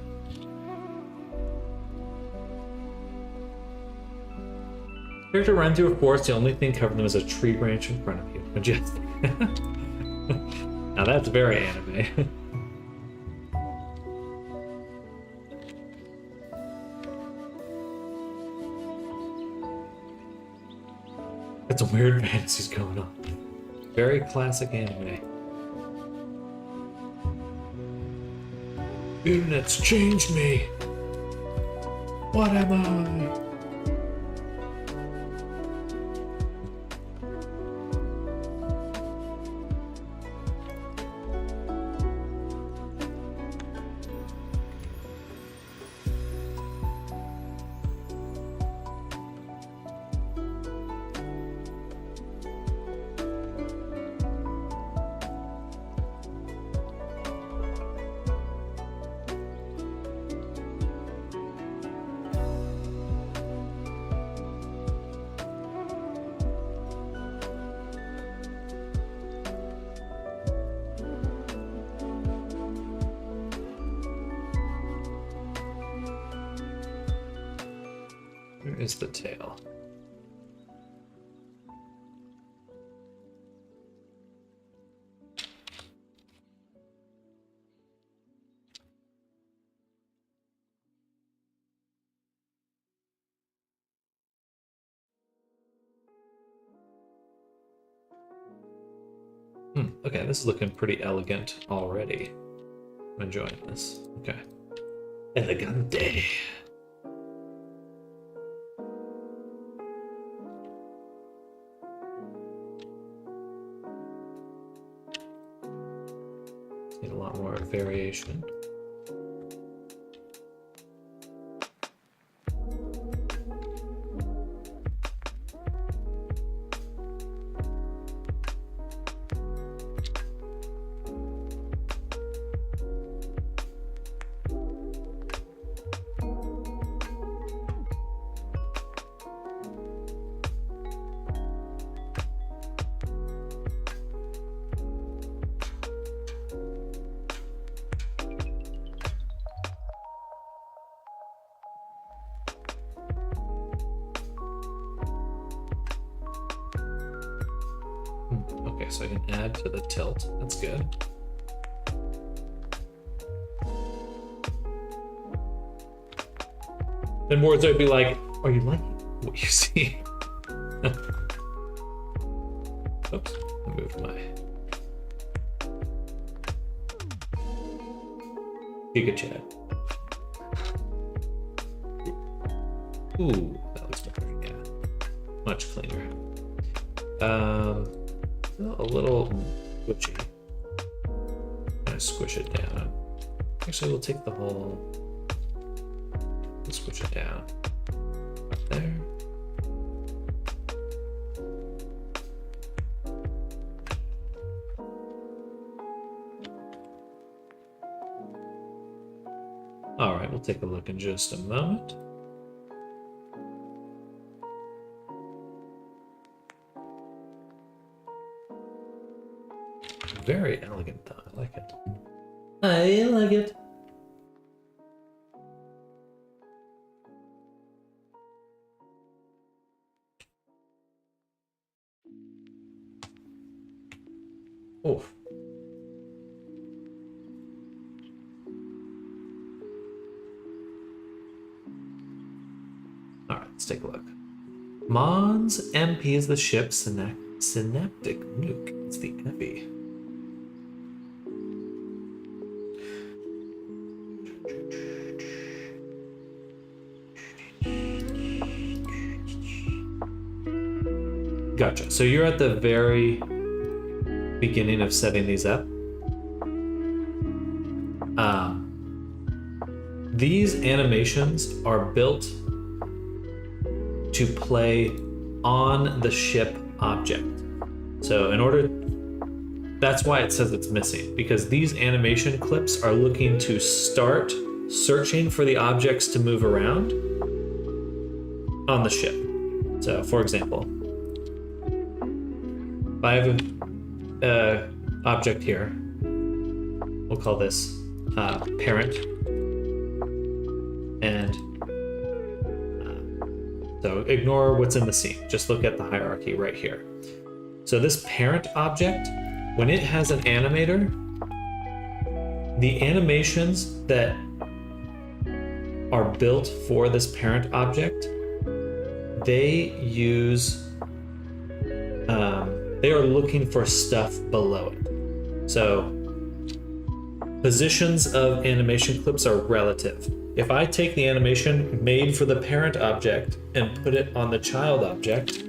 Character run through a forest, the only thing covering them is a tree branch in front of you. Majestic. Now that's very anime. Got some weird fantasies going on. Very classic anime. The internet's changed me. What am I? Where is the tail? Okay, this is looking pretty elegant already. I'm enjoying this. Okay. Elegante. Need a lot more variation. Okay, so I can add to the tilt. That's good. Then words would be like, are you liking what you see? Oops, I moved my Giga Chat. Ooh, that looks better. Yeah, much cleaner. A little squishy. Kind of squish it down. Actually, we'll take the whole. We'll squish it down. Up there. All right, we'll take a look in just a moment. Very elegant though, I like it. I like it. Oh. Alright, let's take a look. Mons MP is the ship's synaptic nuke. It's the Epi. Gotcha. So you're at the very beginning of setting these up. These animations are built to play on the ship object. So in order that's why it says it's missing, because these animation clips are looking to start searching for the objects to move around on the ship. So, for example, if I have an object here, we'll call this parent, and so ignore what's in the scene. Just look at the hierarchy right here. So this parent object, when it has an animator, the animations that are built for this parent object, they use, they are looking for stuff below it. So positions of animation clips are relative. If I take the animation made for the parent object and put it on the child object,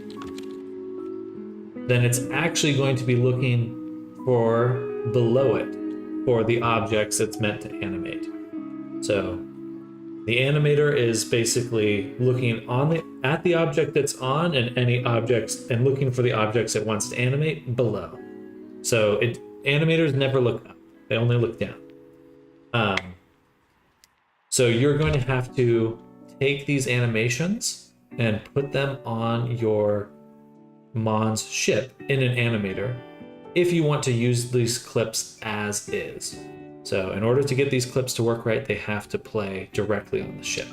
then it's actually going to be looking for below it for the objects it's meant to animate. So the animator is basically looking at the object that's on and any objects and looking for the objects it wants to animate below. So animators never look up, they only look down. So you're going to have to take these animations and put them on your Mon's ship in an animator if you want to use these clips as is. So in order to get these clips to work right, they have to play directly on the ship.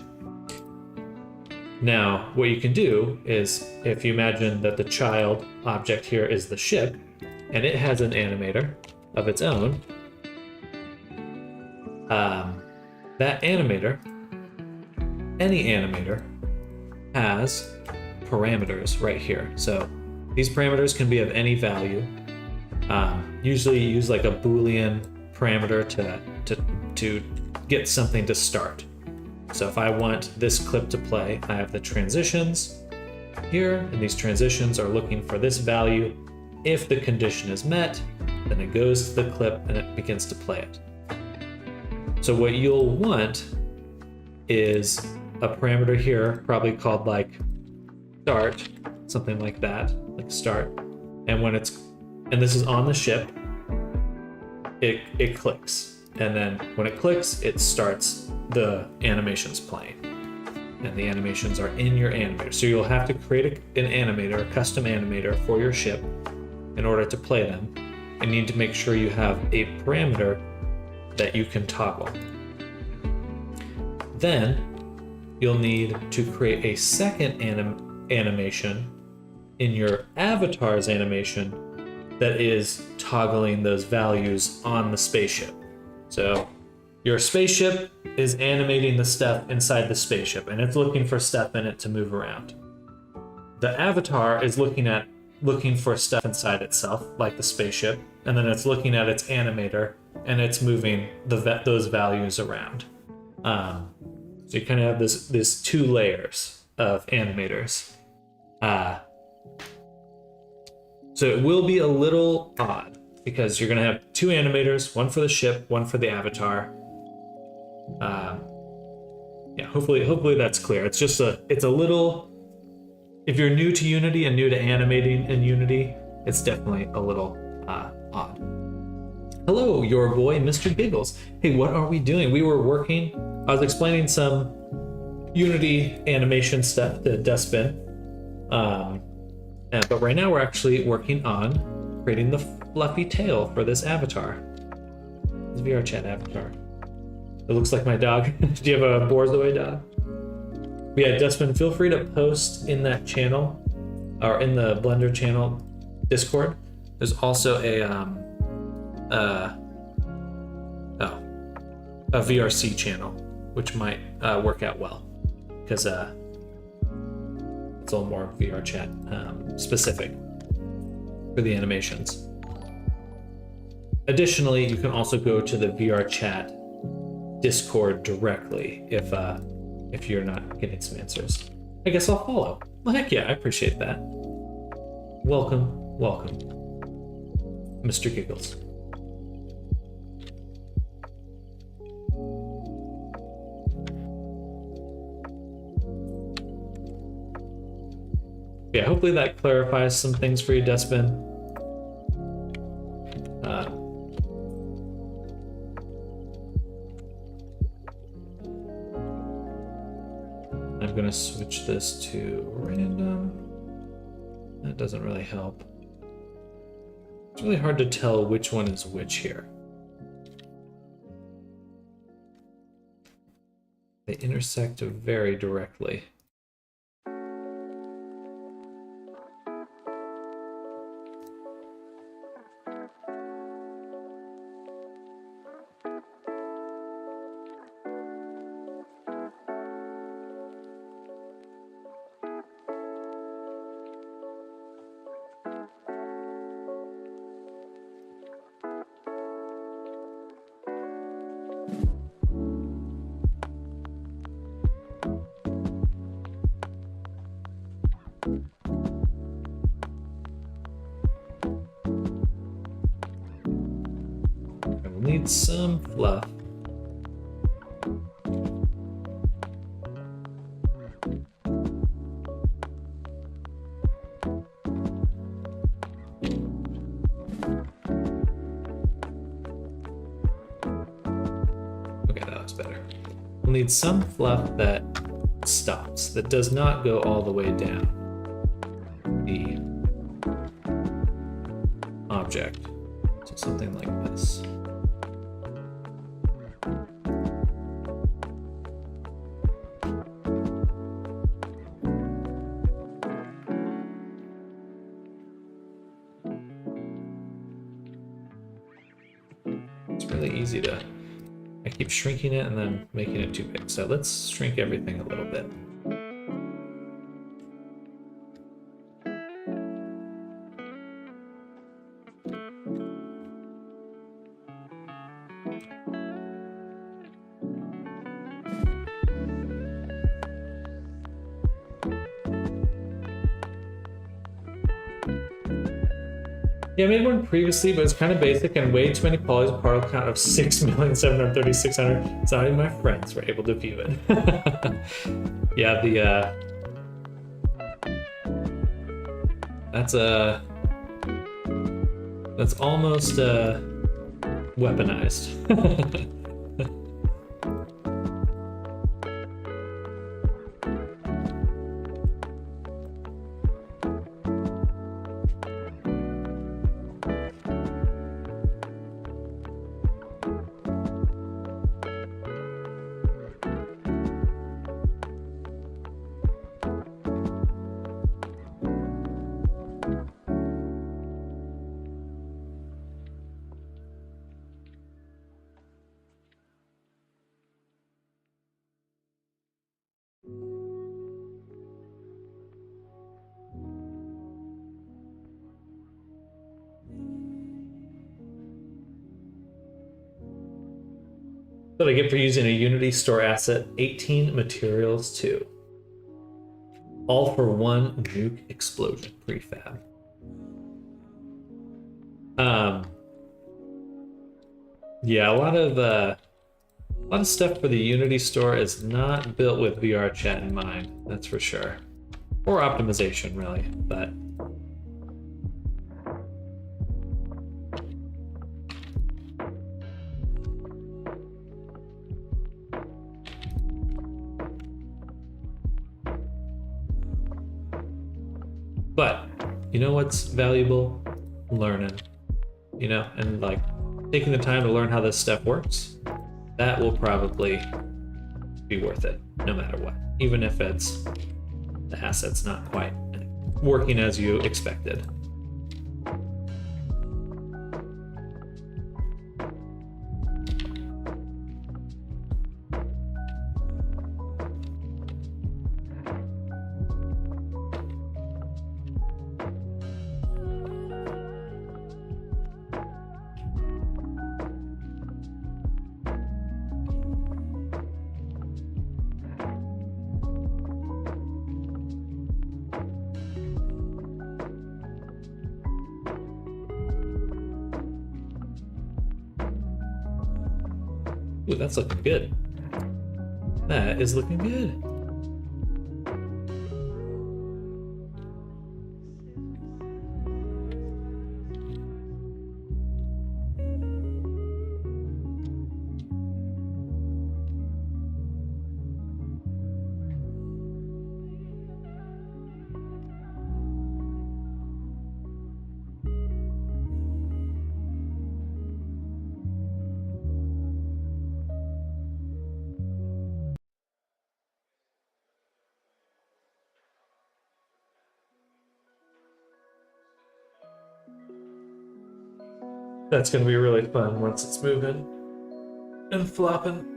Now, what you can do is, if you imagine that the child object here is the ship, and it has an animator of its own, that animator, any animator, has parameters right here. So these parameters can be of any value. Usually you use like a Boolean parameter to get something to start. So if I want this clip to play, I have the transitions here, and these transitions are looking for this value. If the condition is met, then it goes to the clip and it begins to play it. So what you'll want is a parameter here, probably called like start, something like that, like start. And and this is on the ship, it clicks. And then when it clicks, it starts the animations playing. And the animations are in your animator. So you'll have to create an animator, a custom animator for your ship in order to play them. And you need to make sure you have a parameter that you can toggle. Then you'll need to create a second animation in your avatar's animation that is toggling those values on the spaceship. So your spaceship is animating the stuff inside the spaceship, and it's looking for stuff in it to move around. The avatar is looking for stuff inside itself, like the spaceship, and then it's looking at its animator, and it's moving those values around. So you kind of have this two layers of animators. So it will be a little odd because you're going to have two animators, one for the ship, one for the avatar. Yeah, hopefully that's clear. It's just it's a little, if you're new to Unity and new to animating in Unity, it's definitely a little odd. Hello, your boy, Mr. Giggles. Hey, what are we doing? We were working, I was explaining some Unity animation stuff to Dustbin. But right now we're actually working on creating the fluffy tail for this avatar. This VR chat avatar. It looks like my dog. Do you have a Borzoi dog? But yeah, Dustbin, feel free to post in that channel or in the Blender channel Discord. There's also a VRC channel, which might work out well because it's a little more VR chat specific for the animations. Additionally, you can also go to the VR chat Discord directly if you're not getting some answers. I guess I'll follow. Well, heck yeah, I appreciate that. Welcome, Mr. Giggles. Yeah, hopefully that clarifies some things for you, Dustbin. to switch this to random. That doesn't really help. It's really hard to tell which one is which here. They intersect very directly. Need some fluff. Okay, that looks better. We'll need some fluff that stops, that does not go all the way down the object. So something like this. Easy to, I keep shrinking it and then making it too big. So let's shrink everything a little bit. Yeah, I made one previously, but it's kind of basic and way too many polys, particle count of 6,730,600. So not even my friends were able to view it. Yeah, that's almost weaponized. What I get for using a Unity store asset, 18 materials too. All for one nuke explosion prefab. Yeah, a lot of stuff for the Unity store is not built with VR chat in mind, that's for sure. Or optimization, really, but you know what's valuable? Learning, you know, and like taking the time to learn how this stuff works. That will probably be worth it, no matter what. Even if it's the asset's not quite working as you expected. Ooh, that's looking good. That is looking good. That's gonna be really fun once it's moving and flopping.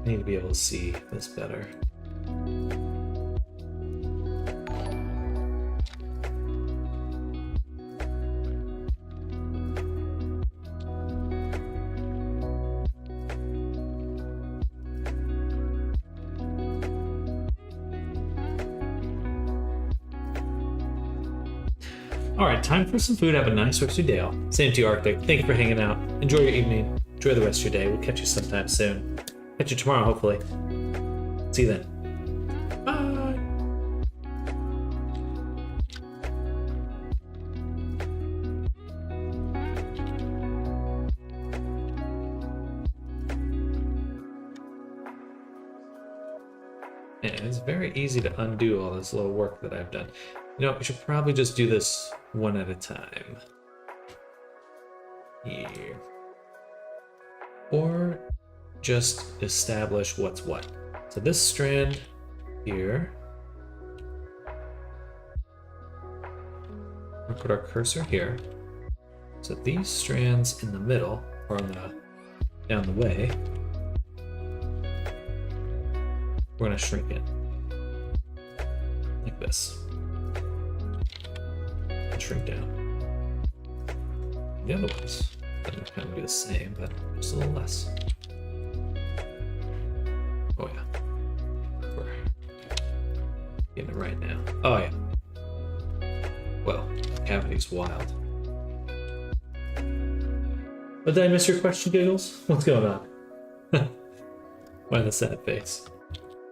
I need to be able to see this better. All right, time for some food. Have a nice rest of your day, all. Same to you, Arctic. Thank you for hanging out. Enjoy your evening. Enjoy the rest of your day. We'll catch you sometime soon. Catch you tomorrow, hopefully. See you then. Bye. Yeah, it's very easy to undo all this little work that I've done. You know, we should probably just do this one at a time. Here. Or just establish what's what. So this strand here. We'll put our cursor here. So these strands in the middle, or on the down the way, we're gonna shrink it. Like this. And shrink down. The other ones will kind of be the same, but just a little less. Oh yeah. We're getting it right now. Oh yeah. Well, cavity's wild. But did I miss your question, Giggles? What's going on? Why the sad face?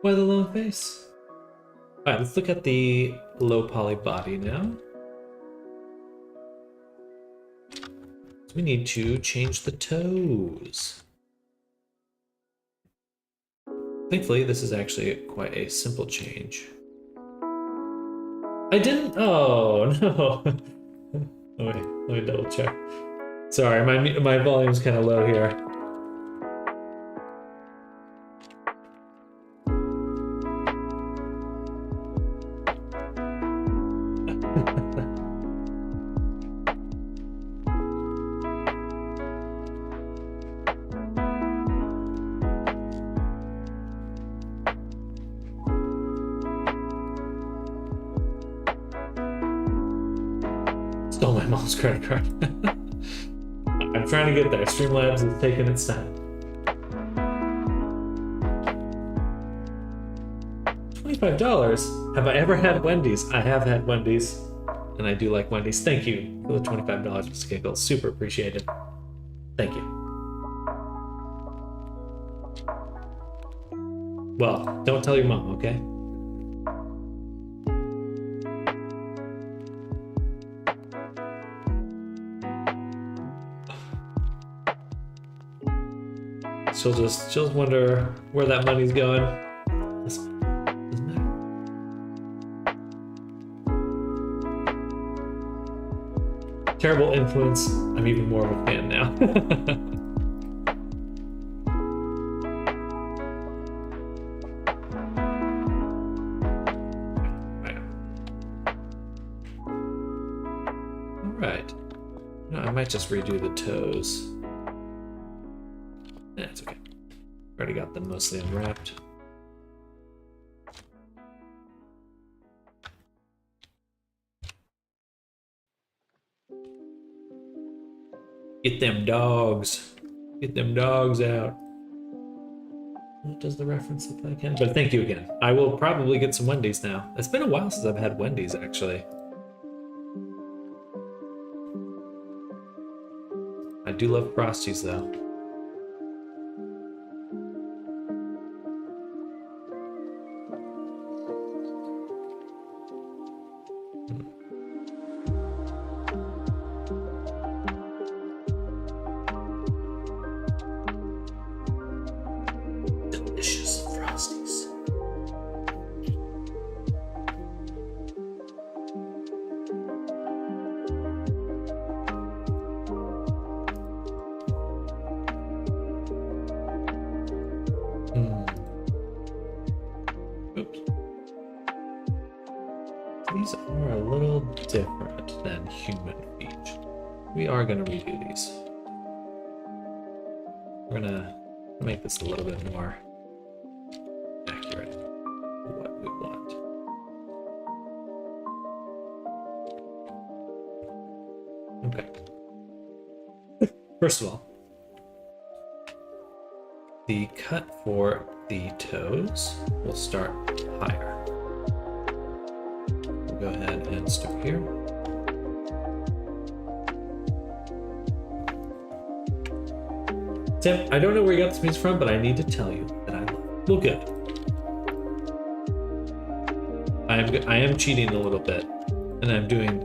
Why the long face? Alright, let's look at the low poly body now. So we need to change the toes. Thankfully, this is actually quite a simple change. I didn't. Oh no. Let me double check. Sorry, my volume's kind of low here. Stole my mom's credit card. I'm trying to get there. Streamlabs is taking its time. $25? Have I ever had Wendy's? I have had Wendy's, and I do like Wendy's. Thank you for the $25, Mr. Giggles. Super appreciated. Thank you. Well, don't tell your mom, okay? She'll just wonder where that money's going. Doesn't matter. Terrible influence. I'm even more of a fan now. All right. No, I might just redo the toes. That's okay. Already got them mostly unwrapped. Get them dogs. Get them dogs out. What does the reference look like again? But thank you again. I will probably get some Wendy's now. It's been a while since I've had Wendy's, actually. I do love Frosties, though. human feet. We are gonna redo these. We're gonna make this a little bit more accurate for what we want. Okay. First of all, the cut for the toes will start higher. We'll go ahead and start here. Tim, I don't know where you got this music from, but I need to tell you that I love it. Well, good. I am cheating a little bit, and I'm doing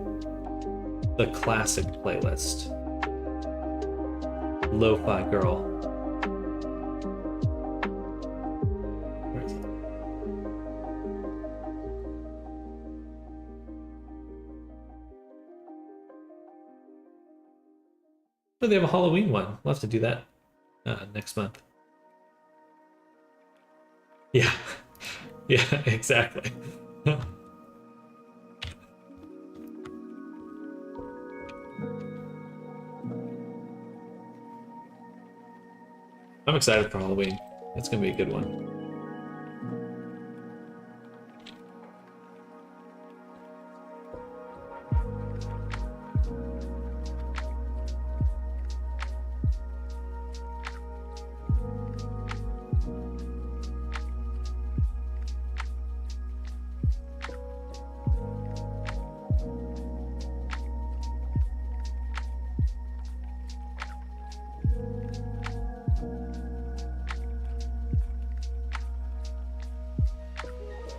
the classic playlist. Lo-Fi Girl. Where is it? Oh, they have a Halloween one. We'll have to do that next month. Yeah. Yeah, exactly. I'm excited for Halloween. It's gonna be a good one.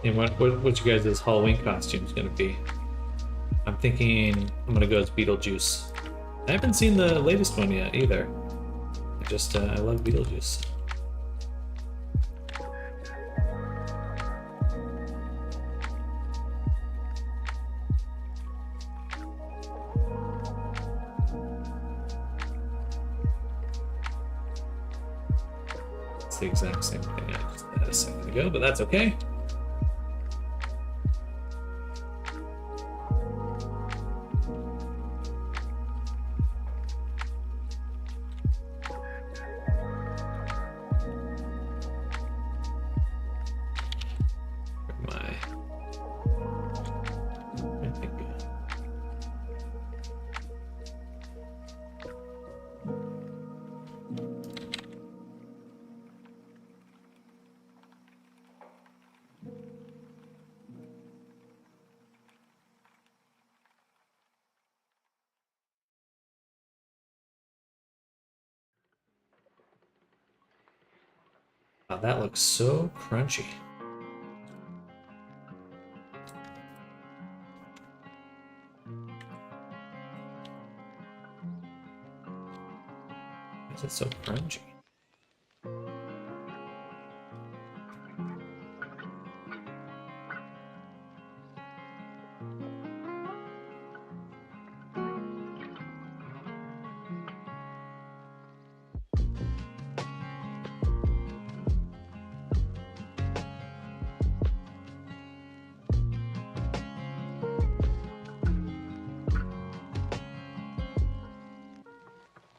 And what you guys' Halloween costume is gonna be? I'm thinking I'm gonna go as Beetlejuice. I haven't seen the latest one yet either. I love Beetlejuice. It's the exact same thing I just had a second ago, but that's okay. Wow, that looks so crunchy. Why is it so crunchy?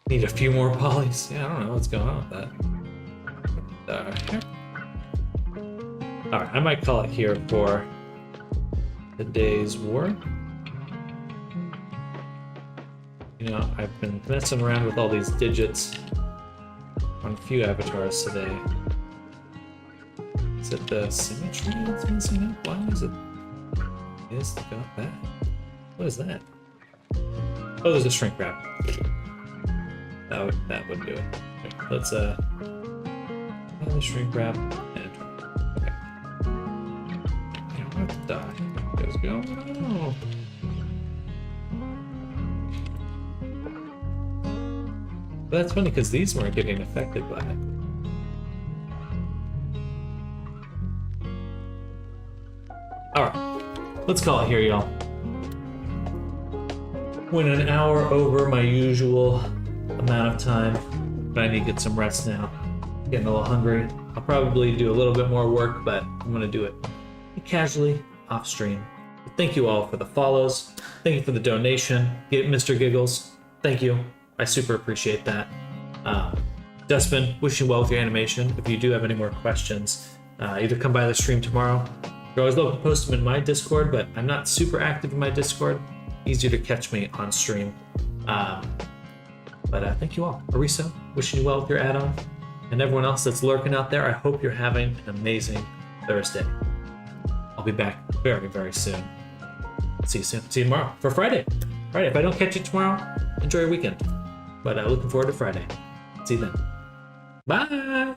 Need a few more polys. Yeah, I don't know what's going on with that. Alright, I might call it here for the day's work. You know, I've been messing around with all these digits on a few avatars today. Is it the symmetry that's messing up? Why is it? Is got that? What is that? Oh, there's a shrink wrap. That would do it. Okay, let's the shrink wrap and okay. What the heck is going on? But that's funny because these weren't getting affected by it. Alright, let's call it here, y'all. Went an hour over my usual amount of time, but I need to get some rest now. Getting a little hungry. I'll probably do a little bit more work, but I'm gonna do it casually, off stream. Thank you all for the follows. Thank you for the donation. Mr. Giggles, thank you. I super appreciate that. Dustman, wishing you well with your animation. If you do have any more questions, either come by the stream tomorrow. You're always welcome to post them in my Discord, but I'm not super active in my Discord. Easier to catch me on stream. But thank you all. Arisa, wishing you well with your add-on. And everyone else that's lurking out there, I hope you're having an amazing Thursday. I'll be back very, very soon. See you soon. See you tomorrow for Friday. If I don't catch you tomorrow, enjoy your weekend. But looking forward to Friday. See you then. Bye.